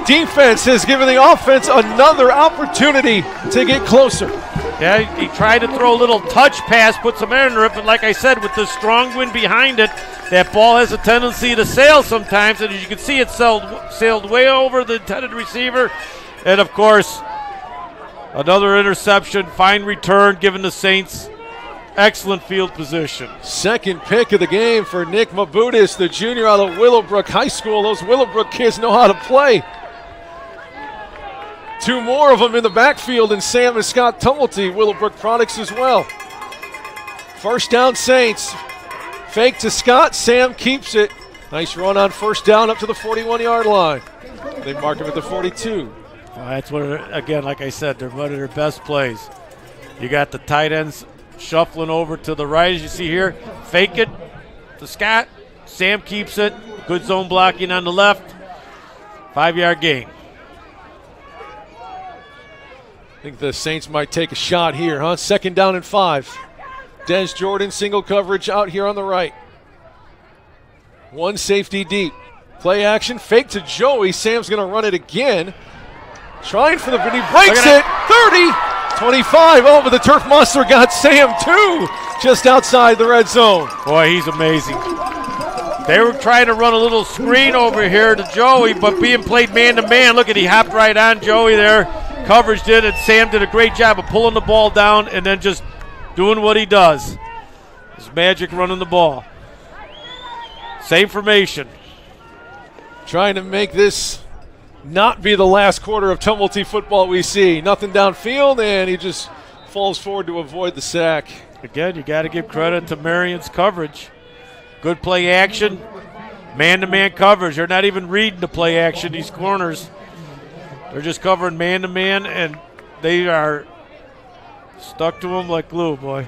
defense has given the offense another opportunity to get closer. Yeah, he tried to throw a little touch pass, put some air in it, but like I said, with the strong wind behind it, that ball has a tendency to sail sometimes, and as you can see, it sailed way over the intended receiver. And, of course, another interception, fine return, giving the Saints excellent field position. 2nd pick of the game for Nick Mabutis, the junior out of Willowbrook High School. Those Willowbrook kids know how to play. 2 more of them in the backfield, and Sam and Scott Tumulty, Willowbrook products as well. First down, Saints. Fake to Scott. Sam keeps it. Nice run on first down up to the 41-yard line. They mark him at the 42. Well, that's what, again, like I said, they're one of their best plays. You got the tight ends shuffling over to the right, as you see here. Fake it to Scott. Sam keeps it. Good zone blocking on the left. 5-yard gain. I think the Saints might take a shot here, huh? 2nd down and 5. Des Jordan, single coverage out here on the right. 1 safety deep. Play action, fake to Joey. Sam's going to run it again. Trying for the, but he breaks it. 30, 25. Oh, but the turf monster got Sam too, just outside the red zone. Boy, he's amazing. They were trying to run a little screen over here to Joey, but being played man-to-man. Look at, he hopped right on Joey there. Coverage did it. Sam did a great job of pulling the ball down and then just doing what he does. His magic running the ball. Same formation. Trying to make this not be the last quarter of tumulty football we see. Nothing downfield, and he just falls forward to avoid the sack. Again, you got to give credit to Marian's coverage. Good play action, man-to-man coverage. They're not even reading the play action, these corners. They're just covering man-to-man, and they are stuck to him like glue, boy.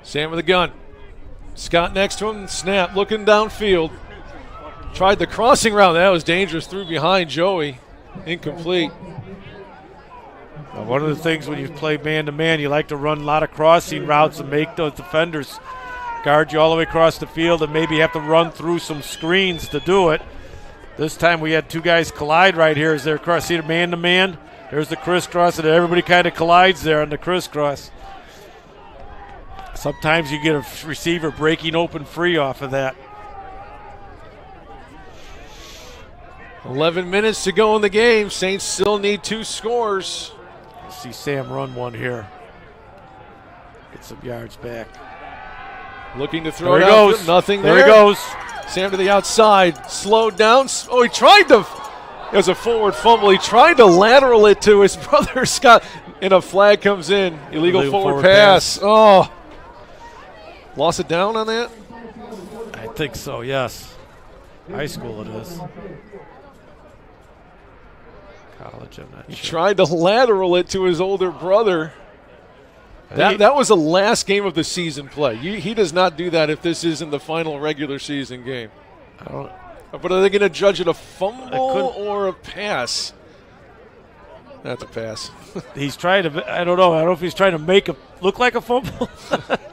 Sam with a gun. Scott next to him, snap, looking downfield. Tried the crossing route. That was dangerous, through behind Joey. Incomplete. One of the things when you play man-to-man, you like to run a lot of crossing routes and make those defenders guard you all the way across the field and maybe have to run through some screens to do it. This time we had two guys collide right here as they're across. See the man-to-man? There's the crisscross, and everybody kind of collides there on the crisscross. Sometimes you get a receiver breaking open free off of that. 11 minutes to go in the game. Saints still need 2 scores. See Sam run one here. Get some yards back. Looking to throw there it out. Goes. Nothing there. There He goes. Sam to the outside. Slowed down. Oh, he tried to. It was a forward fumble. He tried to lateral it to his brother Scott, and a flag comes in. Illegal forward pass. Oh. Lost it down on that? I think so, yes. High school it is. College, I'm not He sure. tried to lateral it to his older brother. That was the last game of the season play. He does not do that if this isn't the final regular season game. But are they going to judge it a fumble or a pass? That's a pass. He's trying to, I don't know if he's trying to make it look like a fumble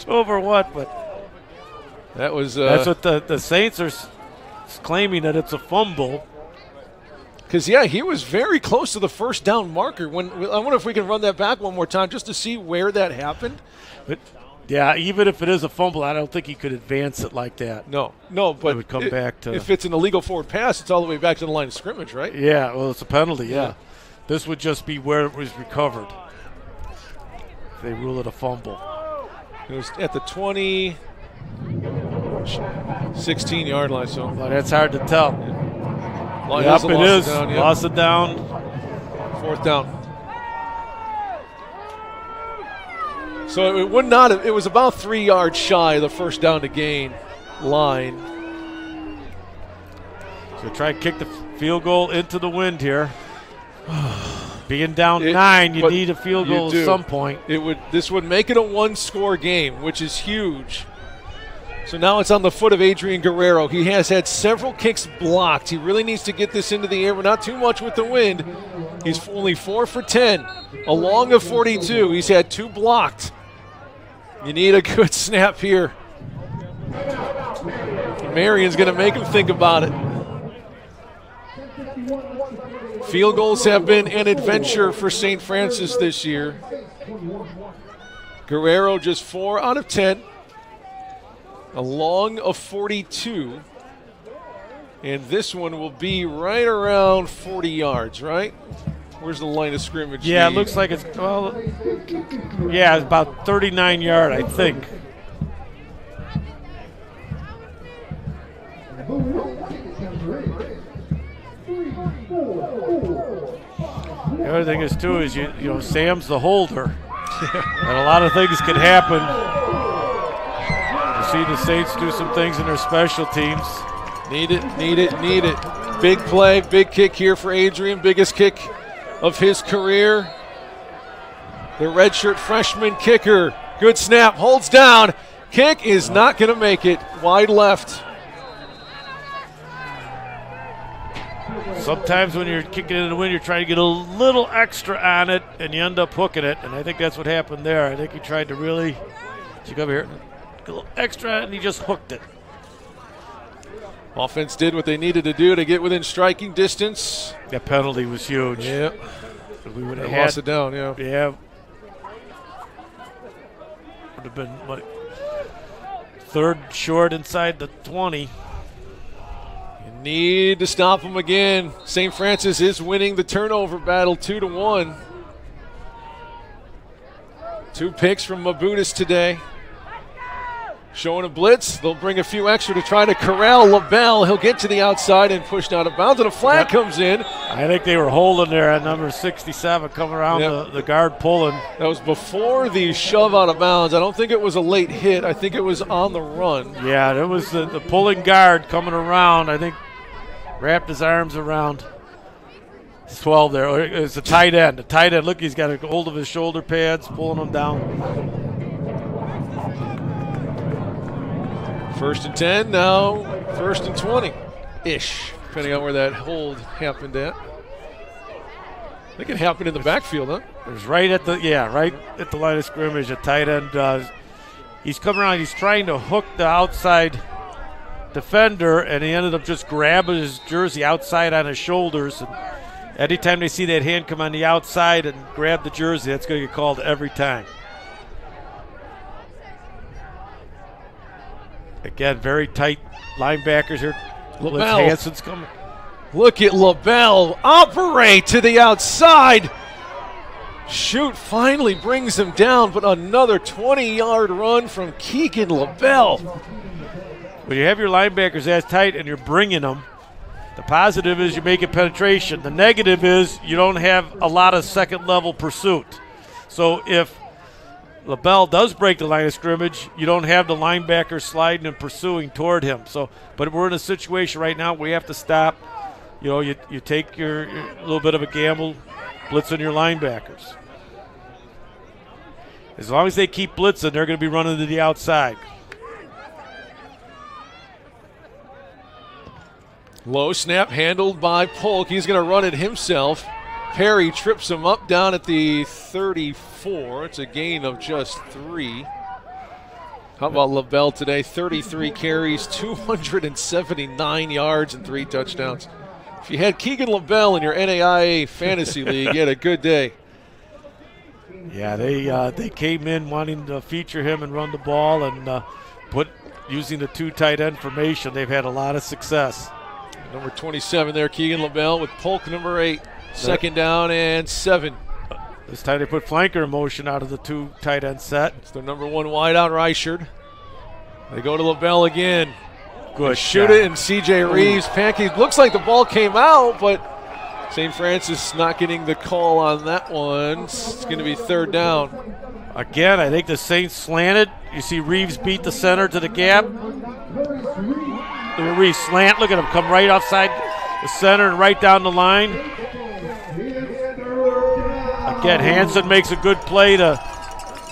over what, but that was that's what the Saints are claiming, that it's a fumble. Because, yeah, he was very close to the first down marker. I wonder if we can run that back one more time just to see where that happened. But, yeah, even if it is a fumble, I don't think he could advance it like that. No, but it would come back to. If it's an illegal forward pass, it's all the way back to the line of scrimmage, right? Yeah, well, it's a penalty, yeah. This would just be where it was recovered. If they rule it a fumble. It was at the 20, 16-yard line, so. Well, that's hard to tell. Yep, it is. Lost it down. 4th down. So it would not have, it was about 3 yards shy of the first down to gain line. So try and kick the field goal into the wind here. Being down 9, you need a field goal at some point. This would make it a 1-score game, which is huge. So now it's on the foot of Adrian Guerrero. He has had several kicks blocked. He really needs to get this into the air, but not too much with the wind. He's only 4 for 10, a long of 42. He's had 2 blocked. You need a good snap here. Marian's going to make him think about it. Field goals have been an adventure for St. Francis this year. Guerrero just 4 out of 10. A long of 42. And this one will be right around 40 yards, right? Where's the line of scrimmage? Yeah, it looks like it's, well, yeah, it's about 39-yard, I think. The other thing is, too, is you know, Sam's the holder. And a lot of things can happen. You see the Saints do some things in their special teams. Need it. Big play, big kick here for Adrian. Biggest kick of his career. The redshirt freshman kicker. Good snap, holds down. Kick is not going to make it. Wide left. Sometimes when you're kicking it in the wind, you're trying to get a little extra on it, and you end up hooking it. And I think that's what happened there. I think he tried to really, over here, get a little extra, and he just hooked it. Offense did what they needed to do to get within striking distance. That penalty was huge. Yeah. We would have lost it down, yeah. Yeah. Would have been, what, third short inside the 20. You need to stop them again. St. Francis is winning the turnover battle 2-1. 2 picks from Mabutis today. Showing a blitz. They'll bring a few extra to try to corral LaBelle. He'll get to the outside and pushed out of bounds, and a flag comes in. I think they were holding there at number 67, coming around the guard pulling. That was before the shove out of bounds. I don't think it was a late hit. I think it was on the run. Yeah, it was the pulling guard coming around. I think wrapped his arms around. It's 12 there. It's a tight end. The tight end, look, he's got a hold of his shoulder pads, pulling them down. 1st and 10, now 1st and 20-ish, depending on where that hold happened at. I think it happened in the backfield, huh? It was right at the line of scrimmage. A tight end. He's coming around. He's trying to hook the outside defender, and he ended up just grabbing his jersey outside on his shoulders. And anytime they see that hand come on the outside and grab the jersey, that's going to get called every time. Again, very tight linebackers here. LaBelle. Hansen's coming. Look at LaBelle operate to the outside. Shoot finally brings him down, but another 20-yard run from Keegan LaBelle. When you have your linebackers as tight and you're bringing them, the positive is you're making penetration. The negative is you don't have a lot of second-level pursuit. So if LaBelle does break the line of scrimmage, you don't have the linebacker sliding and pursuing toward him. So, but we're in a situation right now where we have to stop. You know, you take your little bit of a gamble, blitzing your linebackers. As long as they keep blitzing, they're going to be running to the outside. Low snap handled by Polk. He's going to run it himself. Perry trips him up down at the 34. It's a gain of just 3. How about LaBelle today? 33 carries, 279 yards, and 3 touchdowns. If you had Keegan LaBelle in your NAIA fantasy league, you had a good day. Yeah, they came in wanting to feature him and run the ball, and using the 2 tight end formation. They've had a lot of success. Number 27 there, Keegan LaBelle with Polk number 8. 2nd down and 7. This time they put flanker in motion out of the 2 tight end set. It's their number 1 wideout, Reichard. They go to LaBelle again. Good shoot it, and C.J. Reeves pancake. Looks like the ball came out, but St. Francis not getting the call on that one. It's going to be 3rd down. Again, I think the Saints slanted. You see Reeves beat the center to the gap. Look at Reeves slant. Look at him come right outside the center and right down the line. Again, Hansen makes a good play to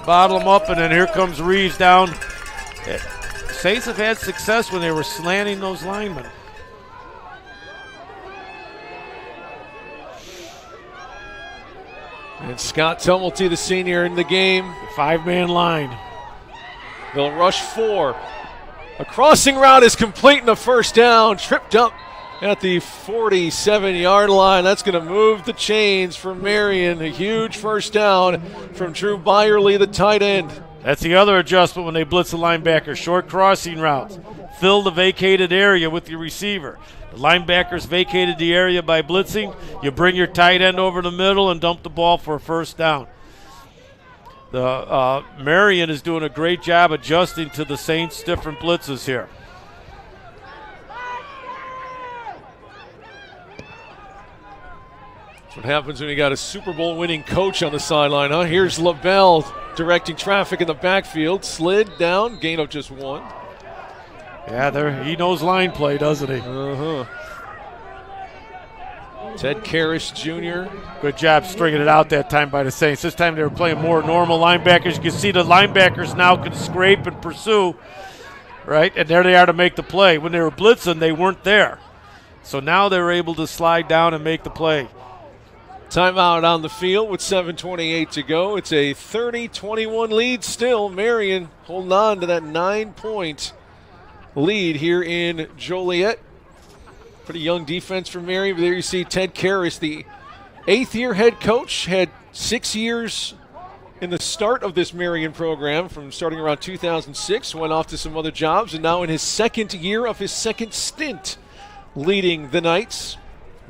bottle him up, and then here comes Reeves down. Saints have had success when they were slanting those linemen. And Scott Tumulty, the senior, in the game. The 5-man line. They'll rush 4. A crossing route is complete in the 1st down. Tripped up at the 47-yard line. That's going to move the chains for Marian. A huge 1st down from Drew Byerly, the tight end. That's the other adjustment when they blitz the linebacker. Short crossing routes. Fill the vacated area with your receiver. The linebackers vacated the area by blitzing. You bring your tight end over the middle and dump the ball for a 1st down. The Marian is doing a great job adjusting to the Saints' different blitzes here. That's what happens when you got a Super Bowl winning coach on the sideline, huh? Here's LaBelle directing traffic in the backfield. Slid down, gain of just 1. Yeah, he knows line play, doesn't he? Uh-huh. Ted Karras Jr. Good job stringing it out that time by the Saints. This time they were playing more normal linebackers. You can see the linebackers now can scrape and pursue, right? And there they are to make the play. When they were blitzing, they weren't there. So now they were able to slide down and make the play. Timeout on the field with 7:28 to go. It's a 30-21 lead still. Marian holding on to that 9-point lead here in Joliet. Pretty young defense for Marian. But there you see Ted Karras, the 8th-year head coach, had 6 years in the start of this Marian program from starting around 2006, went off to some other jobs, and now in his 2nd year of his 2nd stint leading the Knights.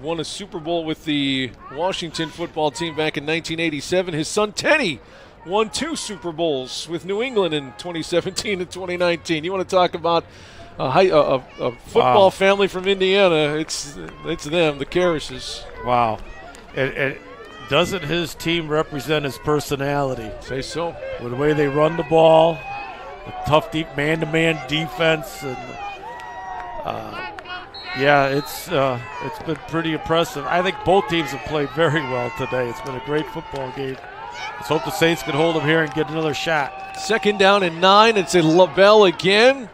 Won a Super Bowl with the Washington football team back in 1987. His son Teddy won 2 Super Bowls with New England in 2017 and 2019. You want to talk about a football family from Indiana? It's them, the Karrases. Wow. And doesn't his team represent his personality? Say so. With the way they run the ball, the tough, deep man-to-man defense, and it's been pretty impressive. I think both teams have played very well today. It's been a great football game. Let's hope the Saints can hold them here and get another shot. 2nd down and 9. It's in LaBelle again.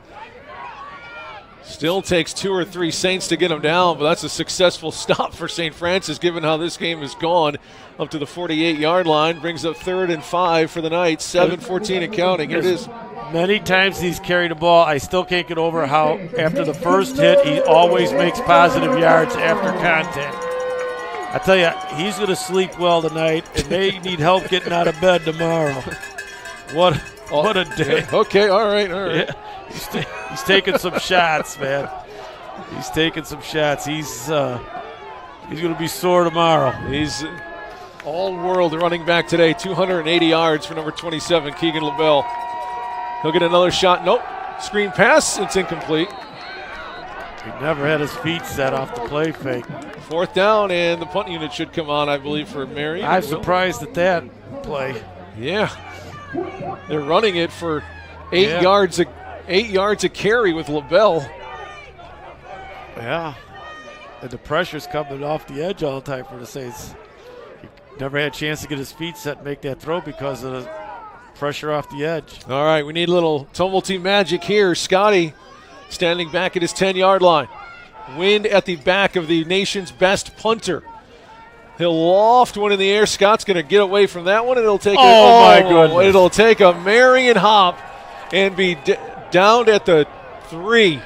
Still takes 2 or 3 Saints to get them down, but that's a successful stop for St. Francis given how this game has gone up to the 48-yard line. Brings up 3rd and 5 for the Knights, 7-14 and counting. Here it is. Many times he's carried the ball. I still can't get over how after the first hit he always makes positive yards after contact. I tell you, he's going to sleep well tonight and may need help getting out of bed tomorrow. What a day. Okay, all right. Yeah. He's taking some shots, man. He's taking some shots. He's going to be sore tomorrow. He's all-world running back today, 280 yards for number 27, Keegan LaBelle. He'll get another shot. Nope. Screen pass. It's incomplete. He never had his feet set off the play fake. 4th down, and the punt unit should come on, I believe, for Marian. I'm surprised at that play. Yeah. They're running it for 8 yards a carry with LaBelle. Yeah. And the pressure's coming off the edge all the time for the Saints. He never had a chance to get his feet set and make that throw because of the pressure off the edge. All right, we need a little tumble-team magic here. Scotty standing back at his 10-yard line. Wind at the back of the nation's best punter. He'll loft one in the air. Scott's going to get away from that one, and it'll take my goodness. It'll take a Marian hop and be down at the 3.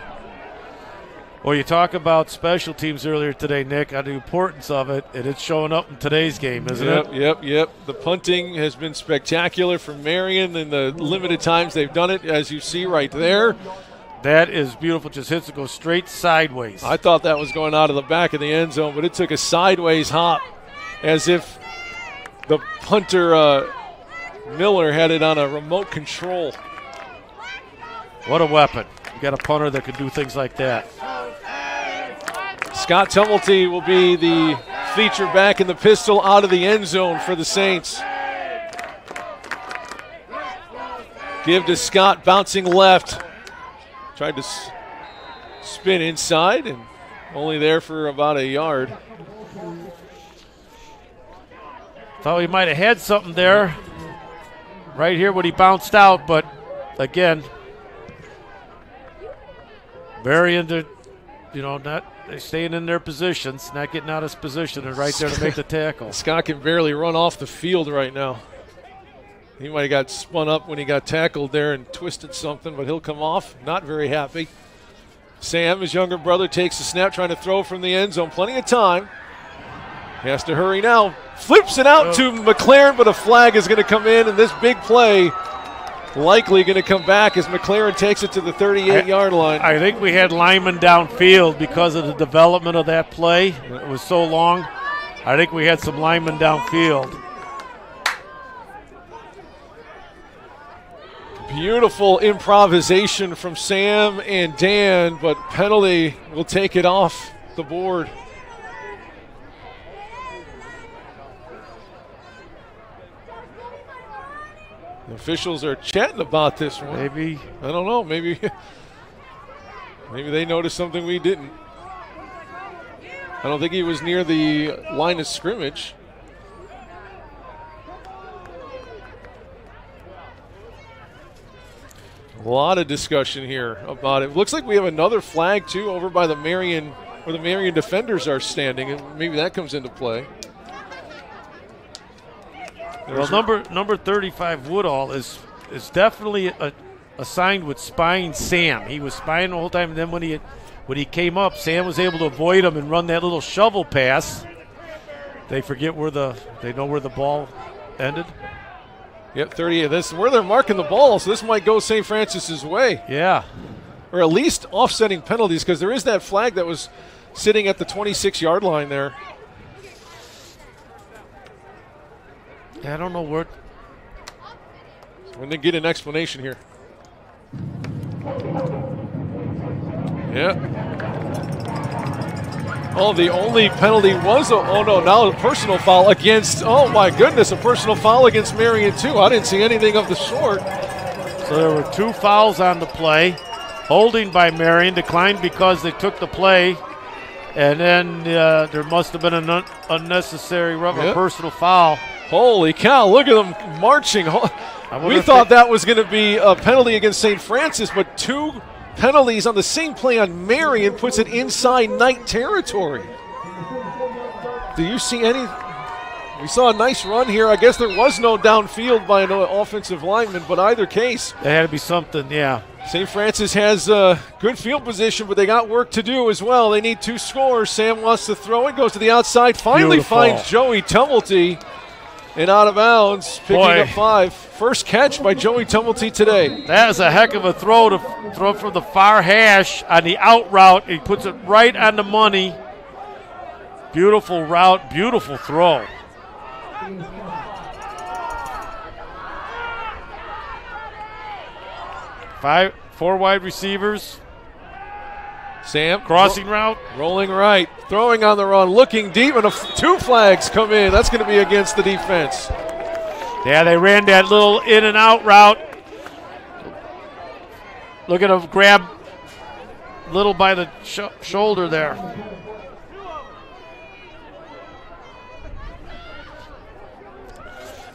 Well, you talk about special teams earlier today, Nick, on the importance of it, and it's showing up in today's game, isn't it? Yep. The punting has been spectacular for Marian in the limited times they've done it, as you see right there. That is beautiful. Just hits it, goes straight sideways. I thought that was going out of the back of the end zone, but it took a sideways hop as if the punter, Miller, had it on a remote control. What a weapon. You got a punter that can do things like that. Scott Tumulty will be the feature back in the pistol out of the end zone for the Saints. Give to Scott, bouncing left. Tried to spin inside and only there for about a yard. Thought he might have had something there right here when he bounced out, but again, Marian, not staying in their positions, not getting out of his position, and right there to make the tackle. Scott can barely run off the field right now. He might have got spun up when he got tackled there and twisted something, but he'll come off. Not very happy. Sam, his younger brother, takes the snap, trying to throw from the end zone. Plenty of time. He has to hurry now. Flips it out to McLaren, but a flag is going to come in, and this big play likely going to come back as McLaren takes it to the 38-yard line. I think we had linemen downfield because of the development of that play. It was so long. I think we had some linemen downfield. Beautiful improvisation from Sam and Dan, but penalty will take it off the board. The officials are chatting about this one. Maybe. I don't know. Maybe they noticed something we didn't. I don't think he was near the line of scrimmage. A lot of discussion here about it. Looks like we have another flag, too, over by the Marian, where the Marian defenders are standing, and maybe that comes into play. Well, number 35 Woodall is definitely assigned with spying Sam. He was spying the whole time, and then when he when he came up, Sam was able to avoid him and run that little shovel pass. They know where the ball ended. Yep, 30. This is where they're marking the ball, so this might go St. Francis's way. Yeah. Or at least offsetting penalties, because there is that flag that was sitting at the 26-yard line there. Yeah, I don't know where. When they get an explanation here. Yeah. Oh, the only penalty was now a personal foul against, oh my goodness, a personal foul against Marian too. I didn't see anything of the sort. So there were 2 fouls on the play. Holding by Marian, declined because they took the play. And then there must have been an unnecessary rubber personal foul. Holy cow, look at them marching. We thought that was going to be a penalty against St. Francis, but 2 penalties on the same play on Marian puts it inside Knight territory. Do you see any? We saw a nice run here. I guess there was no downfield by an offensive lineman, but either case. There had to be something, yeah. St. Francis has good field position, but they got work to do as well. They need 2 scores. Sam wants to throw it, goes to the outside, finally finds Joey Tumulty. And out of bounds, picking up 5. First catch by Joey Tumulty today. That is a heck of a throw to throw from the far hash on the out route. He puts it right on the money. Beautiful route, beautiful throw. Four wide receivers. Sam crossing route, rolling right, throwing on the run, looking deep, and 2 flags come in. That's going to be against the defense. Yeah, they ran that little in and out route. Look at him grab little by the shoulder there.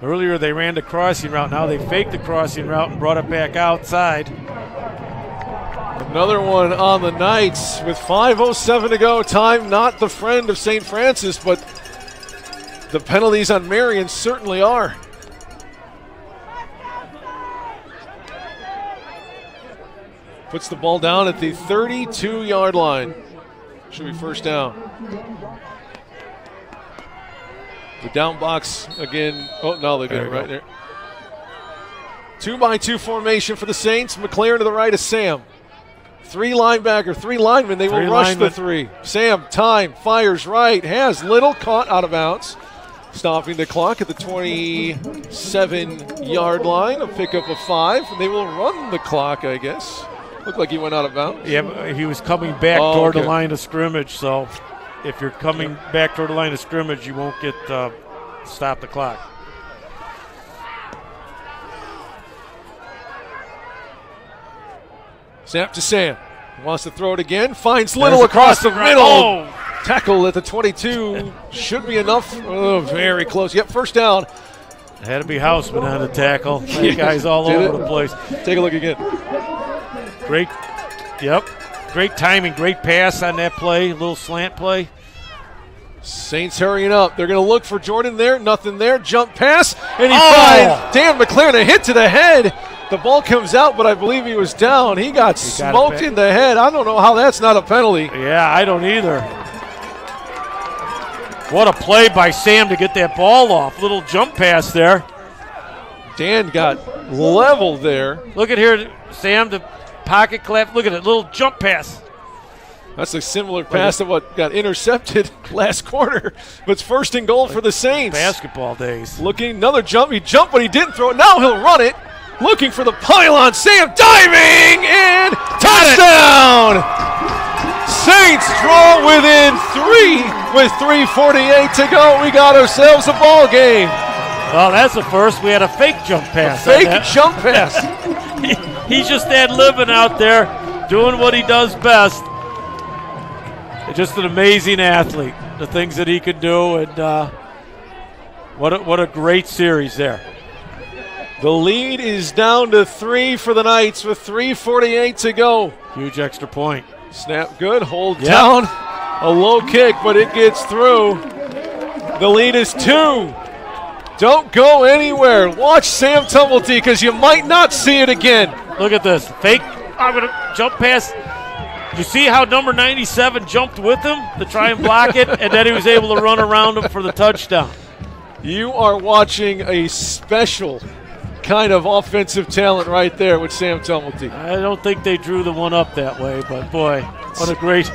Earlier they ran the crossing route. Now they faked the crossing route and brought it back outside. Another one on the Knights with 5:07 to go. Time not the friend of St. Francis, but the penalties on Marian certainly are. Puts the ball down at the 32-yard line. Should be first down. The down box again. Oh, no, they get it right there. 2-by-2 formation for the Saints. McLaren to the right of Sam. 3 linemen. They will rush the 3. Sam, time, fires right, has Little, caught out of bounds. Stopping the clock at the 27-yard line, a pickup of 5. And they will run the clock, I guess. Looked like he went out of bounds. Yeah, but he was coming back toward the line of scrimmage, so if you're coming back toward the line of scrimmage, you won't get stop the clock. Snap to Sam. Wants to throw it again. Finds Little across the middle. Oh. Tackle at the 22. Should be enough. Oh, very close. Yep, first down. It had to be Houseman on the tackle. That guy's all over the place. Take a look again. Great timing, great pass on that play, a little slant play. Saints hurrying up. They're going to look for Jordan there. Nothing there. Jump pass. And he finds Dan McLaren, a hit to the head. The ball comes out, but I believe he was down. He got smoked in the head. I don't know how that's not a penalty. Yeah, I don't either. What a play by Sam to get that ball off. Little jump pass there. Dan got leveled there. Look at here, Sam, the pocket clap. Look at it, little jump pass. That's a similar pass to what got intercepted last quarter. But it's first and goal for the Saints. Basketball days. Looking, another jump. He jumped, but he didn't throw it. Now he'll run it. Looking for the pylon. Sam diving and touchdown! Saints draw within 3 with 3:48 to go. We got ourselves a ball game. Well, that's the first. We had a fake jump pass. Jump pass. He's just living out there, doing what he does best. Just an amazing athlete. The things that he can do, and what a great series there. The lead is down to 3 for the Knights with 3:48 to go. Huge extra point. Snap good, hold down. A low kick, but it gets through. The lead is 2. Don't go anywhere. Watch Sam Tumulty because you might not see it again. Look at this. Fake. I'm going to jump pass. You see how number 97 jumped with him to try and block it, and then he was able to run around him for the touchdown. You are watching a special kind of offensive talent right there with Sam Tumulty. I don't think they drew the one up that way, but boy, what a great.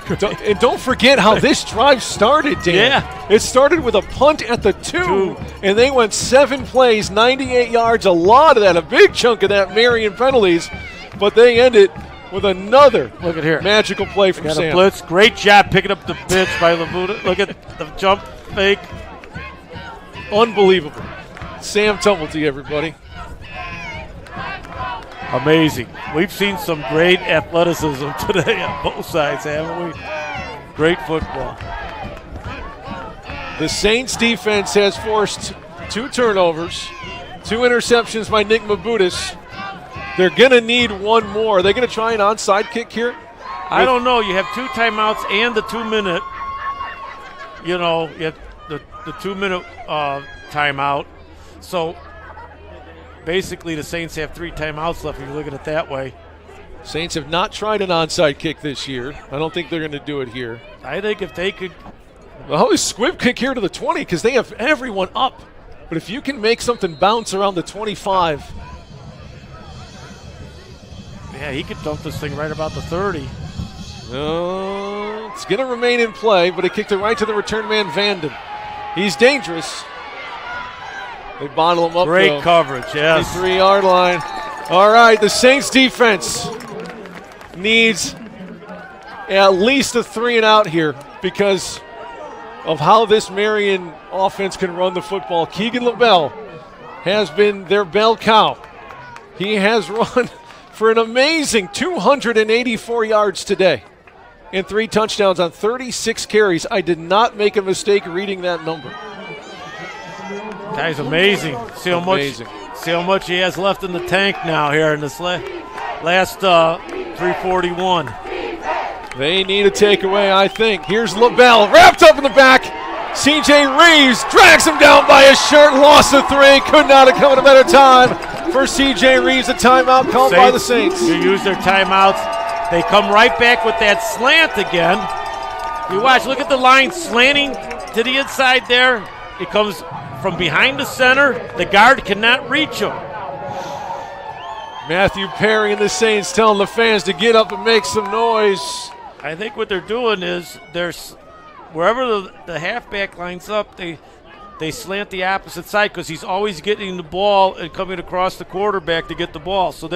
And don't forget how this drive started, Dan. Yeah. It started with a punt at the 2, and they went 7 plays, 98 yards, a lot of that, a big chunk of that, Marian penalties, but they ended with another Look at here. magical play from Got Sam. a blitz. Great job picking up the pitch by Labuda. Look at the jump fake. Unbelievable. Sam Tumulty, everybody. Amazing. We've seen some great athleticism today on both sides, haven't we? Great football. The Saints defense has forced 2 turnovers, 2 interceptions by Nick Mabudis. They're going to need one more. Are they going to try an onside kick here? I don't know. You have 2 timeouts and the 2-minute. You know, you have the 2-minute timeout. So basically the Saints have 3 timeouts left if you look at it that way. Saints have not tried an onside kick this year. I don't think they're going to do it here. I think if they could. Oh, a squib kick here to the 20 because they have everyone up. But if you can make something bounce around the 25. Yeah, he could dump this thing right about the 30. It's going to remain in play, but it kicked it right to the return man, Vanden. He's dangerous. They bottle him up. Great coverage, yes. 3-yard line. All right, the Saints defense needs at least a 3-and-out here because of how this Marian offense can run the football. Keegan LaBelle has been their bell cow. He has run for an amazing 284 yards today and 3 touchdowns on 36 carries. I did not make a mistake reading that number. Guy's amazing. See how much he has left in the tank now here in this last 341. They need a takeaway, I think. Here's LaBelle wrapped up in the back. C.J. Reeves drags him down by his shirt. Loss of 3. Could not have come at a better time for C.J. Reeves. A timeout called by the Saints. You use their timeouts. They come right back with that slant again. You watch. Look at the line slanting to the inside there. It comes from behind the center. The guard cannot reach him. Matthew Perry and the Saints telling the fans to get up and make some noise. I think what they're doing is wherever the halfback lines up, they slant the opposite side because he's always getting the ball and coming across the quarterback to get the ball. So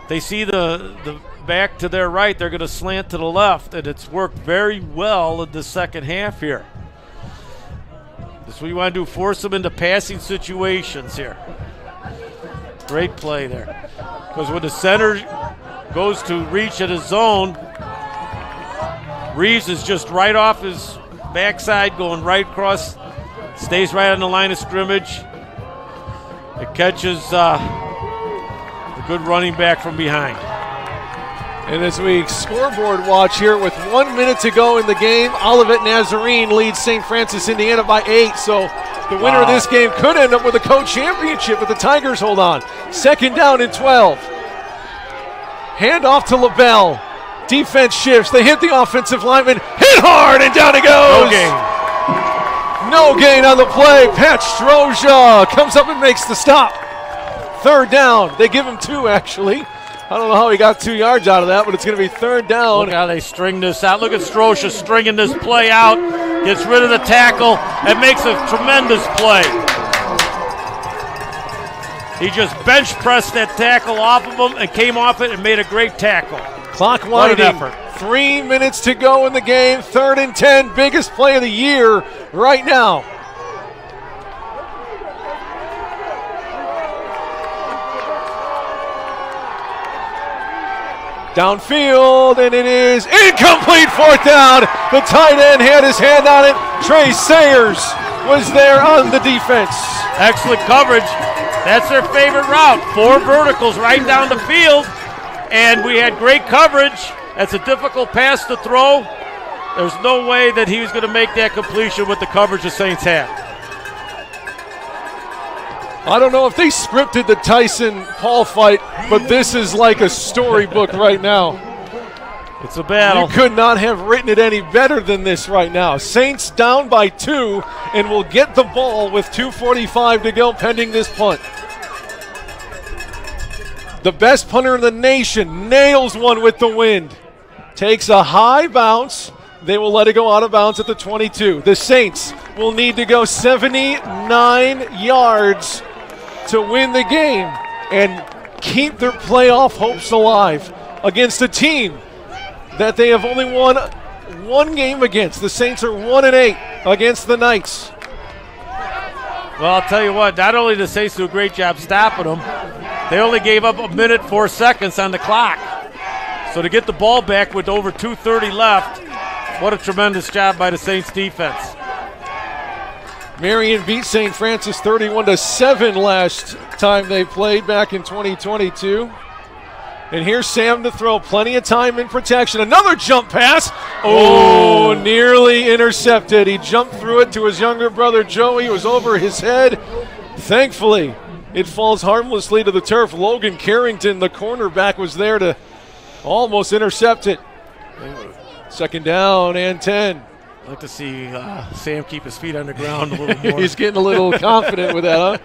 they see the back to their right, they're going to slant to the left, and it's worked very well in the second half here. That's what you want to do, force them into passing situations here. Great play there. Because when the center goes to reach at his zone, Reeves is just right off his backside, going right across, stays right on the line of scrimmage. It catches a good running back from behind. And as we scoreboard watch here with 1 minute to go in the game, Olivet Nazarene leads St. Francis, Indiana by 8. So the winner of this game could end up with a co-championship if the Tigers hold on. 2nd down and 12. Hand off to LaBelle. Defense shifts. They hit the offensive lineman. Hit hard, and down it goes. No gain on the play. Pat Stroja comes up and makes the stop. 3rd down. They give him 2, actually. I don't know how he got 2 yards out of that, but it's going to be 3rd down. Look how they string this out. Look at Stroja stringing this play out. Gets rid of the tackle and makes a tremendous play. He just bench pressed that tackle off of him and came off it and made a great tackle. Clock winding. 3 minutes to go in the game. 3rd and 10. Biggest play of the year right now. Downfield, and it is incomplete. 4th down. The tight end had his hand on it. Trey Sayers was there on the defense. Excellent coverage. That's their favorite route. 4 verticals right down the field, and we had great coverage. That's a difficult pass to throw. There's no way that he was going to make that completion with the coverage the Saints had. I don't know if they scripted the Tyson-Paul fight, but this is like a storybook right now. It's a battle. You could not have written it any better than this right now. Saints down by 2 and will get the ball with 2:45 to go pending this punt. The best punter in the nation nails one with the wind. Takes a high bounce. They will let it go out of bounds at the 22. The Saints will need to go 79 yards to win the game and keep their playoff hopes alive against a team that they have only won one game against. The Saints are 1-8 against the Knights. Well, I'll tell you what, not only did the Saints do a great job stopping them, they only gave up 1 minute 4 seconds on the clock. So to get the ball back with over 2:30 left, what a tremendous job by the Saints defense. Marian beat St. Francis 31-7 last time they played back in 2022. And here's Sam to throw. Plenty of time in protection. Another jump pass. Oh, nearly intercepted. He jumped through it to his younger brother, Joey. It was over his head. Thankfully, it falls harmlessly to the turf. Logan Carrington, the cornerback, was there to almost intercept it. Second down and 10. I'd like to see Sam keep his feet on the ground a little more. He's getting a little confident with that, huh?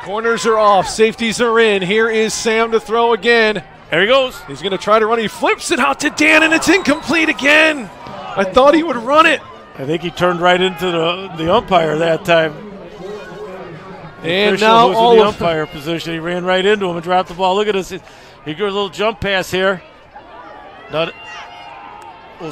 Corners are off. Safeties are in. Here is Sam to throw again. There he goes. He's going to try to run. He flips it out to Dan, and it's incomplete again. I thought he would run it. I think he turned right into the umpire that time. And now all in the umpire position. He ran right into him and dropped the ball. Look at this. He got a little jump pass here. Look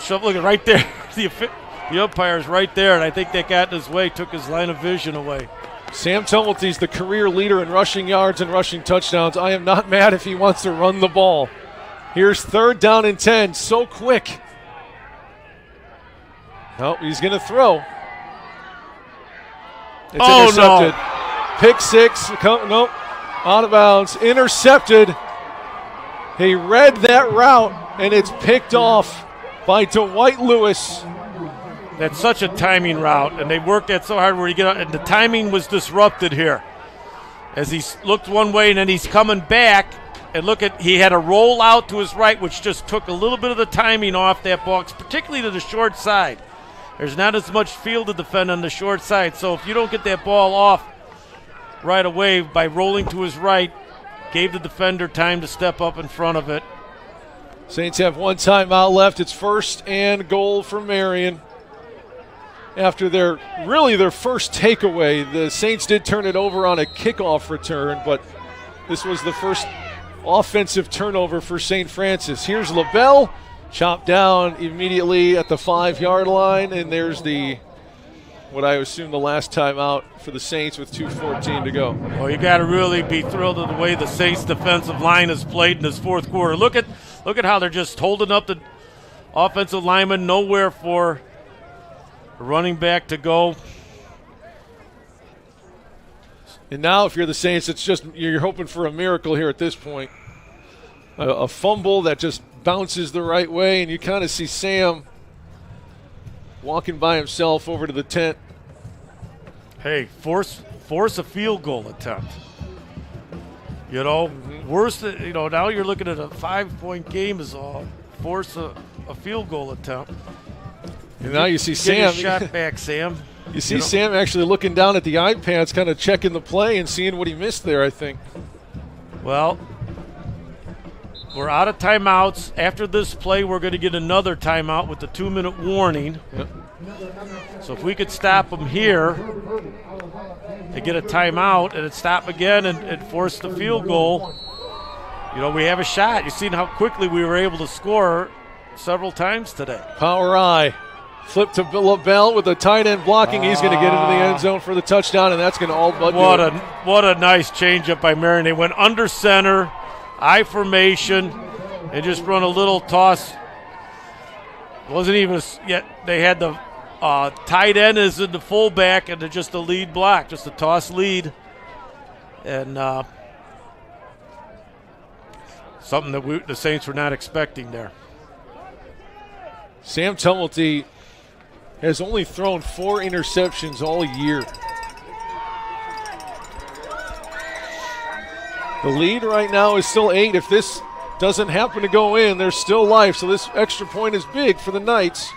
at right there. The umpire's right there, and I think that got in his way, took his line of vision away. Sam Tumulty's the career leader in rushing yards and rushing touchdowns. I am not mad if he wants to run the ball. Here's third down and 10. So quick. No, he's going to throw. It's intercepted. No. Pick six. Nope. Out of bounds. Intercepted. He read that route, and it's picked off by Dwight Lewis. That's such a timing route, and they worked that so hard where you get out, and the timing was disrupted here. As he looked one way and then he's coming back, and he had a roll out to his right, which just took a little bit of the timing off that box, particularly to the short side. There's not as much field to defend on the short side, so if you don't get that ball off right away by rolling to his right, gave the defender time to step up in front of it. Saints have one timeout left. It's first and goal for Marian. After their first takeaway, the Saints did turn it over on a kickoff return, but this was the first offensive turnover for St. Francis. Here's LaBelle, chopped down immediately at the 5-yard line, and there's what I assume the last timeout for the Saints with 2:14 to go. Well, you got to really be thrilled at the way the Saints defensive line has played in this fourth quarter. Look at how they're just holding up the offensive lineman, nowhere for running back to go. And now if you're the Saints, it's just you're hoping for a miracle here at this point. A fumble that just bounces the right way, and you kind of see Sam walking by himself over to the tent. Hey, force a field goal attempt. You know, now you're looking at a 5-point game is all. Force a field goal attempt. And now you see Sam. Shot back, Sam. You see Sam actually looking down at the iPads, kind of checking the play and seeing what he missed there, I think. Well, we're out of timeouts. After this play, we're going to get another timeout with the 2-minute warning. Yep. So if we could stop them here, they get a timeout and it stop again and force the field goal. We have a shot. You've seen how quickly we were able to score several times today. Power eye. Flip to LaBelle with the tight end blocking. He's going to get into the end zone for the touchdown, and that's going to all but do it. What a nice changeup by Marian. They went under center, I formation, and just run a little toss. Wasn't even yet. They had the tight end as in the fullback and just a lead block, just a toss lead, and something that the Saints were not expecting there. Sam Tumulty has only thrown 4 interceptions all year. The lead right now is still 8. If this doesn't happen to go in, there's still life. So this extra point is big for the Knights.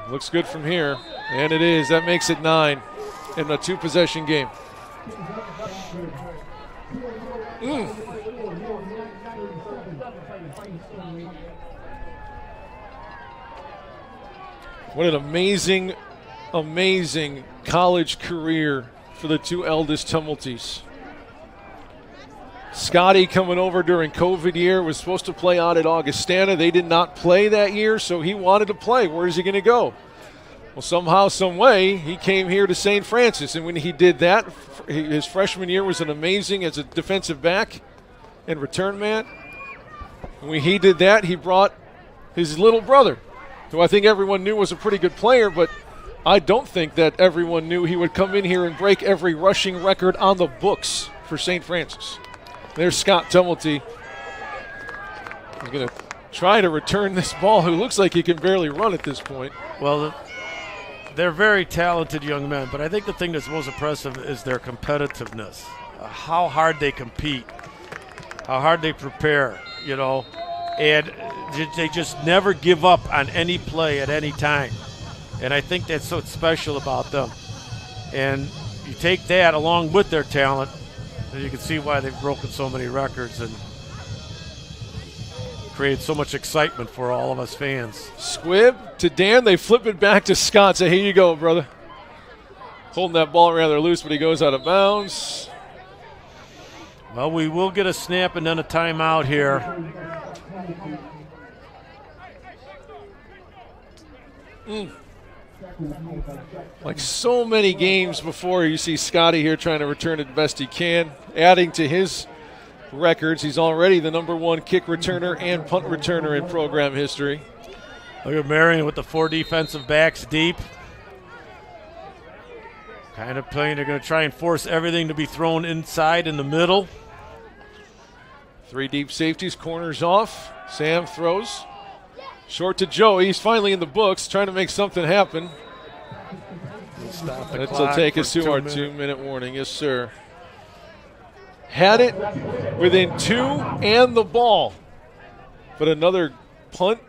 Looks good from here, and it is. That makes it 9 in a 2-possession game. What an amazing, amazing college career for the two eldest Tumulties. Scotty coming over during COVID year, was supposed to play out at Augustana. They did not play that year, so he wanted to play. Where is he going to go? Well, somehow, some way, he came here to St. Francis, and when he did that, his freshman year was an amazing as a defensive back and return man. And when he did that, he brought his little brother, who I think everyone knew was a pretty good player, but I don't think that everyone knew he would come in here and break every rushing record on the books for St. Francis. There's Scott Tumulty. He's going to try to return this ball, who looks like he can barely run at this point. Well, they're very talented young men, but I think the thing that's most impressive is their competitiveness, how hard they compete, how hard they prepare, you know, and they just never give up on any play at any time. And I think that's so special about them. And you take that along with their talent, and you can see why they've broken so many records and created so much excitement for all of us fans. Squibb to Dan. They flip it back to Scott. Say, here you go, brother. Holding that ball rather loose, but he goes out of bounds. Well, we will get a snap and then a timeout here. Like so many games before, you see Scotty here trying to return it best he can, adding to his records. He's already the #1 kick returner and punt returner in program history. Look at Marian with the 4 defensive backs deep. Kind of playing, they're going to try and force everything to be thrown inside in the middle. 3 deep safeties, corners off. Sam throws. Short to Joey. He's finally in the books, trying to make something happen. That'll take us to our 2-minute warning. Yes, sir. Had it within 2 and the ball. But another punt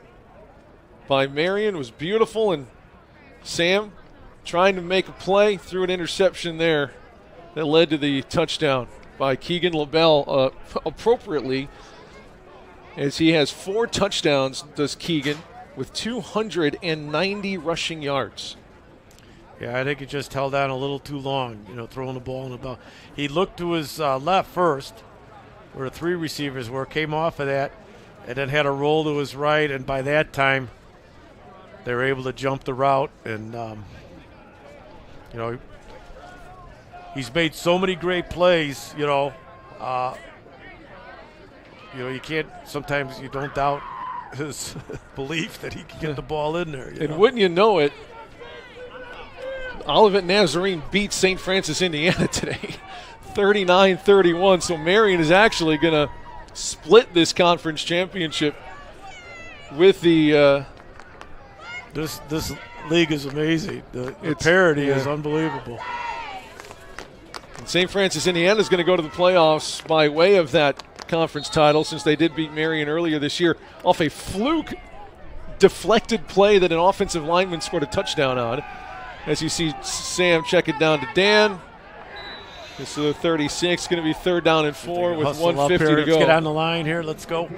by Marian was beautiful, and Sam trying to make a play, threw an interception there that led to the touchdown by Keegan LaBelle appropriately, as he has 4 touchdowns, does Keegan, with 290 rushing yards. Yeah, I think he just held on a little too long, you know, throwing the ball in the ball. He looked to his left first, where the 3 receivers were, came off of that, and then had a roll to his right, and by that time they were able to jump the route. And, you know, he's made so many great plays, you know. You can't, sometimes you don't doubt his belief that he can get the ball in there. And wouldn't you know it, Olivet Nazarene beat St. Francis, Indiana today, 39-31. So Marian is actually going to split this conference championship with the this league is amazing. The parity is unbelievable. And St. Francis, Indiana is going to go to the playoffs by way of that conference title, since they did beat Marian earlier this year off a fluke deflected play that an offensive lineman scored a touchdown on. As you see Sam check it down to Dan. This is the 36, going to be 3rd down and 4 with 1:50 to go. Let's get on the line here. Let's go.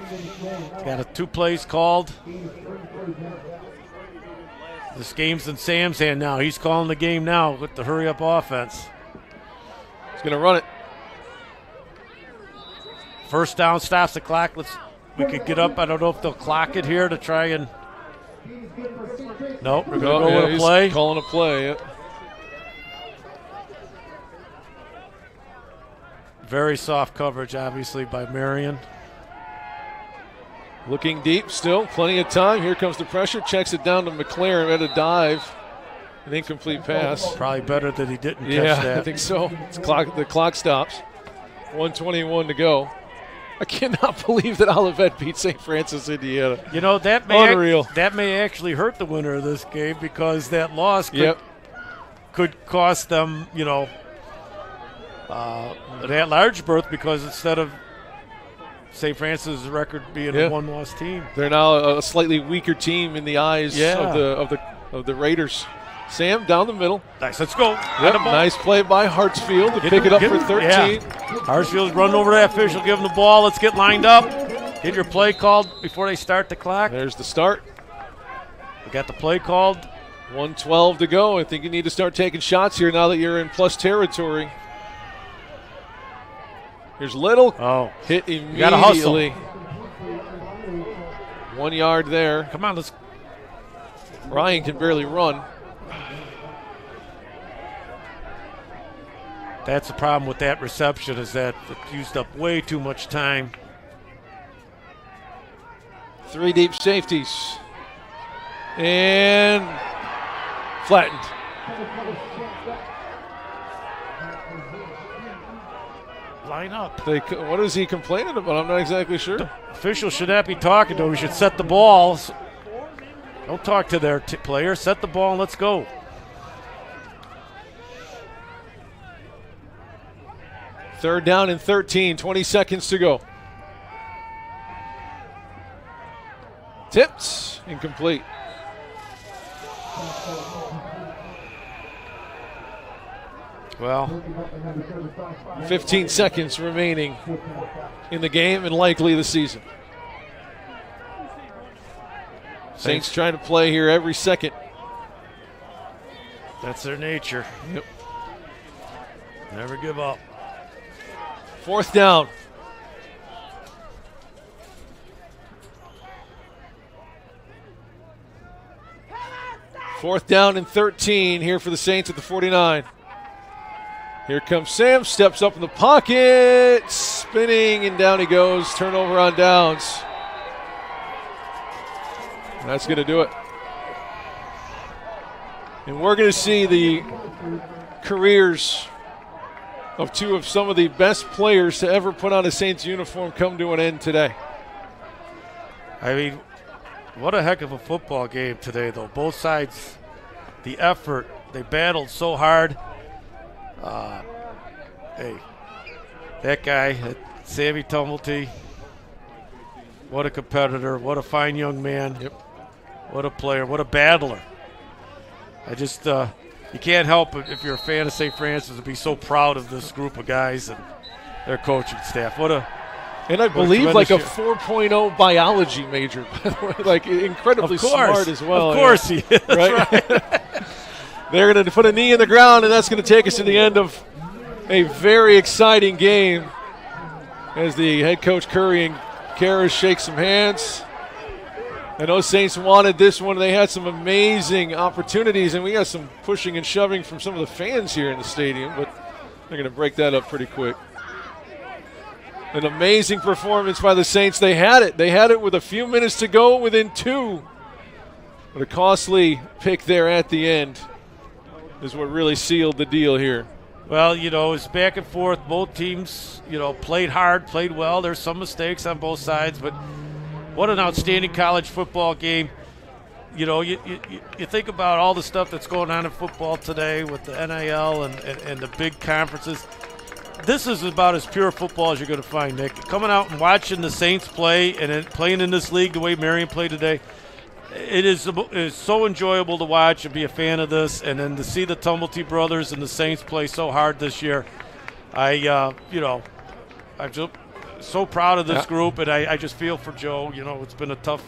Got 2 plays called. This game's in Sam's hand now. He's calling the game now with the hurry-up offense. He's going to run it. First down, stops the clock. We could get up. I don't know if they'll clock it here to try and. Nope, we're going to go with a play. Calling a play, yeah. Very soft coverage, obviously, by Marian. Looking deep still, plenty of time. Here comes the pressure, checks it down to McLaren at a dive. An incomplete pass. Probably better that he didn't catch that. Yeah, I think so. The clock stops. 1:21 to go. I cannot believe that Olivet beat St. Francis, Indiana. You know, that may actually hurt the winner of this game, because that loss could cost them, you know, an at-large berth, because instead of St. Francis' record being a one-loss team. They're now a slightly weaker team in the eyes of the Raiders. Sam down the middle. Nice, let's go. Yep, nice play by Hartsfield to pick it up for 13. Yeah. Hartsfield's running over to that official, give him the ball. Let's get lined up. Get your play called before they start the clock. There's the start. We got the play called. 1:12 to go. I think you need to start taking shots here now that you're in plus territory. Here's Little. Oh. Hit immediately. Got to hustle. 1 yard there. Come on, let's. Ryan can barely run. That's the problem with that reception, is that it used up way too much time. 3 deep safeties. And flattened. Line up. What is he complaining about? I'm not exactly sure. The officials should not be talking to him. We should set the ball. Don't talk to their player. Set the ball and let's go. Third down and 13, 20 seconds to go. Tipped, incomplete. Well, 15 seconds remaining in the game and likely the season. Saints trying to play here every second. That's their nature. Yep. Never give up. 4th down. Fourth down and 13 here for the Saints at the 49. Here comes Sam, steps up in the pocket, spinning, and down he goes. Turnover on downs. And that's going to do it. And we're going to see the careers of 2 of some of the best players to ever put on a Saints uniform come to an end today. I mean, what a heck of a football game today, though. Both sides, the effort, they battled so hard. Hey, that guy, Sammy Tumblety, what a competitor, what a fine young man. Yep. What a player, what a battler. I just, you can't help it if you're a fan of St. Francis to be so proud of this group of guys and their coaching staff. And I believe like a 4.0 biology major, by the way, like incredibly smart as well. Of course he is. Right? They're going to put a knee in the ground, and that's going to take us to the end of a very exciting game as the head coach Curry and Karras shake some hands. I know Saints wanted this one. They had some amazing opportunities, and we got some pushing and shoving from some of the fans here in the stadium, but they're going to break that up pretty quick. An amazing performance by the Saints. They had it. They had it with a few minutes to go, within 2. But a costly pick there at the end is what really sealed the deal here. Well, you know, it's back and forth. Both teams, you know, played hard, played well. There's some mistakes on both sides, but what an outstanding college football game. You know, you think about all the stuff that's going on in football today with the NIL and the big conferences. This is about as pure football as you're going to find, Nick. Coming out and watching the Saints play and then playing in this league the way Marian played today, it is so enjoyable to watch and be a fan of this, and then to see the Tumblety brothers and the Saints play so hard this year. I'm just so proud of this group, and I just feel for Joe. You know, it's been a tough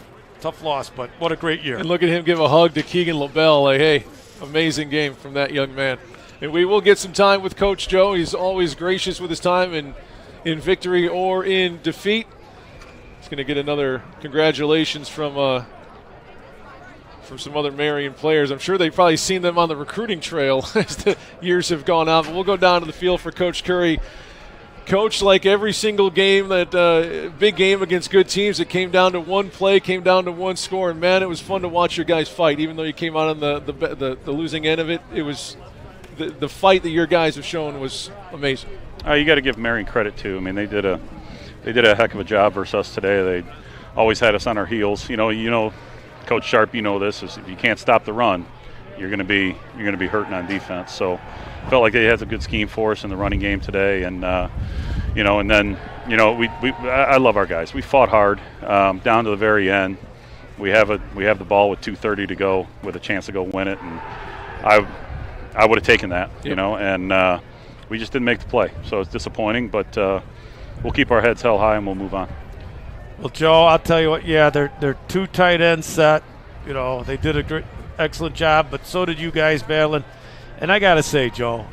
loss, but what a great year. And look at him give a hug to Keegan LaBelle. Like, hey, amazing game from that young man. And we will get some time with Coach Joe. He's always gracious with his time in victory or in defeat. He's going to get another congratulations from some other Marian players. I'm sure they've probably seen them on the recruiting trail as the years have gone on. But we'll go down to the field for Coach Curry. Coach, like every single game, that big game against good teams, it came down to one play, came down to one score. And, man, it was fun to watch your guys fight. Even though you came out on the losing end of it, it was the fight that your guys have shown was amazing. You got to give Marian credit, too. I mean, they did a heck of a job versus us today. They always had us on our heels. You know, Coach Sharp, you know this, is if you can't stop the run, you're going to be hurting on defense. So felt like they had a good scheme for us in the running game today, and and then, I love our guys. We fought hard down to the very end. We have the ball with 2:30 to go with a chance to go win it, and I would have taken that, and we just didn't make the play. So it's disappointing, but we'll keep our heads held high and we'll move on. Well, Joe, I'll tell you what. Yeah, they're 2 tight ends set. They did a excellent job, but so did you guys battling. And I gotta say, Joe,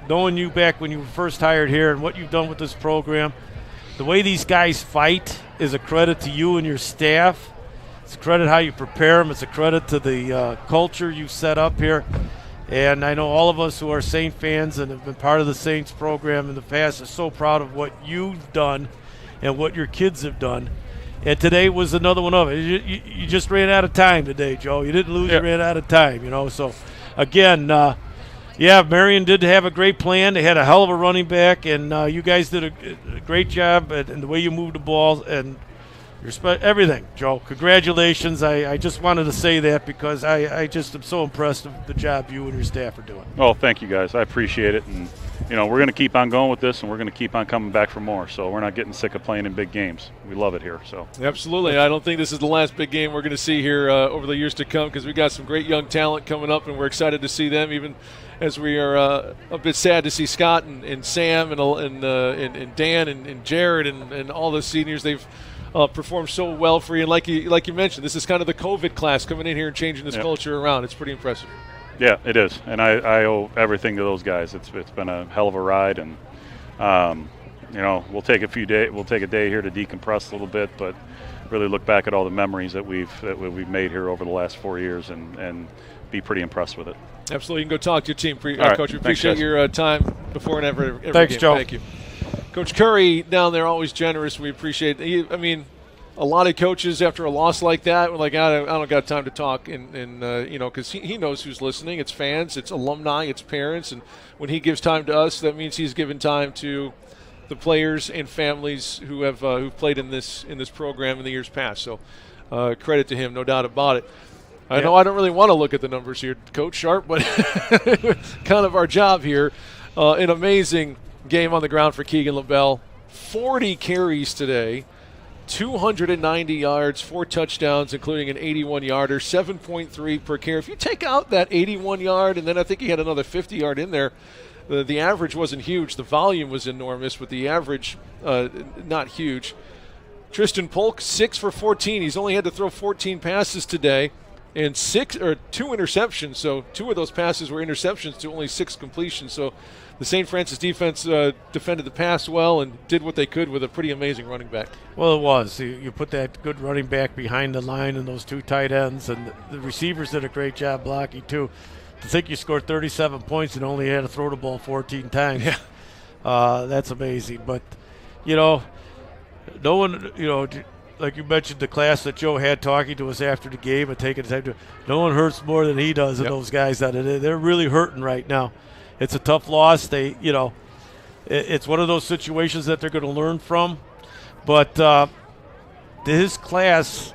knowing you back when you were first hired here and what you've done with this program, the way these guys fight is a credit to you and your staff. It's a credit how you prepare them. It's a credit to the culture you set up here. And I know all of us who are Saint fans and have been part of the Saints program in the past are so proud of what you've done and what your kids have done. And today was another one of it. You just ran out of time today, Joe. You didn't lose, You ran out of time, So, again, Marian did have a great plan. They had a hell of a running back, and you guys did a great job and the way you moved the ball and everything, Joe. Congratulations. I just wanted to say that because I just am so impressed with the job you and your staff are doing. Oh, thank you, guys. I appreciate it. And, we're going to keep on going with this, and we're going to keep on coming back for more. So we're not getting sick of playing in big games. We love it here. So absolutely. I don't think this is the last big game we're going to see here over the years to come because we got some great young talent coming up, and we're excited to see them even as we are a bit sad to see Scott and Sam and Dan and Jared and all the seniors. They've performed so well for you. And like you mentioned, this is kind of the COVID class coming in here and changing this culture around. It's pretty impressive. Yeah, it is. And I owe everything to those guys. It's been a hell of a ride. And, we'll take a day here to decompress a little bit, but really look back at all the memories that we've made here over the last 4 years and be pretty impressed with it. Absolutely. You can go talk to your team, right. Coach. We appreciate your time before and every Thanks, game. Joe. Thank you. Coach Curry down there, always generous. We appreciate it. A lot of coaches after a loss like that, we're like, I don't got time to talk, and because he knows who's listening. It's fans, it's alumni, it's parents, and when he gives time to us, that means he's given time to the players and families who have who've played in this program in the years past. So credit to him, no doubt about it. I know I don't really want to look at the numbers here, Coach Sharp, but kind of our job here. An amazing game on the ground for Keegan LaBelle. 40 carries today, 290 yards, 4 touchdowns, including an 81-yarder, 7.3 per carry. If you take out that 81-yard, and then I think he had another 50-yard in there, the average wasn't huge. The volume was enormous, but the average not huge. Tristan Polk, 6 for 14. He's only had to throw 14 passes today. And 2 interceptions, so 2 of those passes were interceptions to only 6 completions. So the St. Francis defense defended the pass well and did what they could with a pretty amazing running back. Well, it was. You put that good running back behind the line and those 2 tight ends, and the receivers did a great job blocking too. To think you scored 37 points and only had to throw the ball 14 times, that's amazing. But, no one, like you mentioned, the class that Joe had talking to us after the game and taking the time to, no one hurts more than he does, and those guys that they're really hurting right now. It's a tough loss. It's one of those situations that they're going to learn from. But his class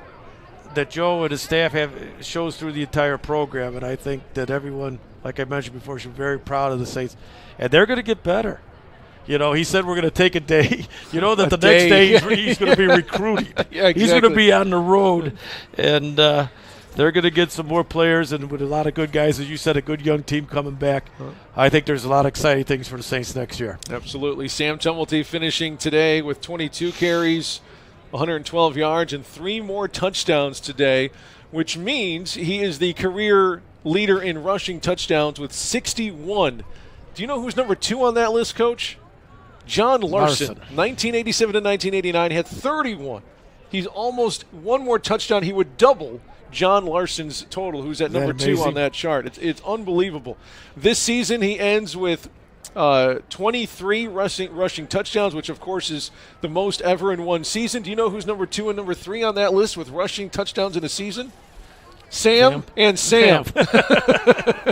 that Joe and his staff have shows through the entire program, and I think that everyone, like I mentioned before, should be very proud of the Saints, and they're going to get better. He said we're going to take a day. The next day he's going to be recruiting. Exactly. He's going to be on the road, and they're going to get some more players, and with a lot of good guys, as you said, a good young team coming back. I think there's a lot of exciting things for the Saints next year. Absolutely. Sam Tumulty finishing today with 22 carries, 112 yards, and 3 more touchdowns today, which means he is the career leader in rushing touchdowns with 61. Do you know who's number 2 on that list, Coach? John Larson, 1987 to 1989, had 31. He's almost one more touchdown. He would double John Larson's total, who's at number 2 on that chart. It's unbelievable. This season he ends with 23 rushing touchdowns, which, of course, is the most ever in one season. Do you know who's number 2 and number 3 on that list with rushing touchdowns in a season? Sam.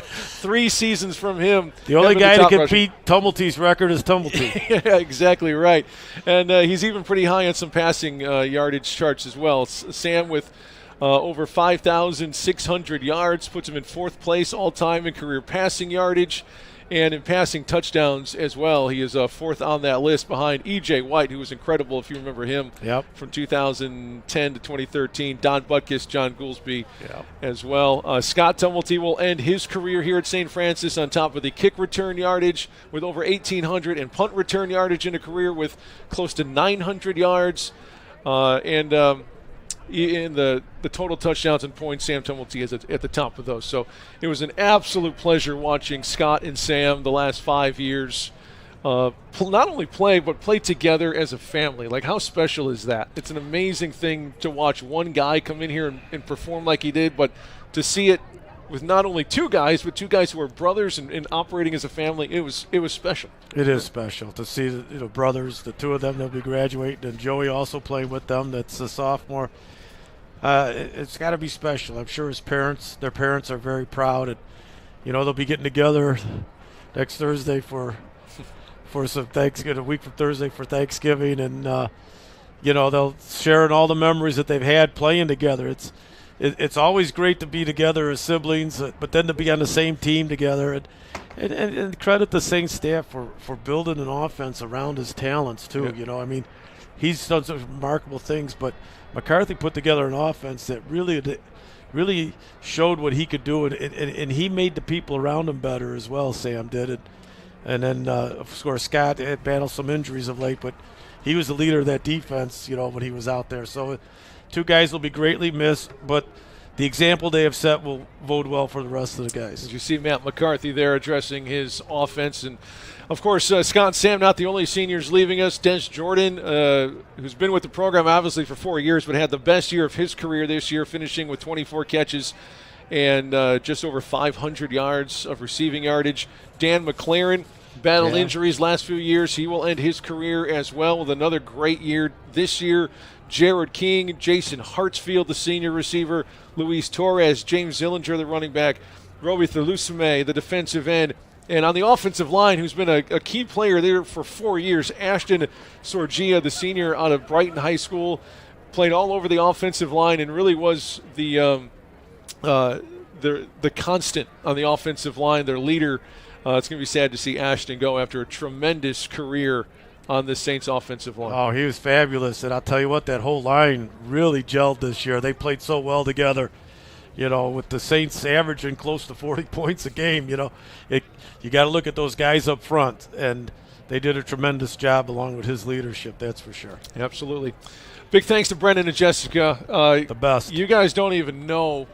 3 seasons from him. The only guy that can beat Tumulty's record is Tumulty. Yeah, exactly right. And he's even pretty high on some passing yardage charts as well. Sam with over 5,600 yards, puts him in 4th place all-time in career passing yardage and in passing touchdowns as well. He is 4th on that list behind E.J. White, who was incredible if you remember him from 2010 to 2013. Don Butkus, John Goolsby as well. Scott Tumulty will end his career here at St. Francis on top of the kick return yardage with over 1,800 and punt return yardage in a career with close to 900 yards. In the total touchdowns and points, Sam Tumulty is at the top of those. So it was an absolute pleasure watching Scott and Sam the last 5 years not only play, but play together as a family. Like, how special is that? It's an amazing thing to watch one guy come in here and perform like he did, but to see it with not only 2 guys, but 2 guys who are brothers and operating as a family, it was special. It is special to see the brothers, the 2 of them. They'll be graduating, and Joey also playing with them. That's a sophomore. It's got to be special. I'm sure their parents are very proud, and they'll be getting together next Thursday for some Thanksgiving, a week from Thursday for Thanksgiving, and they'll share all the memories that they've had playing together. It's always great to be together as siblings, but then to be on the same team together, and credit the Saints staff for building an offense around his talents too. Yeah. He's done some remarkable things, but McCarthy put together an offense that really showed what he could do, and he made the people around him better as well. Sam did it, and then of course Scott had battled some injuries of late, but he was the leader of that defense, when he was out there. So 2 guys will be greatly missed, but the example they have set will bode well for the rest of the guys. As you see Matt McCarthy there addressing his offense, and of course Scott and Sam, not the only seniors leaving us. Des Jordan, who's been with the program obviously for 4 years, but had the best year of his career this year, finishing with 24 catches and just over 500 yards of receiving yardage. Dan McLaren battled injuries last few years. He will end his career as well with another great year this year. Jared King, Jason Hartsfield, the senior receiver, Luis Torres, James Zillinger, the running back, Roby Thelusime, the defensive end, and on the offensive line, who's been a key player there for 4 years, Ashton Sorgia, the senior out of Brighton High School, played all over the offensive line and really was the constant on the offensive line, their leader. It's going to be sad to see Ashton go after a tremendous career on the Saints offensive line. Oh, he was fabulous, and I'll tell you what, that whole line really gelled this year. They played so well together, with the Saints averaging close to 40 points a game. You got to look at those guys up front, and they did a tremendous job along with his leadership, that's for sure. Absolutely. Big thanks to Brendan and Jessica. The best. You guys don't even know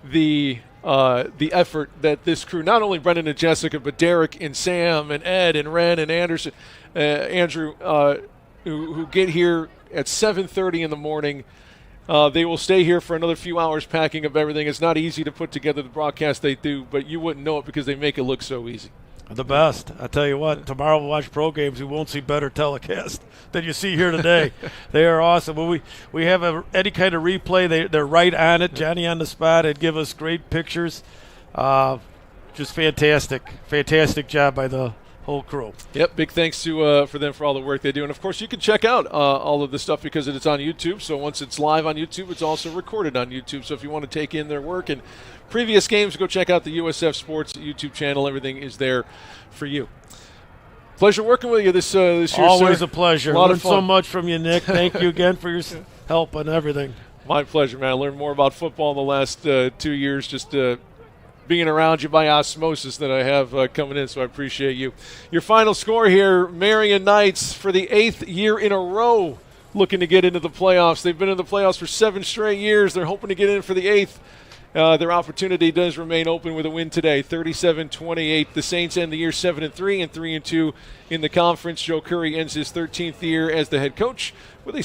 the effort that this crew, not only Brendan and Jessica, but Derek and Sam and Ed and Ren and Anderson, Andrew, who get here at 7:30 in the morning. They will stay here for another few hours packing up everything. It's not easy to put together the broadcast they do, but you wouldn't know it because they make it look so easy. The best. I tell you what, tomorrow we'll watch pro games. We won't see better telecast than you see here today. They are awesome. When we have any kind of replay, they're right on it. Johnny on the spot and give us great pictures. Just fantastic. Fantastic job by the whole crew. Yep, big thanks to for them for all the work they do. And, of course, you can check out all of this stuff because it's on YouTube. So once it's live on YouTube, it's also recorded on YouTube. So if you want to take in their work and previous games, go check out the USF Sports YouTube channel. Everything is there for you. Pleasure working with you this year, Always sir. a pleasure. Learned so much from you, Nick. Thank you again for your help on everything. My pleasure, man. I learned more about football in the last 2 years just being around you by osmosis than I have coming in, so I appreciate you. Your final score here, Marian Knights for the 8th year in a row looking to get into the playoffs. They've been in the playoffs for 7 straight years. They're hoping to get in for the 8th. Their opportunity does remain open with a win today, 37-28. The Saints end the year 7-3 and 3-2 in the conference. Joe Curry ends his 13th year as the head coach with a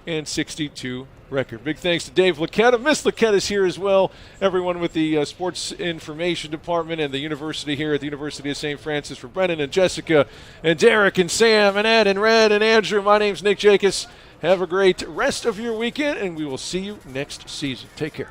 70-62 record. Big thanks to Dave Laquetta. Miss Laquetta is here as well. Everyone with the Sports Information Department and the university here at the University of St. Francis. For Brendan and Jessica and Derek and Sam and Ed and Red and Andrew, my name's Nick Jacobs. Have a great rest of your weekend, and we will see you next season. Take care.